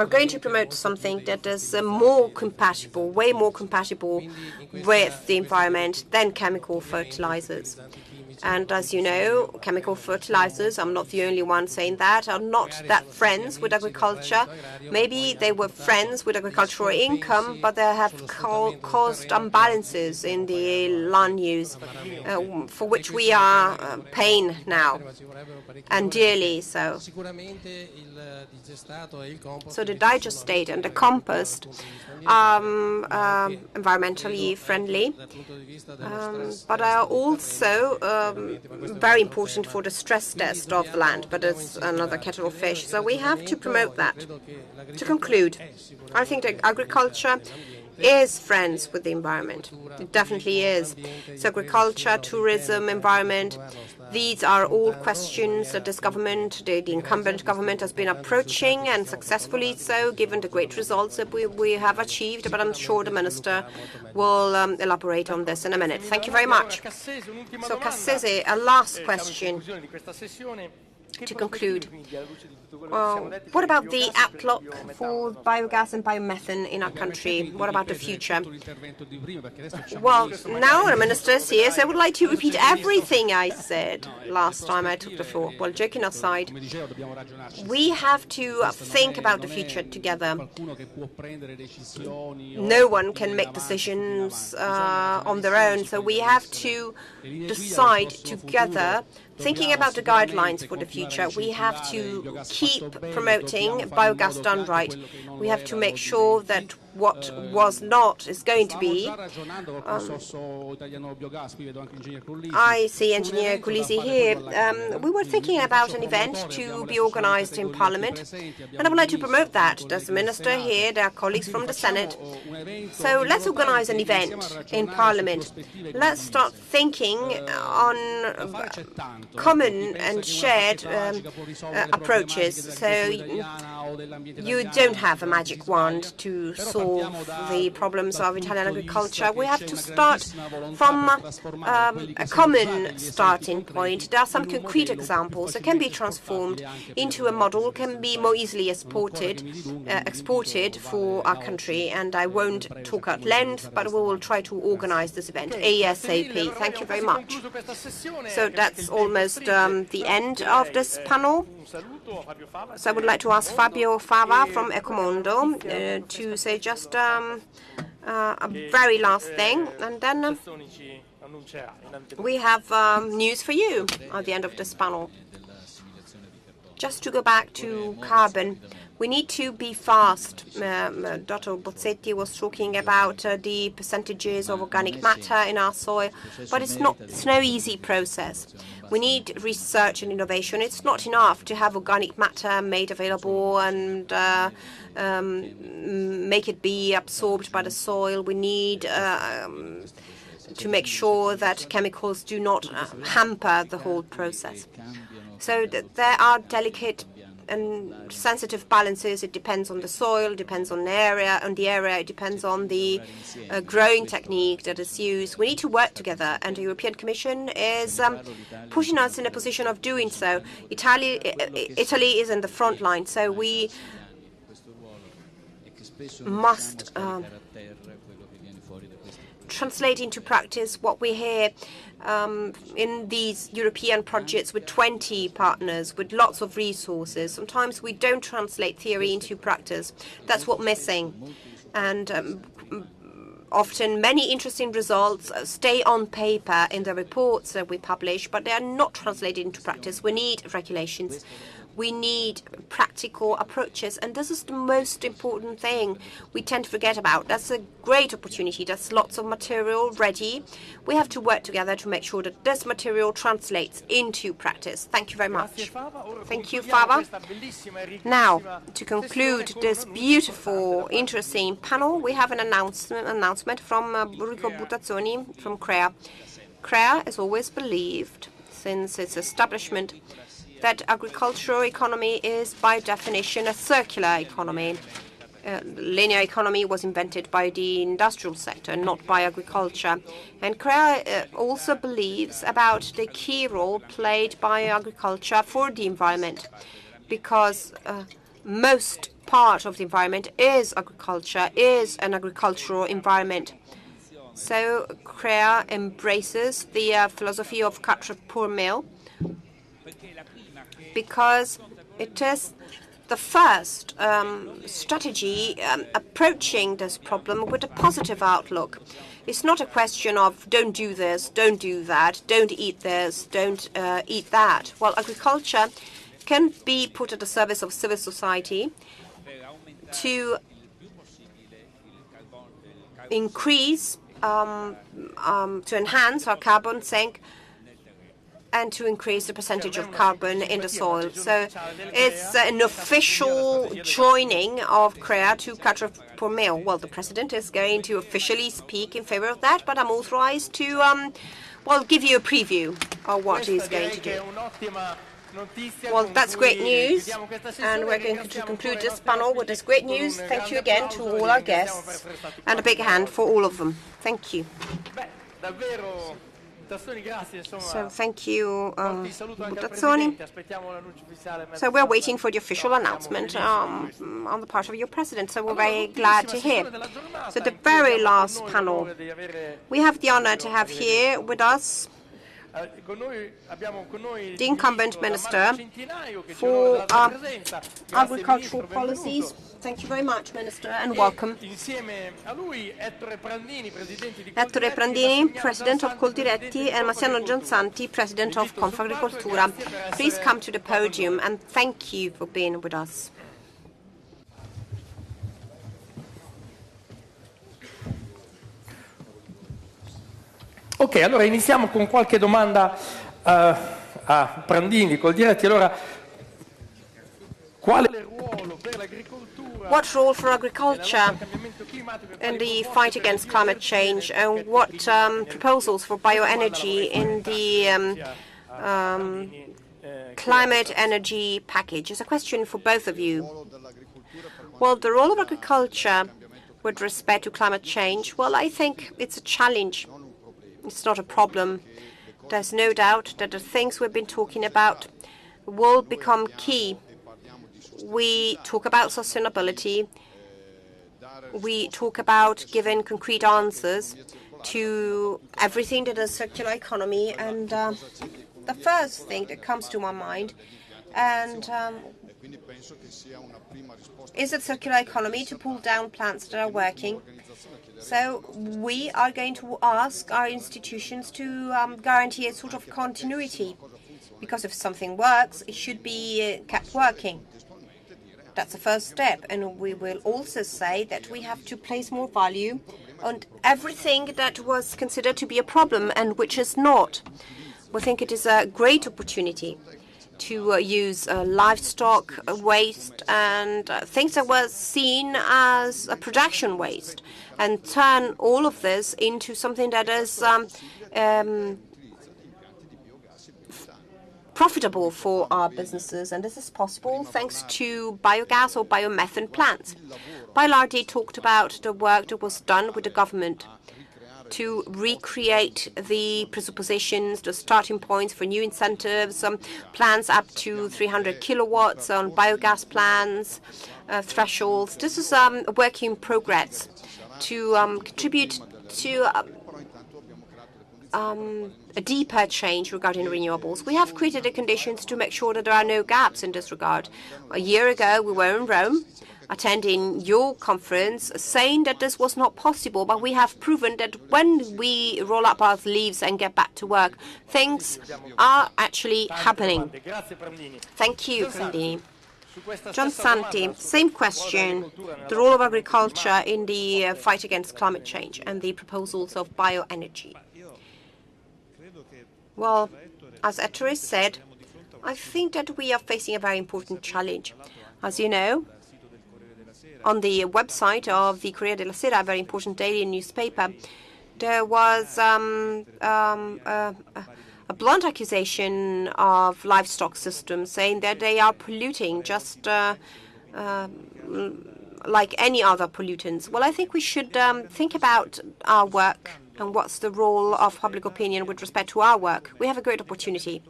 going to promote something that is more compatible, way more compatible with the environment than chemical fertilizers. And as you know, chemical fertilizers, I'm not the only one saying that, are not that friends with agriculture. Maybe they were friends with agricultural income, but they have caused imbalances in the land use, for which we are paying now, and dearly so. So the digestate and the compost are environmentally friendly, but are also very important for the stress test of the land, but it's another kettle of fish. So we have to promote that. To conclude, I think that agriculture is friends with the environment. It definitely is. So agriculture, tourism, environment, these are all questions that this government, the incumbent government, has been approaching, and successfully so, given the great results that we have achieved. But I'm sure the Minister will elaborate on this in a minute. Thank you very much. So Cassese, a last question to conclude. What about the outlook for biogas and biomethane in our country? What about the future? Well, now the Minister is here, so I would like to repeat everything I said last time I took the floor. Well, joking aside, we have to think about the future together. No one can make decisions on their own, so we have to decide together, thinking about the guidelines for the future. We have to keep promoting biogas done right. We have to make sure that what was not is going to be. I see Engineer Culisi here. We were thinking about an event to be organized in Parliament, and I would like to promote that. There's the Minister here, there are colleagues from the Senate. So let's organize an event in Parliament. Let's start thinking on common and shared approaches. So you don't have a magic wand to solve the problems of Italian agriculture. We have to start from a common starting point. There are some concrete examples that can be transformed into a model, can be more easily exported for our country. And I won't talk at length, but we will try to organize this event ASAP. Thank you very much. So that's almost the end of this panel. So I would like to ask Fabio Fava from Ecomondo to say just a very last thing, and then we have news for you at the end of this panel. Just to go back to carbon, We need to be fast. Dr. Bozzetti was talking about the percentages of organic matter in our soil, but it's no easy process. We need research and innovation. It's not enough to have organic matter made available and make it be absorbed by the soil. We need to make sure that chemicals do not hamper the whole process. So there are delicate and sensitive balances. It depends on the soil, depends on the area, it depends on the growing technique that is used. We need to work together, and the European Commission is pushing us in a position of doing so. Italy is in the front line, so we must translate into practice what we hear in these European projects with 20 partners, with lots of resources. Sometimes we don't translate theory into practice. That's what's missing. And often many interesting results stay on paper in the reports that we publish, but they are not translated into practice. We need regulations. We need practical approaches, and this is the most important thing we tend to forget about. That's a great opportunity. There's lots of material ready. We have to work together to make sure that this material translates into practice. Thank you very much. Thank you, Fava. Now, to conclude this beautiful, interesting panel, we have an announcement from Enrico Buttazzoni from CREA. CREA has always believed, since its establishment, that agricultural economy is, by definition, a circular economy. Linear economy was invented by the industrial sector, not by agriculture. And CREA also believes about the key role played by agriculture for the environment, because most part of the environment is agriculture, is an agricultural environment. So CREA embraces the philosophy of quatre pour mille, because it is the first strategy approaching this problem with a positive outlook. It's not a question of don't do this, don't do that, don't eat this, don't eat that. Well, agriculture can be put at the service of civil society to increase, to enhance our carbon sink, and to increase the percentage of carbon in the soil. So it's an official joining of CREA to quatre pour mille. Well, the President is going to officially speak in favor of that, but I'm authorized to, give you a preview of what he's going to do. Well, that's great news, and we're going to conclude this panel with this great news. Thank you again to all our guests, and a big hand for all of them. Thank you. So thank you, Buttazzoni. So we're waiting for the official announcement on the part of your president, so we're very glad to hear. So the very last panel, we have the honor to have here with us the incumbent minister for agricultural policies. Thank you very much, Minister, and welcome. Ettore Prandini, President of Coldiretti, and Massimiliano Gianzanti, President of Confagricoltura. Please come to the podium, and thank you for being with us. Ok, allora iniziamo con qualche domanda a Prandini, Coldiretti. Allora, quale ruolo per l'agricoltura? What role for agriculture in the fight against climate change, and what proposals for bioenergy in the climate energy package? It's a question for both of you. Well, the role of agriculture with respect to climate change, well, I think it's a challenge. It's not a problem. There's no doubt that the things we've been talking about will become key. We talk about sustainability. We talk about giving concrete answers to everything that is circular economy. And the first thing that comes to my mind is it circular economy to pull down plants that are working. So we are going to ask our institutions to guarantee a sort of continuity, because if something works, it should be kept working. That's the first step. And we will also say that we have to place more value on everything that was considered to be a problem and which is not. We think it is a great opportunity to use livestock waste and things that were seen as a production waste and turn all of this into something that is profitable for our businesses. And this is possible thanks to biogas or biomethane plants. Bailardi talked about the work that was done with the government to recreate the presuppositions, the starting points for new incentives, plans up to 300 kilowatts on biogas plans, thresholds. This is a work in progress to contribute to a deeper change regarding renewables. We have created the conditions to make sure that there are no gaps in this regard. A year ago, we were in Rome, attending your conference, saying that this was not possible, but we have proven that when we roll up our sleeves and get back to work, things are actually happening. Thank you, Prandini. John Santi, same question, the role of agriculture in the fight against climate change and the proposals of bioenergy. Well, as Ettore said, I think that we are facing a very important challenge. As you know, on the website of the Corriere della Sera, a very important daily newspaper, there was a blunt accusation of livestock systems, saying that they are polluting just like any other pollutants. Well, I think we should think about our work and what's the role of public opinion with respect to our work. We have a great opportunity,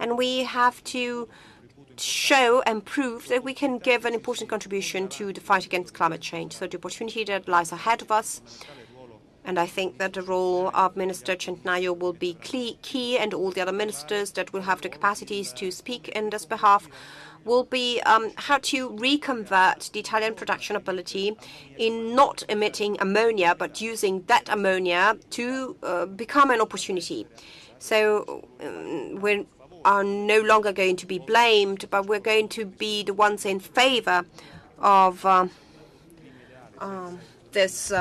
and we have to show and prove that we can give an important contribution to the fight against climate change. So the opportunity that lies ahead of us, and I think that the role of Minister Centinaio will be key, and all the other ministers that will have the capacities to speak in this behalf, will be how to reconvert the Italian production ability in not emitting ammonia, but using that ammonia to become an opportunity. So we are no longer going to be blamed, but we're going to be the ones in favor of this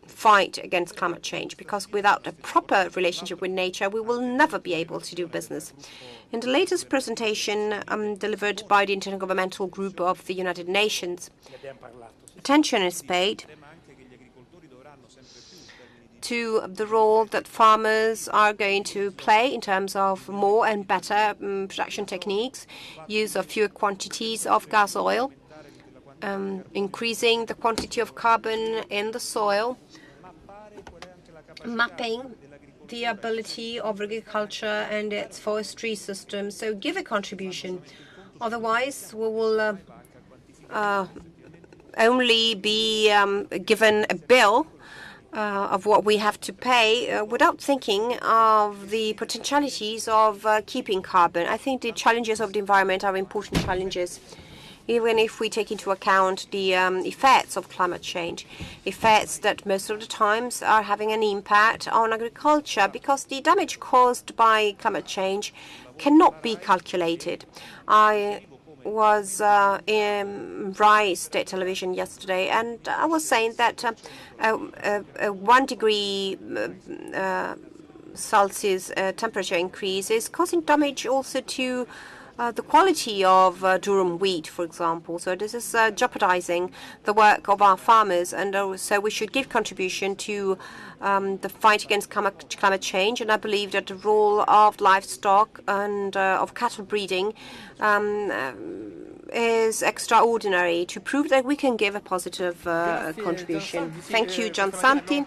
fight against climate change, because without a proper relationship with nature, we will never be able to do business. In the latest presentation delivered by the Intergovernmental Group of the United Nations, attention is paid to the role that farmers are going to play in terms of more and better production techniques, use of fewer quantities of gas oil, increasing the quantity of carbon in the soil, mapping the ability of agriculture and its forestry system. So give a contribution. Otherwise, we will only be given a bill of what we have to pay without thinking of the potentialities of keeping carbon. I think the challenges of the environment are important challenges, even if we take into account the effects of climate change, effects that most of the times are having an impact on agriculture, because the damage caused by climate change cannot be calculated. I was in Rai State Television yesterday, and I was saying that a 1 degree Celsius temperature increase is causing damage also to the quality of durum wheat, for example. So this is jeopardizing the work of our farmers, and so we should give contribution to the fight against climate change. And I believe that the role of livestock and of cattle breeding is extraordinary to prove that we can give a positive contribution. Thank you, John Santi.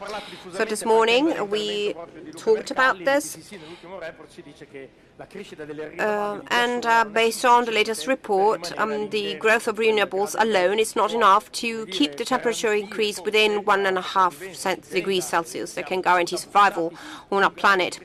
So this morning we talked about this. And based on the latest report, the growth of renewables alone is not enough to keep the temperature increase within 1.5 degrees Celsius that can guarantee survival on our planet.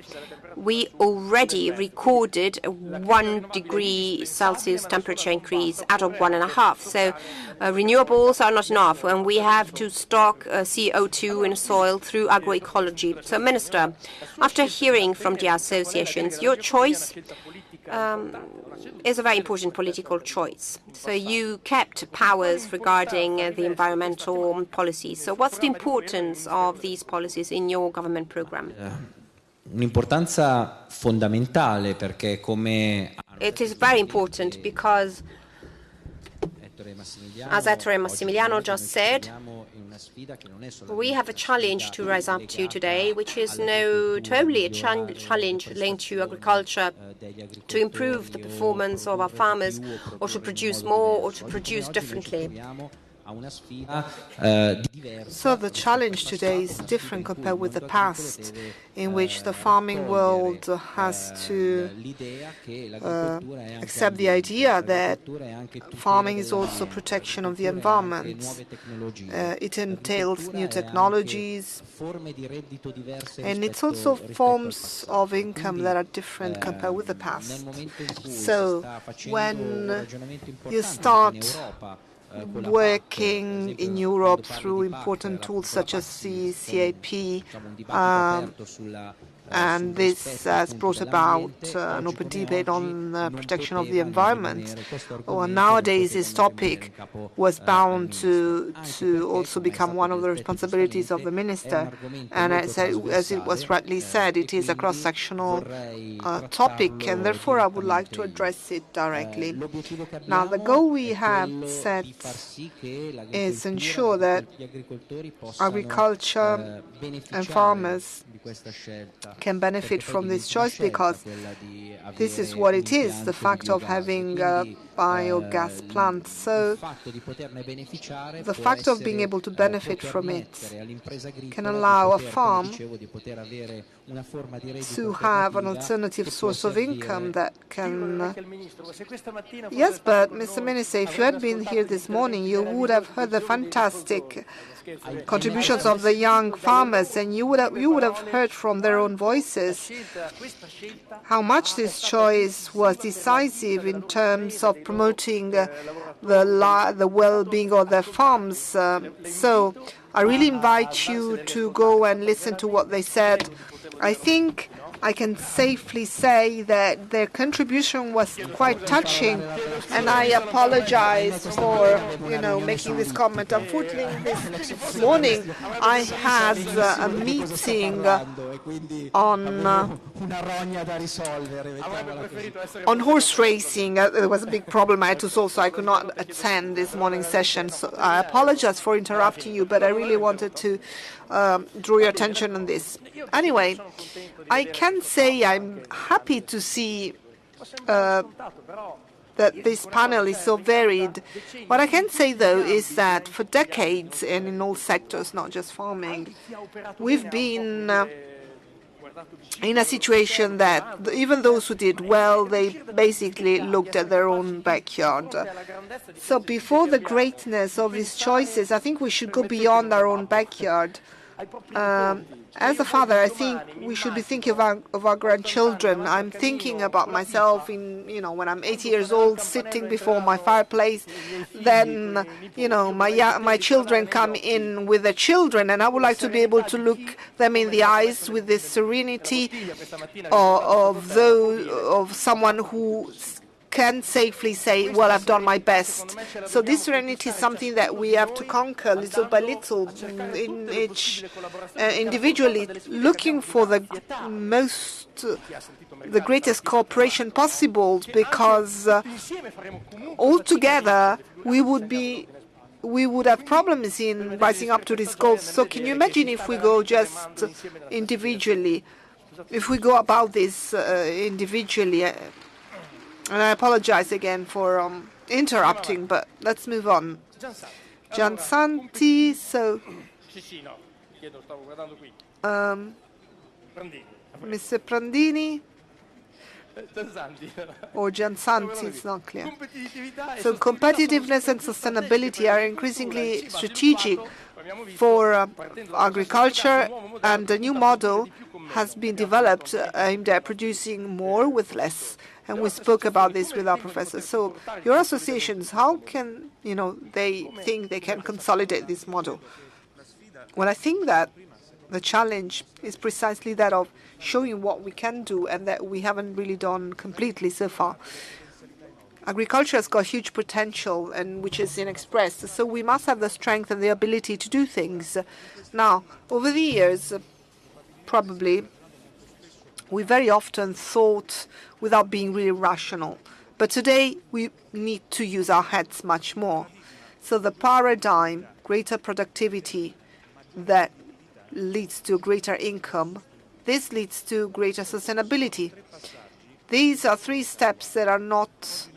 We already recorded a 1 degree Celsius temperature increase out of 1.5. So renewables are not enough, and we have to stock CO2 in soil through agroecology. So, Minister, after hearing from the associations, your choice is a very important political choice. So you kept powers regarding the environmental policies. So what's the importance of these policies in your government program? Un'importanza fondamentale perché come It is very important because, as Ettore Massimiliano just said, we have a challenge to rise up to today, which is not only a challenge linked to agriculture, to improve the performance of our farmers, or to produce more, or to produce differently. So the challenge today is different compared with the past, in which the farming world has to accept the idea that farming is also protection of the environment. It entails new technologies, and it's also forms of income that are different compared with the past. So when you start working in Europe through important tools such as the CAP, and this has brought about an open debate on protection of the environment. Nowadays, this topic was bound to also become one of the responsibilities of the minister. And as it was rightly said, it is a cross-sectional topic, and therefore I would like to address it directly. Now, the goal we have set is ensure that agriculture and farmers can benefit from this choice, because this is what it is, the fact of having biogas plants. So the fact of being able to benefit from it can allow a farm to have an alternative source of income that can... Yes, but Mr. Minister, if you had been here this morning, you would have heard the fantastic contributions of the young farmers, and you would have heard from their own voices how much this choice was decisive in terms of promoting the well-being of their farms. So I really invite you to go and listen to what they said. I think I can safely say that their contribution was quite touching, and I apologize for, making this comment. Unfortunately, this morning I had a meeting on horse racing. There was a big problem I had to solve, so I could not attend this morning session. So I apologize for interrupting you, but I really wanted to draw your attention on this. Anyway, I can say I'm happy to see that this panel is so varied. What I can say, though, is that for decades, and in all sectors, not just farming, we've been in a situation that even those who did well, they basically looked at their own backyard. So before the greatness of these choices, I think we should go beyond our own backyard. As a father, I think we should be thinking of our grandchildren. I'm thinking about myself when I'm 80 years old, sitting before my fireplace. Then, my children come in with their children, and I would like to be able to look them in the eyes with this serenity of someone who can safely say, well, I've done my best. So this serenity is something that we have to conquer little by little, in each individually, looking for the greatest cooperation possible, because altogether we would have problems in rising up to these goals. So can you imagine if we go just individually, if we go about this individually? And I apologize again for interrupting, but let's move on. Giansanti, so... Mr. Prandini? Or Giansanti, it's not clear. So competitiveness and sustainability are increasingly strategic for agriculture, and a new model has been developed aimed at producing more with less. And we spoke about this with our professors. So your associations, how can they think they can consolidate this model? Well, I think that the challenge is precisely that of showing what we can do and that we haven't really done completely so far. Agriculture has got huge potential, and which is unexpressed, so we must have the strength and the ability to do things. Now, over the years, probably, we very often thought without being really rational. But today, we need to use our heads much more. So the paradigm, greater productivity, that leads to greater income, this leads to greater sustainability. These are three steps that are not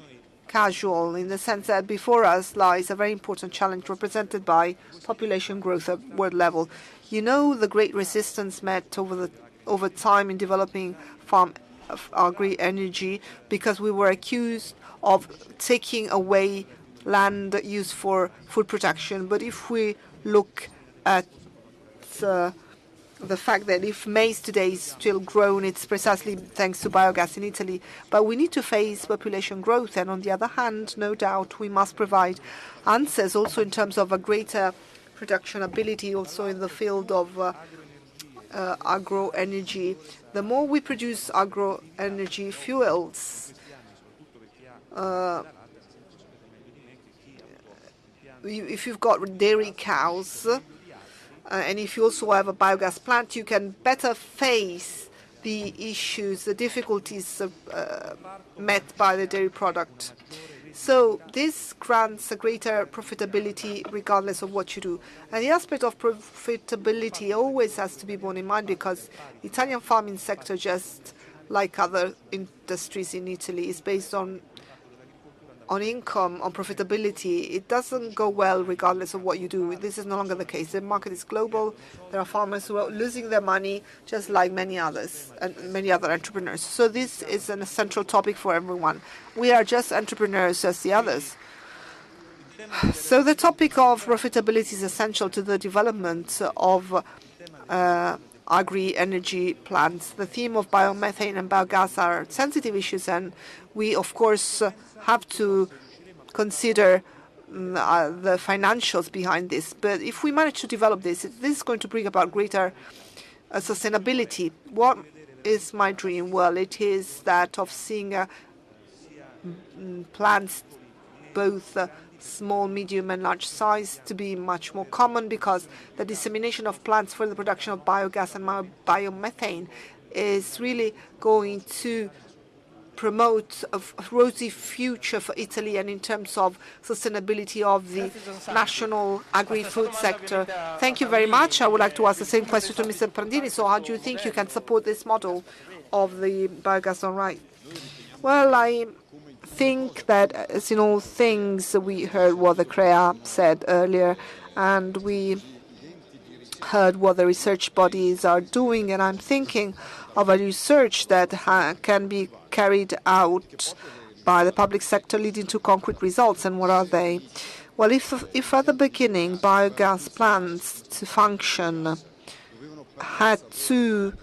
casual, in the sense that before us lies a very important challenge represented by population growth at world level. You know the great resistance met over time in developing farm agri-energy because we were accused of taking away land used for food production. But if we look at the fact that if maize today is still grown, it's precisely thanks to biogas in Italy. But we need to face population growth, and on the other hand, no doubt, we must provide answers also in terms of a greater production ability, also in the field of agro-energy. The more we produce agro-energy fuels, if you've got dairy cows, and if you also have a biogas plant, you can better face the issues, the difficulties met by the dairy product. So this grants a greater profitability regardless of what you do. And the aspect of profitability always has to be borne in mind because Italian farming sector, just like other industries in Italy, is based on income, on profitability. It doesn't go well regardless of what you do. This is no longer the case. The market is global. There are farmers who are losing their money just like many others and many other entrepreneurs. So this is an essential topic for everyone. We are just entrepreneurs as the others. So the topic of profitability is essential to the development of agri-energy plants. The theme of biomethane and biogas are sensitive issues, and we, of course, have to consider the financials behind this. But if we manage to develop this, this is going to bring about greater sustainability. What is my dream? Well, it is that of seeing plants, both small, medium, and large size, to be much more common, because the dissemination of plants for the production of biogas and biomethane is really going to promote a rosy future for Italy, and in terms of sustainability of the national agri-food sector. Thank you very much. I would like to ask the same question to Mr. Prandini. So how do you think you can support this model of the biogas on right? Well, I think that, as in all things, we heard what the CREA said earlier, and we heard what the research bodies are doing, and I'm thinking of a research that can be carried out by the public sector leading to concrete results. And what are they? Well, if at the beginning biogas plants to function had to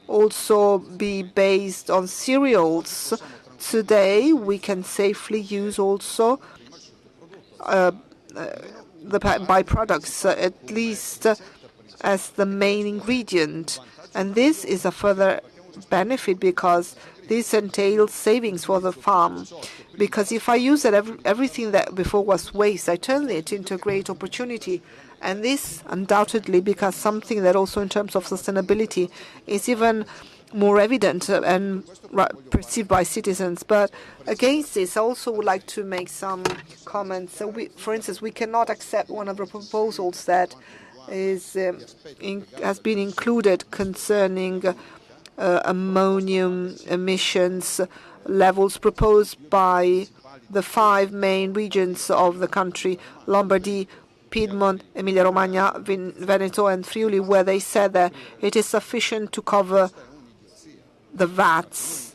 also be based on cereals, today we can safely use also the byproducts, at least as the main ingredient. And this is a further benefit because this entails savings for the farm. Because if I use everything that before was waste, I turn it into a great opportunity. And this undoubtedly becomes something that also in terms of sustainability is even more evident and perceived by citizens. But against this, I also would like to make some comments. So for instance, we cannot accept one of the proposals that has been included concerning ammonium emissions levels proposed by the 5 main regions of the country, Lombardy, Piedmont, Emilia-Romagna, Veneto, and Friuli, where they said that it is sufficient to cover the vats,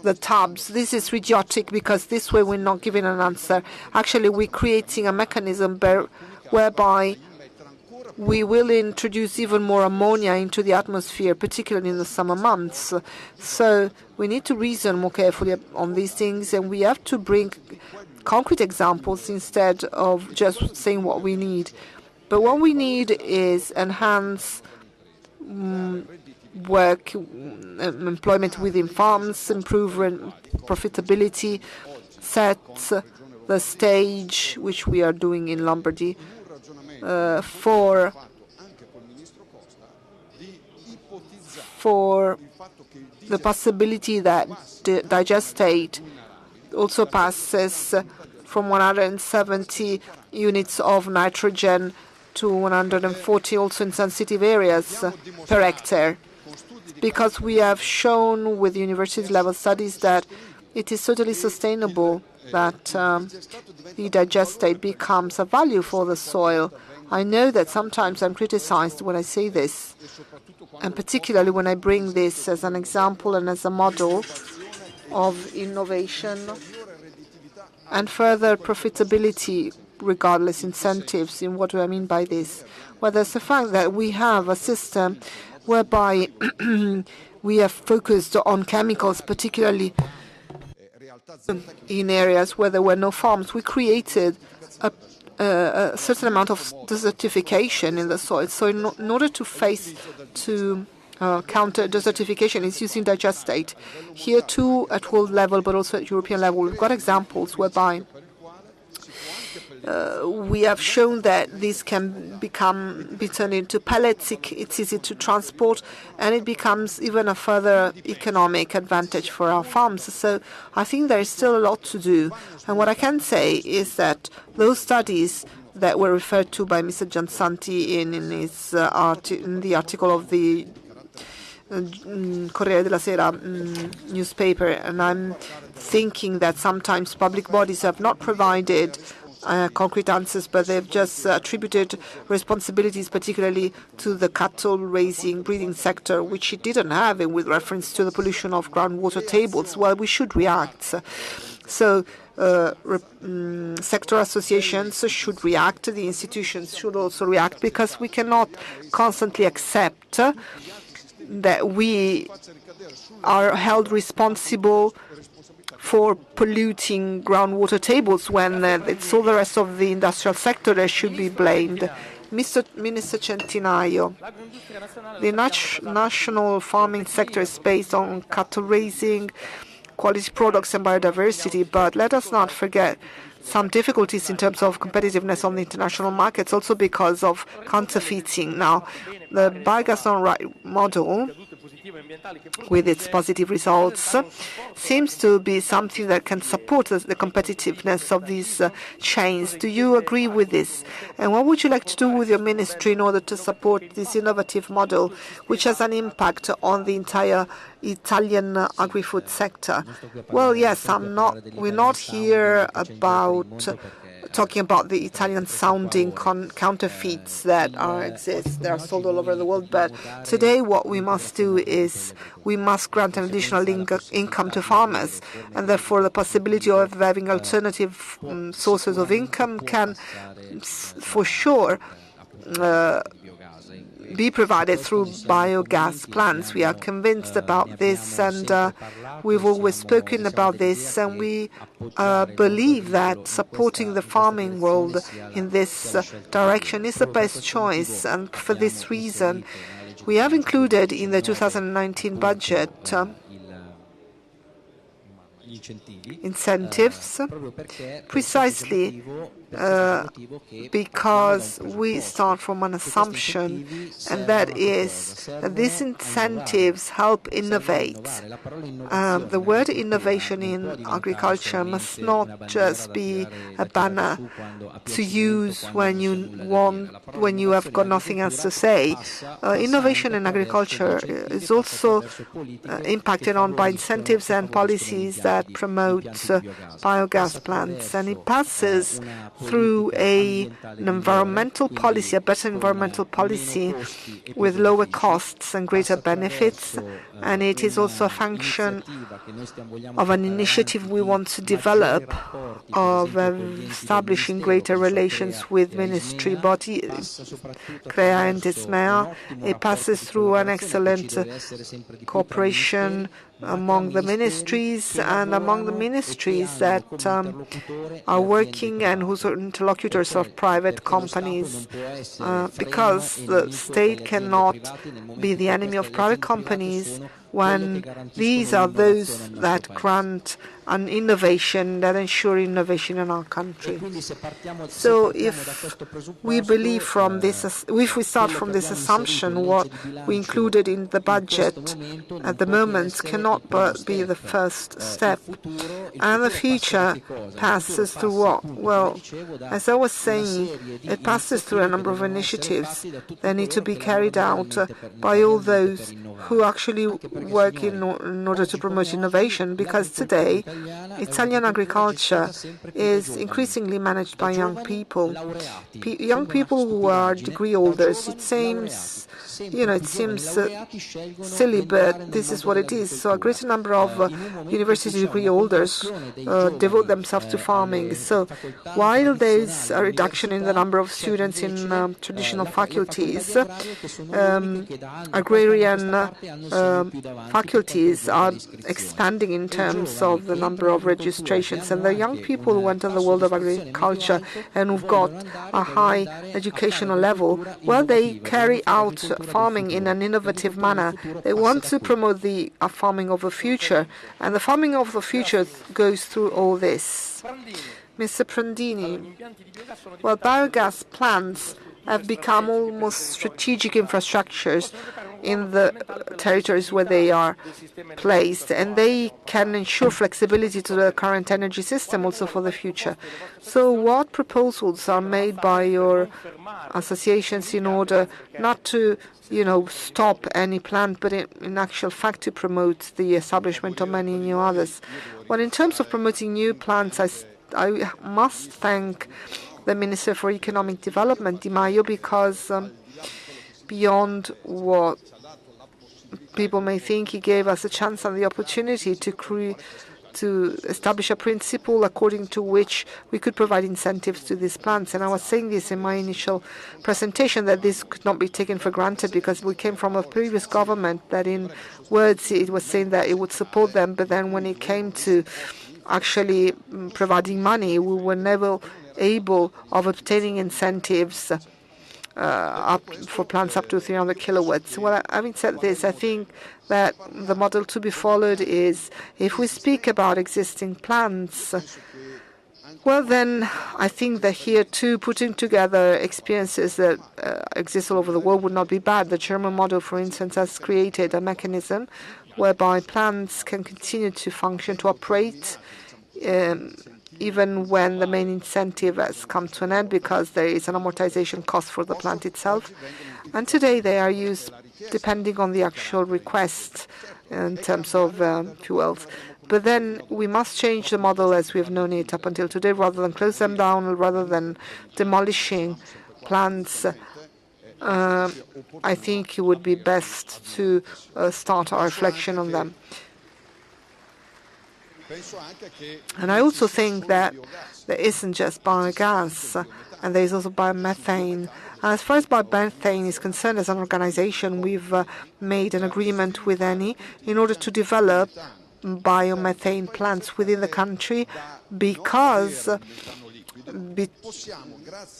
the tubs. This is idiotic because this way we're not giving an answer. Actually, we're creating a mechanism whereby we will introduce even more ammonia into the atmosphere, particularly in the summer months. So we need to reason more carefully on these things, and we have to bring concrete examples instead of just saying what we need. But what we need is enhance employment within farms, improve profitability, sets the stage, which we are doing in Lombardy, for the possibility that the digestate also passes from 170 units of nitrogen to 140 also in sensitive areas per hectare, because we have shown with university level studies that it is totally sustainable that the digestate becomes a value for the soil. I know that sometimes I'm criticized when I say this, and particularly when I bring this as an example and as a model of innovation and further profitability, regardless incentives. In what do I mean by this? Well, there's the fact that we have a system whereby we have focused on chemicals, particularly in areas where there were no farms. We created a certain amount of desertification in the soil. So in order to counter desertification, it's using digestate. Here too, at world level, but also at European level, we've got examples whereby we have shown that this can be turned into pellets. It's easy to transport, and it becomes even a further economic advantage for our farms. So I think there is still a lot to do. And what I can say is that those studies that were referred to by Mr. Giansanti in the article of the Corriere della Sera newspaper, and I'm thinking that sometimes public bodies have not provided concrete answers, but they've just attributed responsibilities particularly to the cattle raising, breeding sector, which it didn't have with reference to the pollution of groundwater tables. Well, we should react. So sector associations should react, the institutions should also react, because we cannot constantly accept that we are held responsible for polluting groundwater tables when it's all the rest of the industrial sector that should be blamed. Minister Centinaio, the national farming sector is based on cattle raising, quality products and biodiversity, but let us not forget some difficulties in terms of competitiveness on the international markets, also because of counterfeiting. Now, the biogas on-right model, with its positive results, seems to be something that can support the competitiveness of these chains. Do you agree with this? And what would you like to do with your ministry in order to support this innovative model, which has an impact on the entire Italian agri-food sector? Well, yes, we're not here about talking about the Italian-sounding counterfeits that exist. They are sold all over the world. But today what we must do is we must grant an additional income to farmers. And therefore the possibility of having alternative sources of income can for sure be provided through biogas plants. We are convinced about this, and we've always spoken about this, and we believe that supporting the farming world in this direction is the best choice. And for this reason, we have included in the 2019 budget incentives, precisely because we start from an assumption, and that is that these incentives help innovate. The word innovation in agriculture must not just be a banner to use when you have got nothing else to say. Innovation in agriculture is also impacted on by incentives and policies that promote biogas plants, and it passes through an environmental policy, a better environmental policy with lower costs and greater benefits. And it is also a function of an initiative we want to develop of establishing greater relations with ministry bodies, CREA and ISMEA. It passes through an excellent cooperation among the ministries and among the ministries that are working and whose are interlocutors of private companies, because the state cannot be the enemy of private companies when these are those that grant an innovation, that ensure innovation in our country. So if we believe from this, if we start from this assumption, what we included in the budget at the moment cannot but be the first step. And the future passes through what? Well, as I was saying, it passes through a number of initiatives that need to be carried out by all those who actually work in order to promote innovation, because today Italian agriculture is increasingly managed by young people. Young people who are degree holders. It seems, it seems silly, but this is what it is. So a greater number of university degree holders devote themselves to farming. So while there is a reduction in the number of students in traditional faculties, agrarian faculties are expanding in terms of the number of registrations, and the young people who enter the world of agriculture and who've got a high educational level, well, they carry out farming in an innovative manner. They want to promote the farming of the future, and the farming of the future goes through all this. Mr. Prandini, well, biogas plants have become almost strategic infrastructures in the territories where they are placed, and they can ensure flexibility to the current energy system also for the future. So what proposals are made by your associations in order not to stop any plant, but in actual fact to promote the establishment of many new others? Well, in terms of promoting new plants, I must thank the Minister for Economic Development, Di Maio, because beyond what people may think, he gave us a chance and the opportunity to establish a principle according to which we could provide incentives to these plants. And I was saying this in my initial presentation, that this could not be taken for granted, because we came from a previous government that in words it was saying that it would support them, but then when it came to actually providing money, we were never able of obtaining incentives for plants up to 300 kilowatts. Well, having said this, I think that the model to be followed is, if we speak about existing plants, well, then I think that here too, putting together experiences that exist all over the world would not be bad. The German model, for instance, has created a mechanism whereby plants can continue to function, to operate, even when the main incentive has come to an end, because there is an amortization cost for the plant itself. And today they are used depending on the actual request in terms of fuels. But then we must change the model as we have known it up until today, rather than close them down, rather than demolishing plants. I think it would be best to start our reflection on them. And I also think that there isn't just biogas, and there is also biomethane. As far as biomethane is concerned, as an organization, we've made an agreement with Eni in order to develop biomethane plants within the country, because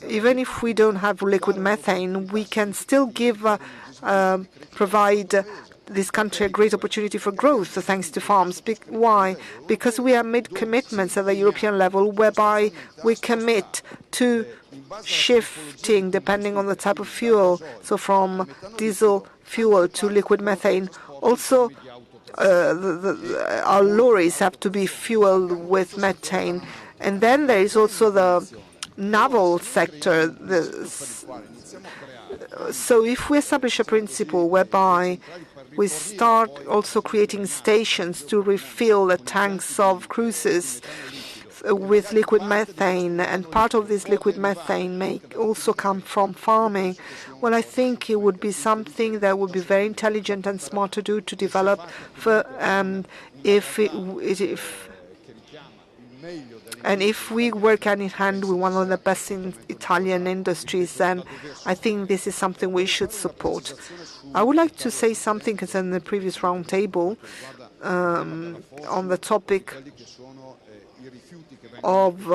even if we don't have liquid methane, we can still provide this country a great opportunity for growth, thanks to farms. Why? Because we have made commitments at the European level whereby we commit to shifting, depending on the type of fuel, so from diesel fuel to liquid methane. Also, our lorries have to be fueled with methane. And then there is also the naval sector. So if we establish a principle whereby we start also creating stations to refill the tanks of cruises with liquid methane, and part of this liquid methane may also come from farming, well, I think it would be something that would be very intelligent and smart to do, to develop. If we work hand in hand with one of the best Italian industries, then I think this is something we should support. I would like to say something concerning the previous round table on the topic of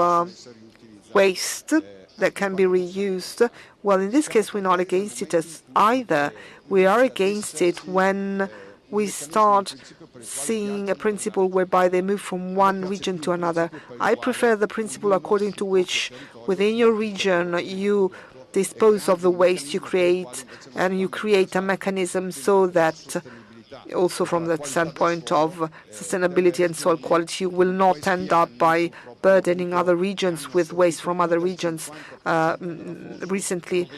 waste that can be reused. Well, in this case, we're not against it either. We are against it when we start seeing a principle whereby they move from one region to another. I prefer the principle according to which within your region you dispose of the waste you create, and you create a mechanism so that also from the standpoint of sustainability and soil quality, you will not end up by burdening other regions with waste from other regions. Recently,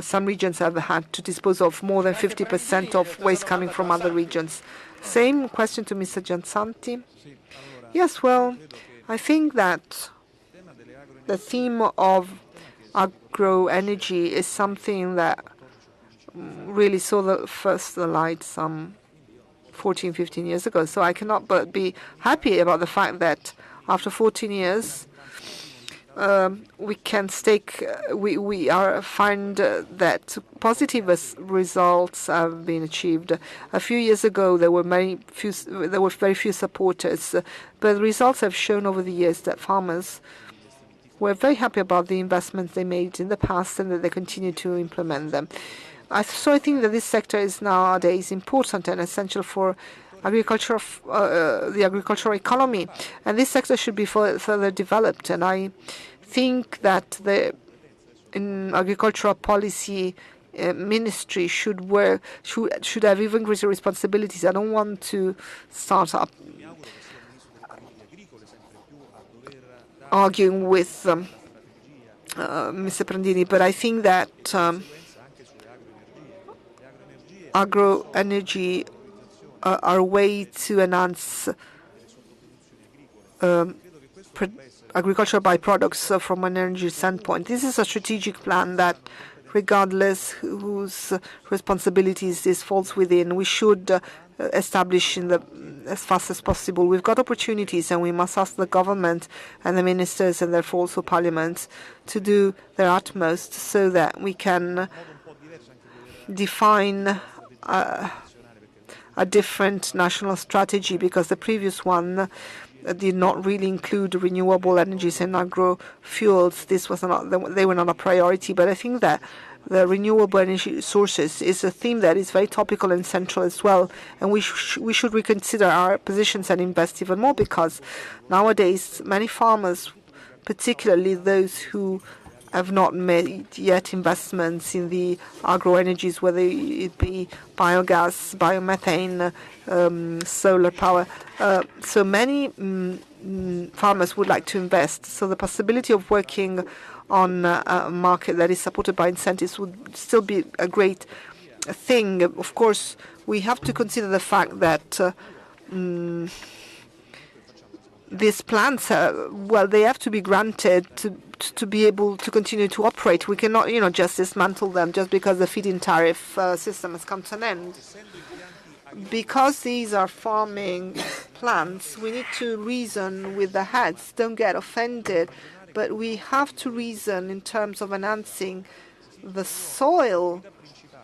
some regions have had to dispose of more than 50% of waste coming from other regions. Same question to Mr. Giansanti. Yes, well, I think that the theme of agro-energy is something that really saw the light some 14, 15 years ago. So I cannot but be happy about the fact that after 14 years, we can find that positive results have been achieved. A few years ago, there were very few supporters, but the results have shown over the years that farmers were very happy about the investments they made in the past and that they continue to implement them. So I think that this sector is nowadays important and essential for agriculture, the agricultural economy, and this sector should be further developed. And I think that the agricultural policy ministry should have even greater responsibilities. I don't want to start up arguing with Mr. Prandini, but I think that agro-energy are a way to enhance agricultural byproducts from an energy standpoint. This is a strategic plan that, regardless whose responsibilities this falls within, we should establish as fast as possible. We've got opportunities, and we must ask the government and the ministers, and therefore also Parliament, to do their utmost so that we can define a different national strategy, because the previous one did not really include renewable energies and agro fuels. They were not a priority, but I think that the renewable energy sources is a theme that is very topical and central as well, and we should reconsider our positions and invest even more, because nowadays many farmers, particularly those who have not made yet investments in the agro-energies, whether it be biogas, biomethane, solar power. So many farmers would like to invest. So the possibility of working on a market that is supported by incentives would still be a great thing. Of course, we have to consider the fact that these plants, well, they have to be granted to be able to continue to operate. We cannot, just dismantle them just because the feed-in tariff system has come to an end. Because these are farming plants, we need to reason with the heads. Don't get offended, but we have to reason in terms of enhancing the soil.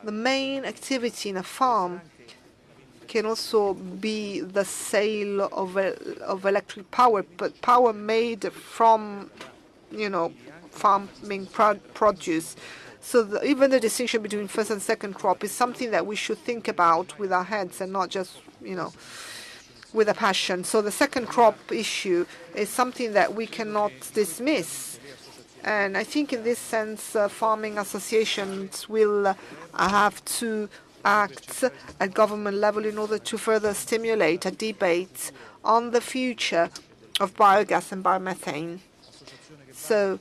The main activity in a farm can also be the sale of electric power, but power made from, farming produce. So even the distinction between first and second crop is something that we should think about with our heads and not just, with a passion. So the second crop issue is something that we cannot dismiss. And I think in this sense, farming associations will have to act at government level in order to further stimulate a debate on the future of biogas and biomethane. So,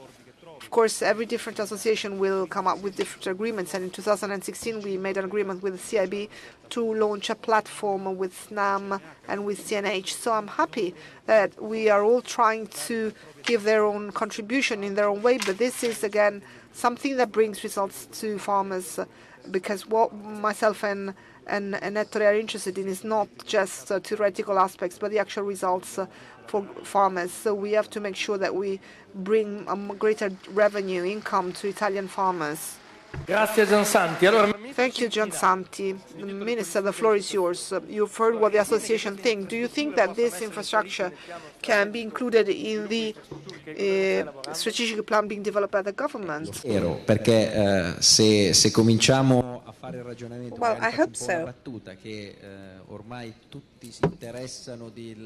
of course, every different association will come up with different agreements, and in 2016 we made an agreement with the CIB to launch a platform with SNAM and with CNH. So I'm happy that we are all trying to give their own contribution in their own way, but this is, again, something that brings results to farmers, because what myself and Ettore are interested in is not just theoretical aspects, but the actual results for farmers. So we have to make sure that we bring a greater revenue income to Italian farmers. Grazie Giansanti. Allora, Thank you, John Santi. Minister, the floor is yours. You've heard what the association thinks. Do you think that this infrastructure can be included in the strategic plan being developed by the government? Perché se cominciamo a fare il ragionamento, Well, I hope faccio una so. battuta che ormai tutti si interessano di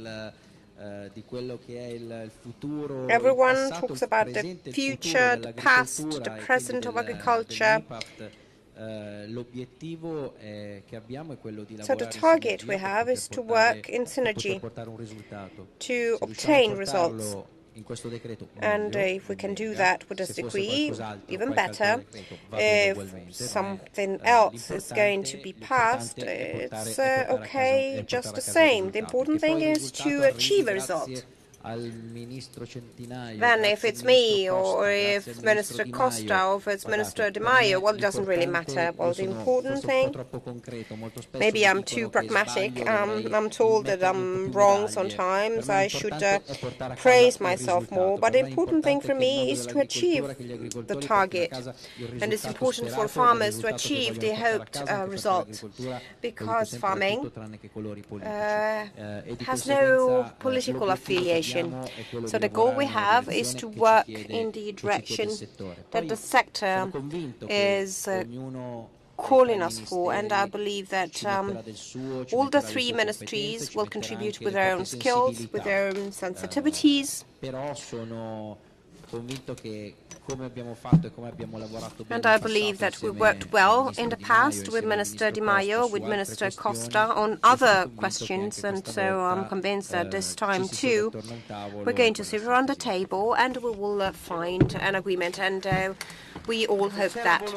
quello che è il futuro. Everyone talks about the future, the past, the present of agriculture. L'obiettivo che abbiamo è quello di So the target we have is to work in synergy to obtain results. And if we can do that with this decree, even better. If something else is going to be passed, it's okay just the same. The important thing is to achieve a result. Then if it's me, or if it's Minister Costa, or if it's Minister Di Maio, well, it doesn't really matter. Well, the important thing, maybe I'm too pragmatic. I'm told that I'm wrong sometimes. I should praise myself more. But the important thing for me is to achieve the target. And it's important for farmers to achieve the hoped result. Because farming has no political affiliation. So the goal we have is to work in the direction that the sector is calling us for, and I believe that all the three ministries will contribute with their own skills, with their own sensitivities. And I believe that we worked well in the past with Minister Di Maio, with Minister Costa on other questions, and so I'm convinced that this time too we're going to sit around the table and we will find an agreement, and we all hope that.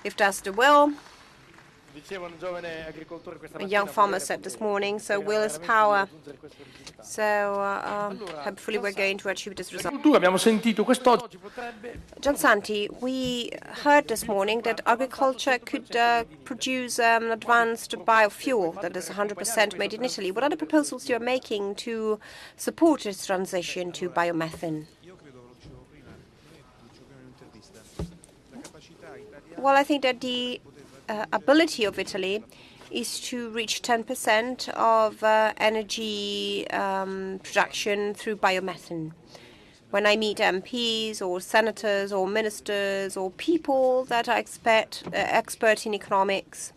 If that's the will, a young farmer said this morning, so will is power. So hopefully we're going to achieve this result. John Santi, we heard this morning that agriculture could produce an advanced biofuel that is 100% made in Italy. What are the proposals you're making to support its transition to biomethane? Well, I think that the ability of Italy is to reach 10% of energy production through biomethane. When I meet MPs or senators or ministers or people that are expert in economics,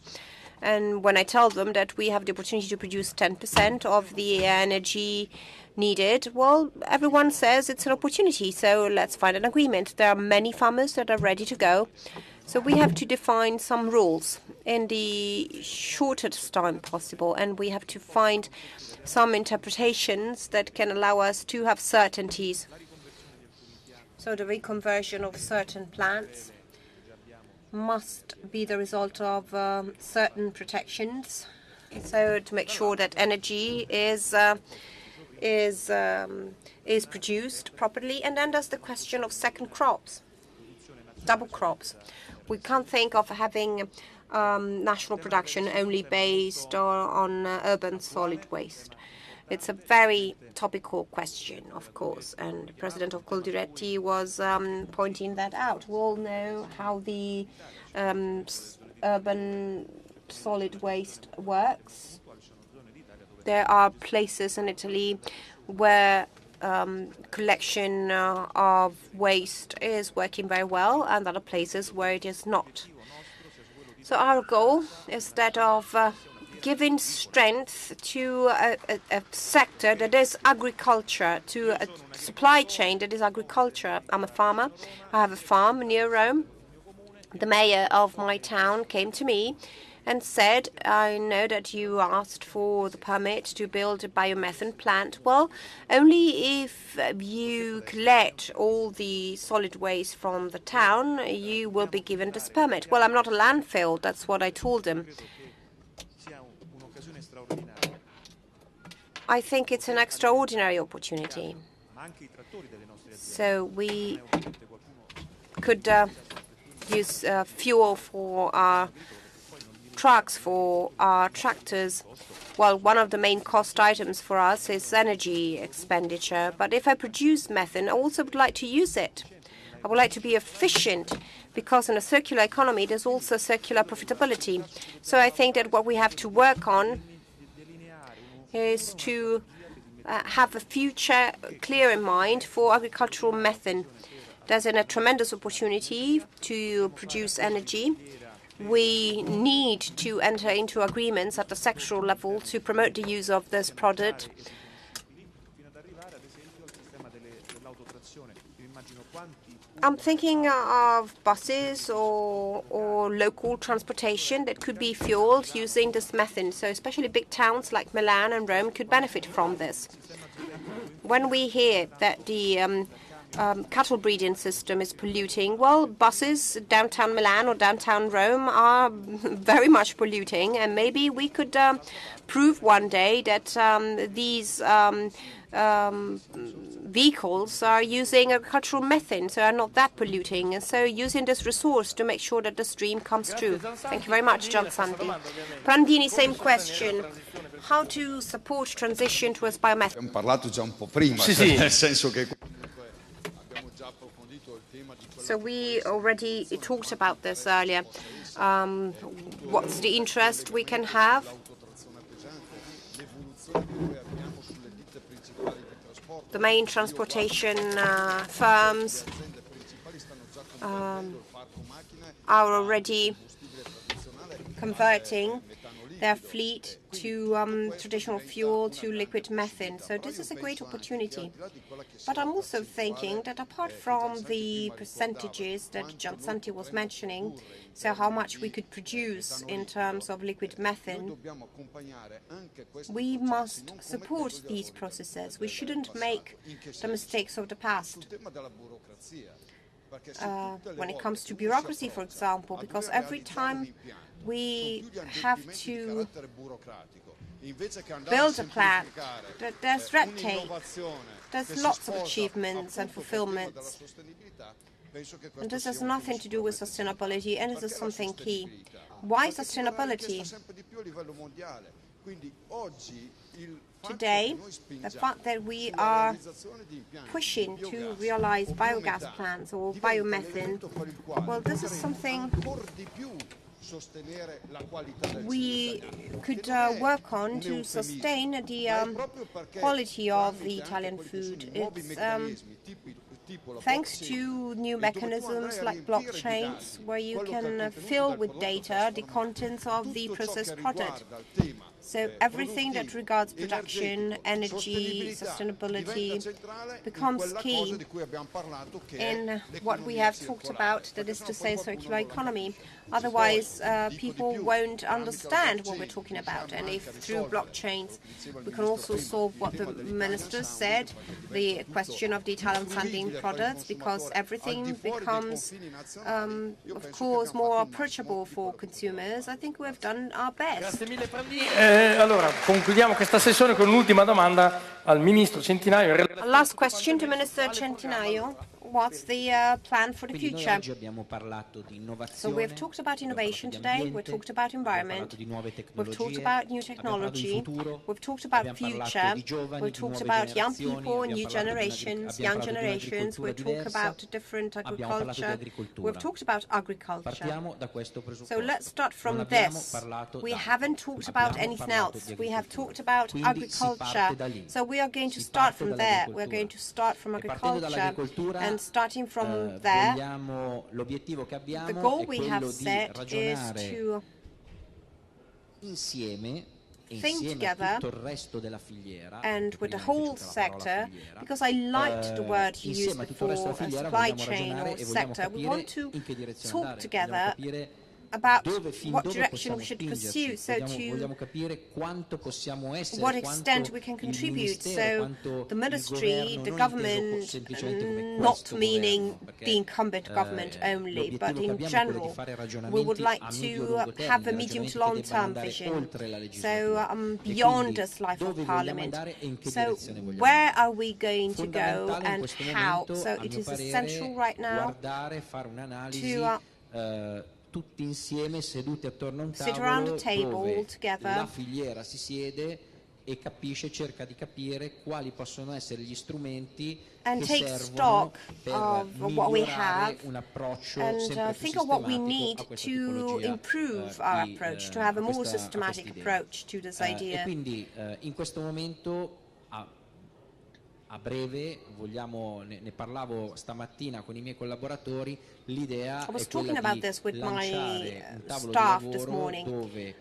and when I tell them that we have the opportunity to produce 10% of the energy needed, well, everyone says it's an opportunity, so let's find an agreement. There are many farmers that are ready to go. So we have to define some rules in the shortest time possible, and we have to find some interpretations that can allow us to have certainties. So the reconversion of certain plants must be the result of certain protections, so to make sure that energy is produced properly. And then there's the question of second crops, double crops. We can't think of having national production only based on urban solid waste. It's a very topical question, of course, and the President of Coldiretti was pointing that out. We all know how the urban solid waste works. There are places in Italy where collection of waste is working very well, and other places where it is not. So our goal is that of giving strength to a sector that is agriculture, to a supply chain that is agriculture. I'm a farmer. I have a farm near Rome. The mayor of my town came to me and said, I know that you asked for the permit to build a biomethane plant. Well, only if you collect all the solid waste from the town, you will be given this permit. Well, I'm not a landfill. That's what I told him. I think it's an extraordinary opportunity. So we could use fuel for our trucks, for our tractors. Well, one of the main cost items for us is energy expenditure. But if I produce methane, I also would like to use it. I I would like to be efficient, because in a circular economy, there's also circular profitability. So I think that what we have to work on is to have a future clear in mind for agricultural methane. There's a tremendous opportunity to produce energy. We need to enter into agreements at the sectoral level to promote the use of this product. I'm thinking of buses or local transportation that could be fueled using this method. So especially big towns like Milan and Rome could benefit from this. When we hear that the cattle breeding system is polluting, well, buses downtown Milan or downtown Rome are very much polluting, and maybe we could prove one day that these vehicles are using agricultural methane, so are not that polluting, and so using this resource to make sure that the stream comes true. Thank you very much, John Santi. Prandini, same question. How to support transition towards biomethane? Abbiamo parlato già un po' prima, nel senso che So we already talked about this earlier. What's the interest we can have? The main transportation firms are already converting their fleet to traditional fuel, to liquid methane. So this is a great opportunity. But I'm also thinking that apart from the percentages that John Santi was mentioning, so how much we could produce in terms of liquid methane, we must support these processes. We shouldn't make the mistakes of the past. When it comes to bureaucracy, for example, because every time we have to build a plant, there's red tape, there's lots of achievements and fulfillments. And this has nothing to do with sustainability, and this is something key. Why sustainability? Today, the fact that we are pushing to realize biogas plants or biomethane, well, this is something we could work on to sustain the quality of the Italian food. It's thanks to new mechanisms like blockchains, where you can fill with data the contents of the processed product. So everything that regards production, energy, sustainability becomes key in what we have talked about, that is to say, circular economy. Otherwise, people won't understand what we're talking about. And if through blockchains we can also solve what the minister said, the question of the Italian funding products, because everything becomes, of course, more approachable for consumers, I think we've done our best. Allora, concludiamo questa sessione con l'ultima domanda al Ministro Centinaio. Last question to Minister Centinaio. What's the plan for the future? So we've talked about innovation today, we've talked about environment, we've talked about new technology, we've talked about future, we've talked about young people, new generations, young generations, we've talked about different agriculture, we've talked about agriculture. So let's start from this. We haven't talked about anything else. We have talked about agriculture. So we are going to start from there. We're going to start from agriculture, and starting from there, the goal we have set is to think together and with the whole sector, because I liked the word you used before, supply chain or sector. We want to talk together about what direction we should pursue, so to what extent we can contribute. So the ministry, the government, not meaning the incumbent government only, but in general, we would like to have a medium to long-term vision, so beyond this life of Parliament. So where are we going to go and how? So it is essential right now to sit around a table together e capisce, cerca di capire quali possono essere gli strumenti and che take servono stock per of what we migliorare have un approccio and sempre più think of what we sistematico need a questa to tipologia improve our approach, to have a more systematic idea. approach to this E idea. quindi in questo momento a breve ne parlavo stamattina con i miei collaboratori, l'idea I was è quella talking about di this with my lanciare un tavolo staff di this lavoro morning. dove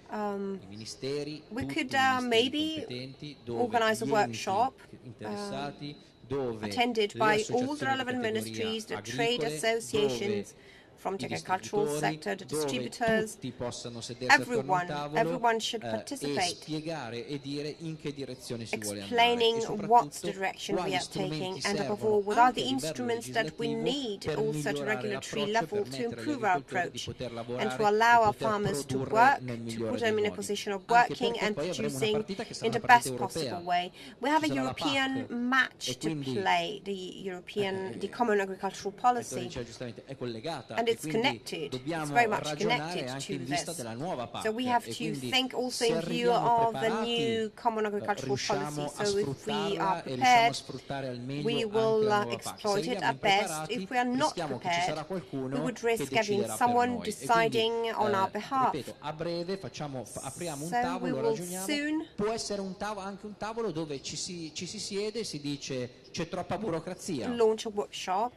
i ministeri, We tutti could i ministeri maybe competenti, dove organize a gli workshop enti interessati, dove attended le by all the associazioni di relevant categoria ministries, the trade agricole, associations, dove from the i agricultural distributori, sector, the dove distributors, tutti possano sedersi attorno a un tavolo everyone should e participate, spiegare e dire in che direzione si vuole andare explaining e what's soprattutto the direction we quali are taking, strumenti and above servono all, what are anche the a livello instruments that we legislativo need per also at migliorare regulatory l'approccio e level to permettere agli improve our agricoltori di approach poter and to lavorare allow e our poter farmers to produrre work, nel to migliore put dei them in a modi. position of Anche working perché and poi avremo una producing partita che sarà in the una partita best possible europea. way. We have a Ci sarà la European PAC match e to quindi play, the Common Agricultural Policy. diceva giustamente è collegata And e it's quindi connected. It's dobbiamo very much ragionare connected anche to in vista this. della nuova PAC So we have e to quindi think also se in view arriviamo of the preparati new Common Agricultural Policy. riusciamo a So if we are sfruttarla e riusciamo a prepared, sfruttare al meglio we anche will la nuova PAC. Se exploit it arriviamo at best. impreparati If we are not rischiamo che ci prepared, sarà we qualcuno would che risk having deciderà per someone noi e quindi deciding on our behalf. ripeto, a breve apriamo un So we tavolo, will ragioniamo, soon può essere anche un tavolo dove ci si siede e si dice c'è troppa burocrazia, launch a workshop.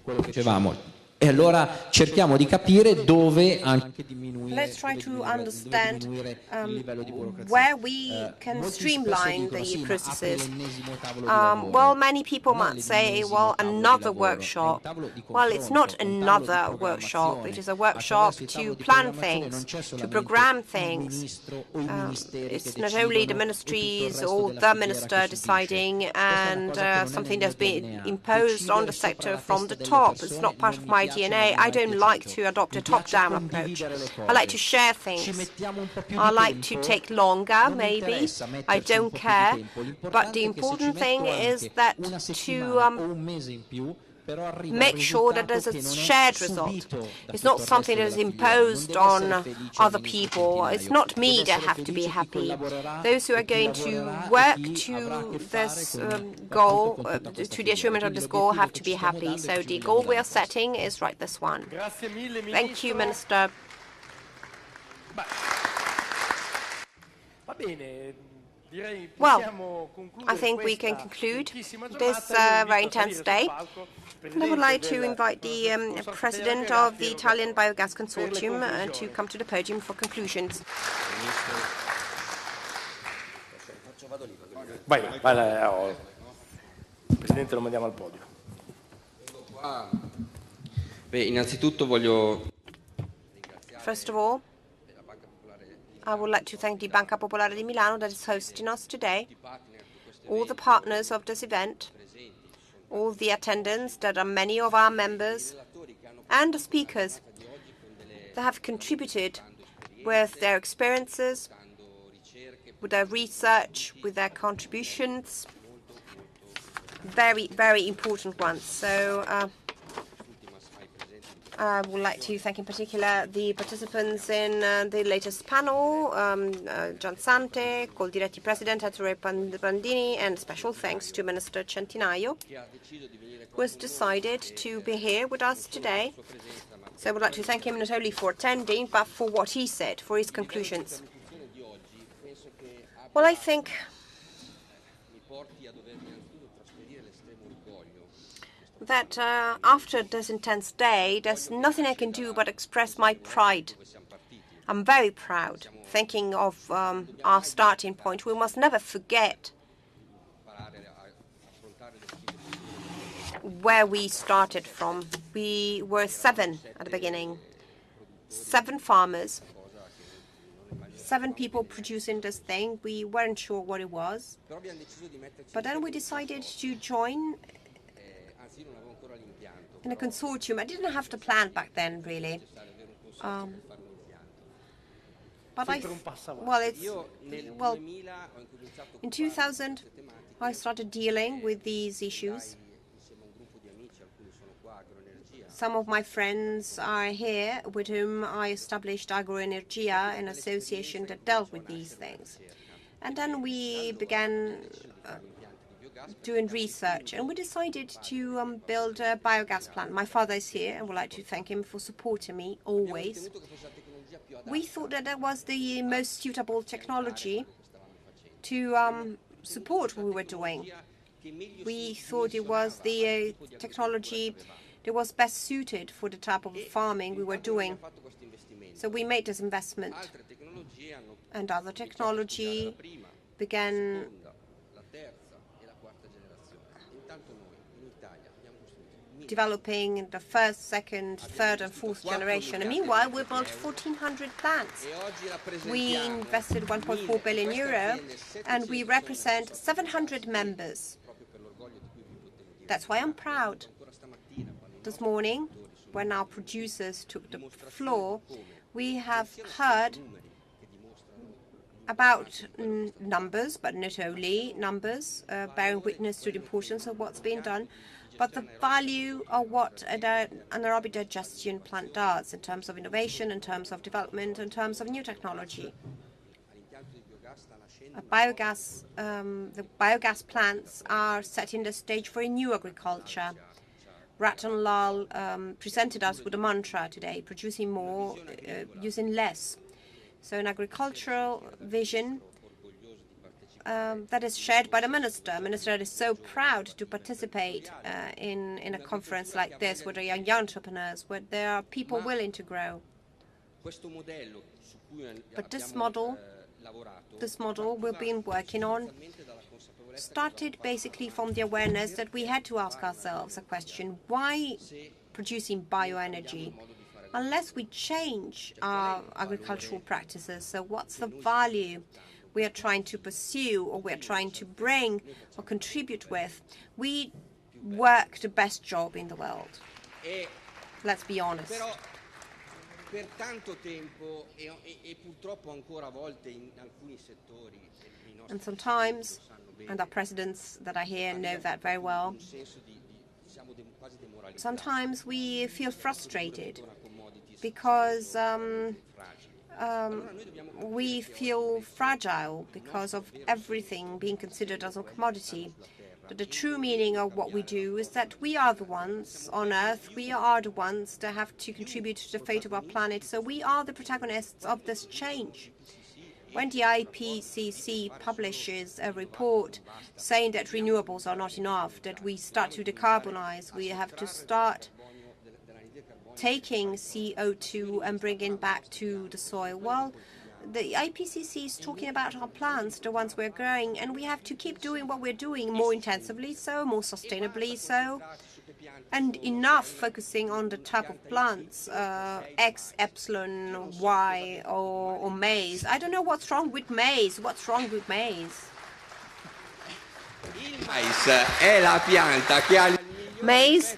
quello che dicevamo. E allora cerchiamo di capire dove anche diminuire, Let's try to understand il livello di burocrazia. where we can Molti streamline dicono, the sì, ma processes. apri l'ennesimo tavolo di lavoro. Well, many people Non è might say, l'ennesimo well, tavolo di another lavoro, è un workshop. tavolo di Well, it's not confronto, è un tavolo di another workshop. It programmazione. is a workshop Attraverso il to tavolo di plan programmazione non things, c'è to solamente program il things. ministro o i ministeri che It's not decidono only the e tutto il ministries resto or della the filiera minister che subisce. deciding Questa è una and cosa che non è something nel that's mio been DNA. imposed on the Decidere sopra sector la from testa the delle top. It's persone not part non of mi my piace, DNA. non mi è I mai don't like piaciuto. to adopt a Mi piace top-down approach. condividere le I like to cose. share Ci things. mettiamo un po' più I di like to tempo, take longer, non mi maybe. interessa I metterci un don't po' più di care. tempo. But the L'importante è che se ci important thing metto is anche that una to settimana o un mese in più, però arriva make un sure that risultato there's a che non è shared result. subito da It's tutto not il something resto that is della filiera. Non imposed deve on essere felice il other ministro people. It's Centinaio, not me deve that essere have to be felice chi happy. collaborerà Those who are e chi going to lavorerà e work chi avrà a che to fare this con, goal, appunto, con tutta questa to the filiera. achievement of Quindi this goal, l'obiettivo have che to ci be stiamo happy. dando è So che ci the vogliamo goal we dare are questo. setting is right this one. Grazie mille, Thank you, Ministro. Minister. Va bene. Direi Well, possiamo concludere I think we can questa conclude ricchissima this giornata. Io very invito a intense salire sul day. palco il And I would like to presidente invite the del president Consorzio of the dei Italian Biogas per le Consortium to conclusioni. come to the podium for conclusions. Vai, il presidente lo mandiamo al podio. Beh, innanzitutto voglio First of all, I would like to thank the Banca Popolare di Milano that is hosting us today, all the partners of this event, all the attendants that are many of our members, and the speakers that have contributed with their experiences, with their research, with their contributions, very, very important ones. So I would like to thank in particular the participants in the latest panel, Gian Sante, Coldiretti President, Ettore Pandini, and special thanks to Minister Centinaio, who has decided to be here with us today. So I would like to thank him not only for attending, but for what he said, for his conclusions. Well, I think that after this intense day, there's nothing I can do but express my pride. I'm very proud, thinking of our starting point. We must never forget where we started from. We were 7 at the beginning, 7 farmers, 7 people producing this thing. We weren't sure what it was, but then we decided to join in a consortium. I didn't have to plan back then, really. But in 2000, I started dealing with these issues. Some of my friends are here with whom I established Agroenergia, an association that dealt with these things. And then we began doing research, and we decided to build a biogas plant. My father is here, and would like to thank him for supporting me always. We thought that that was the most suitable technology to support what we were doing. We thought it was the technology that was best suited for the type of farming we were doing. So we made this investment, and other technology began developing the first, second, third, and fourth generation. And meanwhile, we built 1,400 plants. We invested 1.4 billion euro, and we represent 700 members. That's why I'm proud. This morning, when our producers took the floor, we have heard about numbers, but not only numbers, bearing witness to the importance of what's being done, but the value of what an anaerobic digestion plant does in terms of innovation, in terms of development, in terms of new technology. The biogas plants are setting the stage for a new agriculture. Ratan Lal presented us with a mantra today: producing more, using less. So an agricultural vision that is shared by the minister. Minister is so proud to participate in a conference like this with the young entrepreneurs, where there are people willing to grow. But this model we've been working on started basically from the awareness that we had to ask ourselves a question: why producing bioenergy? Unless we change our agricultural practices, so what's the value we are trying to pursue, or we are trying to bring or contribute with? We work the best job in the world. Let's be honest. And sometimes, and our presidents that are here know that very well, sometimes we feel frustrated because we feel fragile because of everything being considered as a commodity. But the true meaning of what we do is that we are the ones on Earth, we are the ones that have to contribute to the fate of our planet, so we are the protagonists of this change. When the IPCC publishes a report saying that renewables are not enough, that we start to decarbonize, we have to start taking CO2 and bringing back to the soil. Well, the IPCC is talking about our plants, the ones we're growing, and we have to keep doing what we're doing more intensively so, more sustainably so, and enough focusing on the type of plants, X, epsilon, Y, or maize. I don't know what's wrong with maize. What's wrong with maize? Maize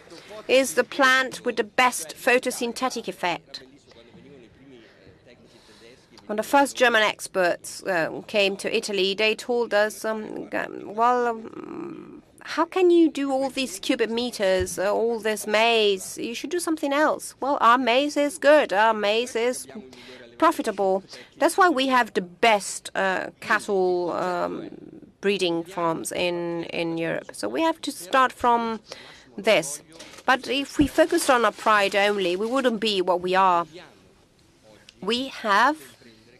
is the plant with the best photosynthetic effect. When the first German experts came to Italy, they told us, how can you do all these cubic meters, all this maize? You should do something else. Well, our maize is good. Our maize is profitable. That's why we have the best cattle breeding farms in Europe. So we have to start from this. But if we focused on our pride only, we wouldn't be what we are. We have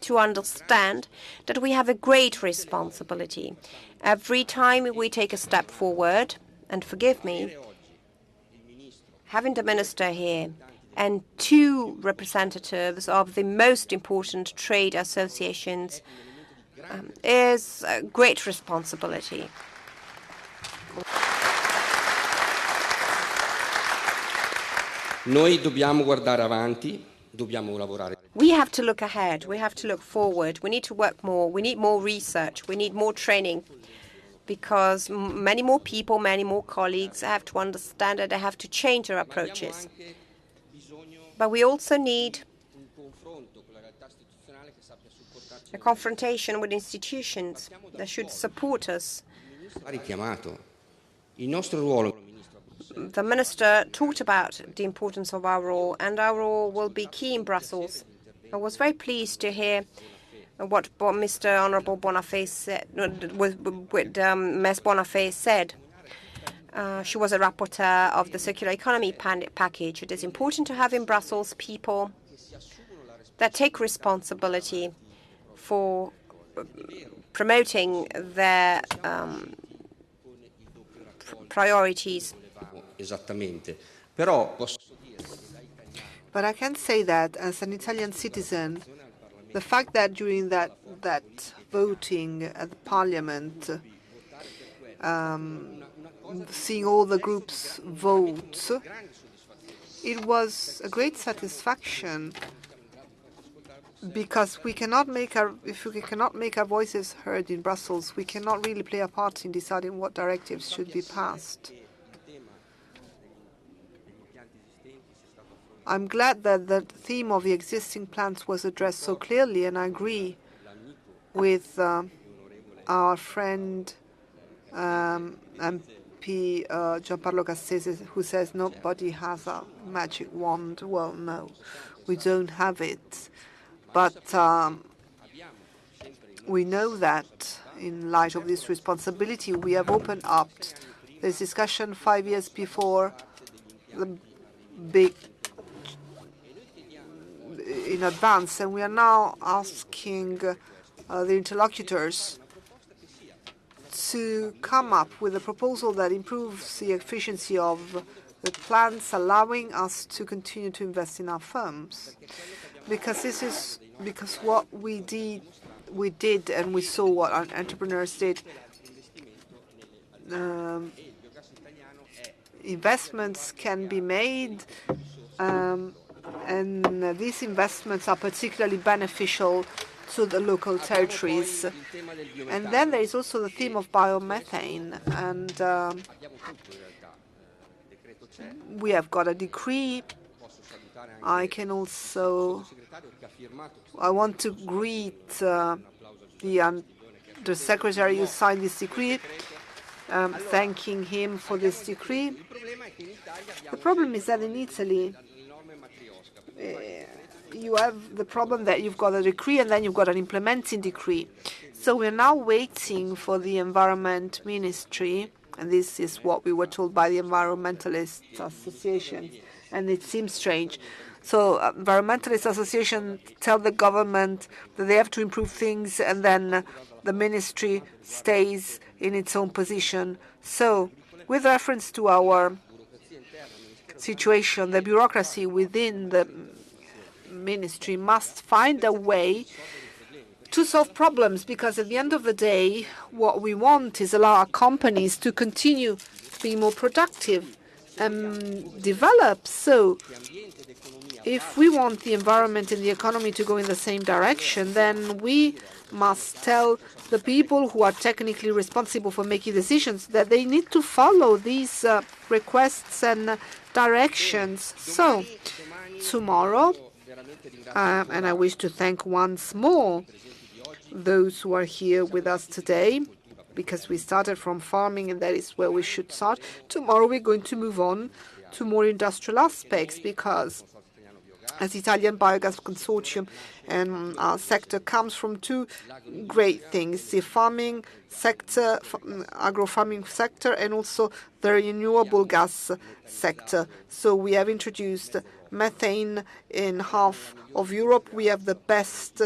to understand that we have a great responsibility. Every time we take a step forward, and forgive me, having the minister here and two representatives of the most important trade associations is a great responsibility. Noi dobbiamo guardare avanti, dobbiamo lavorare. We have to look ahead. We have to look forward. We need to work more. We need more research. We need more training, because many more people, many more colleagues have to understand that they have to change their approaches. But we also need a confrontation with institutions that should support us. The minister talked about the importance of our role, and our role will be key in Brussels. I was very pleased to hear what Mr. Honourable Bonafé said, with Ms. Bonafé said. She was a rapporteur of the circular economy package. It is important to have in Brussels people that take responsibility for promoting their priorities. But I can say that as an Italian citizen, the fact that during that voting at the Parliament, seeing all the groups vote, it was a great satisfaction, because if we cannot make our voices heard in Brussels, we cannot really play a part in deciding what directives should be passed. I'm glad that the theme of the existing plants was addressed so clearly, and I agree with our friend MP Gianpaolo Cassese, who says nobody has a magic wand. Well, no, we don't have it. But we know that in light of this responsibility, we have opened up this discussion 5 years before the big in advance, and we are now asking the interlocutors to come up with a proposal that improves the efficiency of the plants, allowing us to continue to invest in our firms. Because what we did, and we saw what our entrepreneurs did. Investments can be made, and these investments are particularly beneficial to the local territories. And then there is also the theme of biomethane, and we have got a decree. I want to greet the Secretary who signed this decree, thanking him for this decree. The problem is that in Italy, you have the problem that you've got a decree and then you've got an implementing decree. So we're now waiting for the Environment Ministry, and this is what we were told by the Environmentalist Association, and it seems strange. So Environmentalist Association tell the government that they have to improve things, and then the ministry stays in its own position. So with reference to our situation, the bureaucracy within the ministry must find a way to solve problems, because at the end of the day, what we want is allow our companies to continue to be more productive and develop. So if we want the environment and the economy to go in the same direction, then we must tell the people who are technically responsible for making decisions that they need to follow these requests and directions. So tomorrow, and I wish to thank once more those who are here with us today, because we started from farming and that is where we should start. Tomorrow we're going to move on to more industrial aspects, because as Italian Biogas Consortium and our sector comes from two great things: the farming sector, agro-farming sector, and also the renewable gas sector. So we have introduced methane in half of Europe. We have the best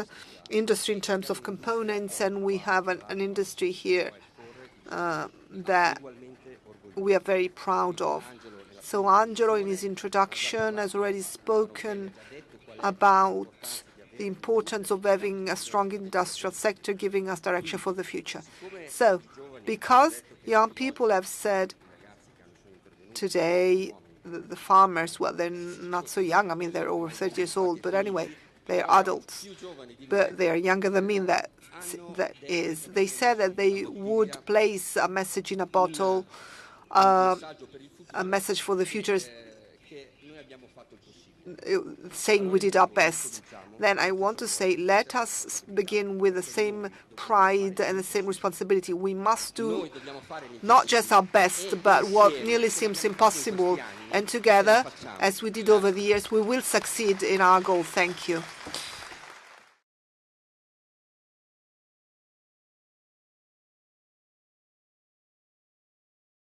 industry in terms of components, and we have an industry here that we are very proud of. So Angelo, in his introduction, has already spoken about the importance of having a strong industrial sector, giving us direction for the future. So, because young people have said today, the farmers, well, they're not so young. I mean, they're over 30 years old, but anyway, they're adults, but they are younger than me. That is, they said that they would place a message in a bottle, a message for the future, saying we did our best. Then I want to say, let us begin with the same pride and the same responsibility. We must do not just our best, but what nearly seems impossible. And together, as we did over the years, we will succeed in our goal. Thank you.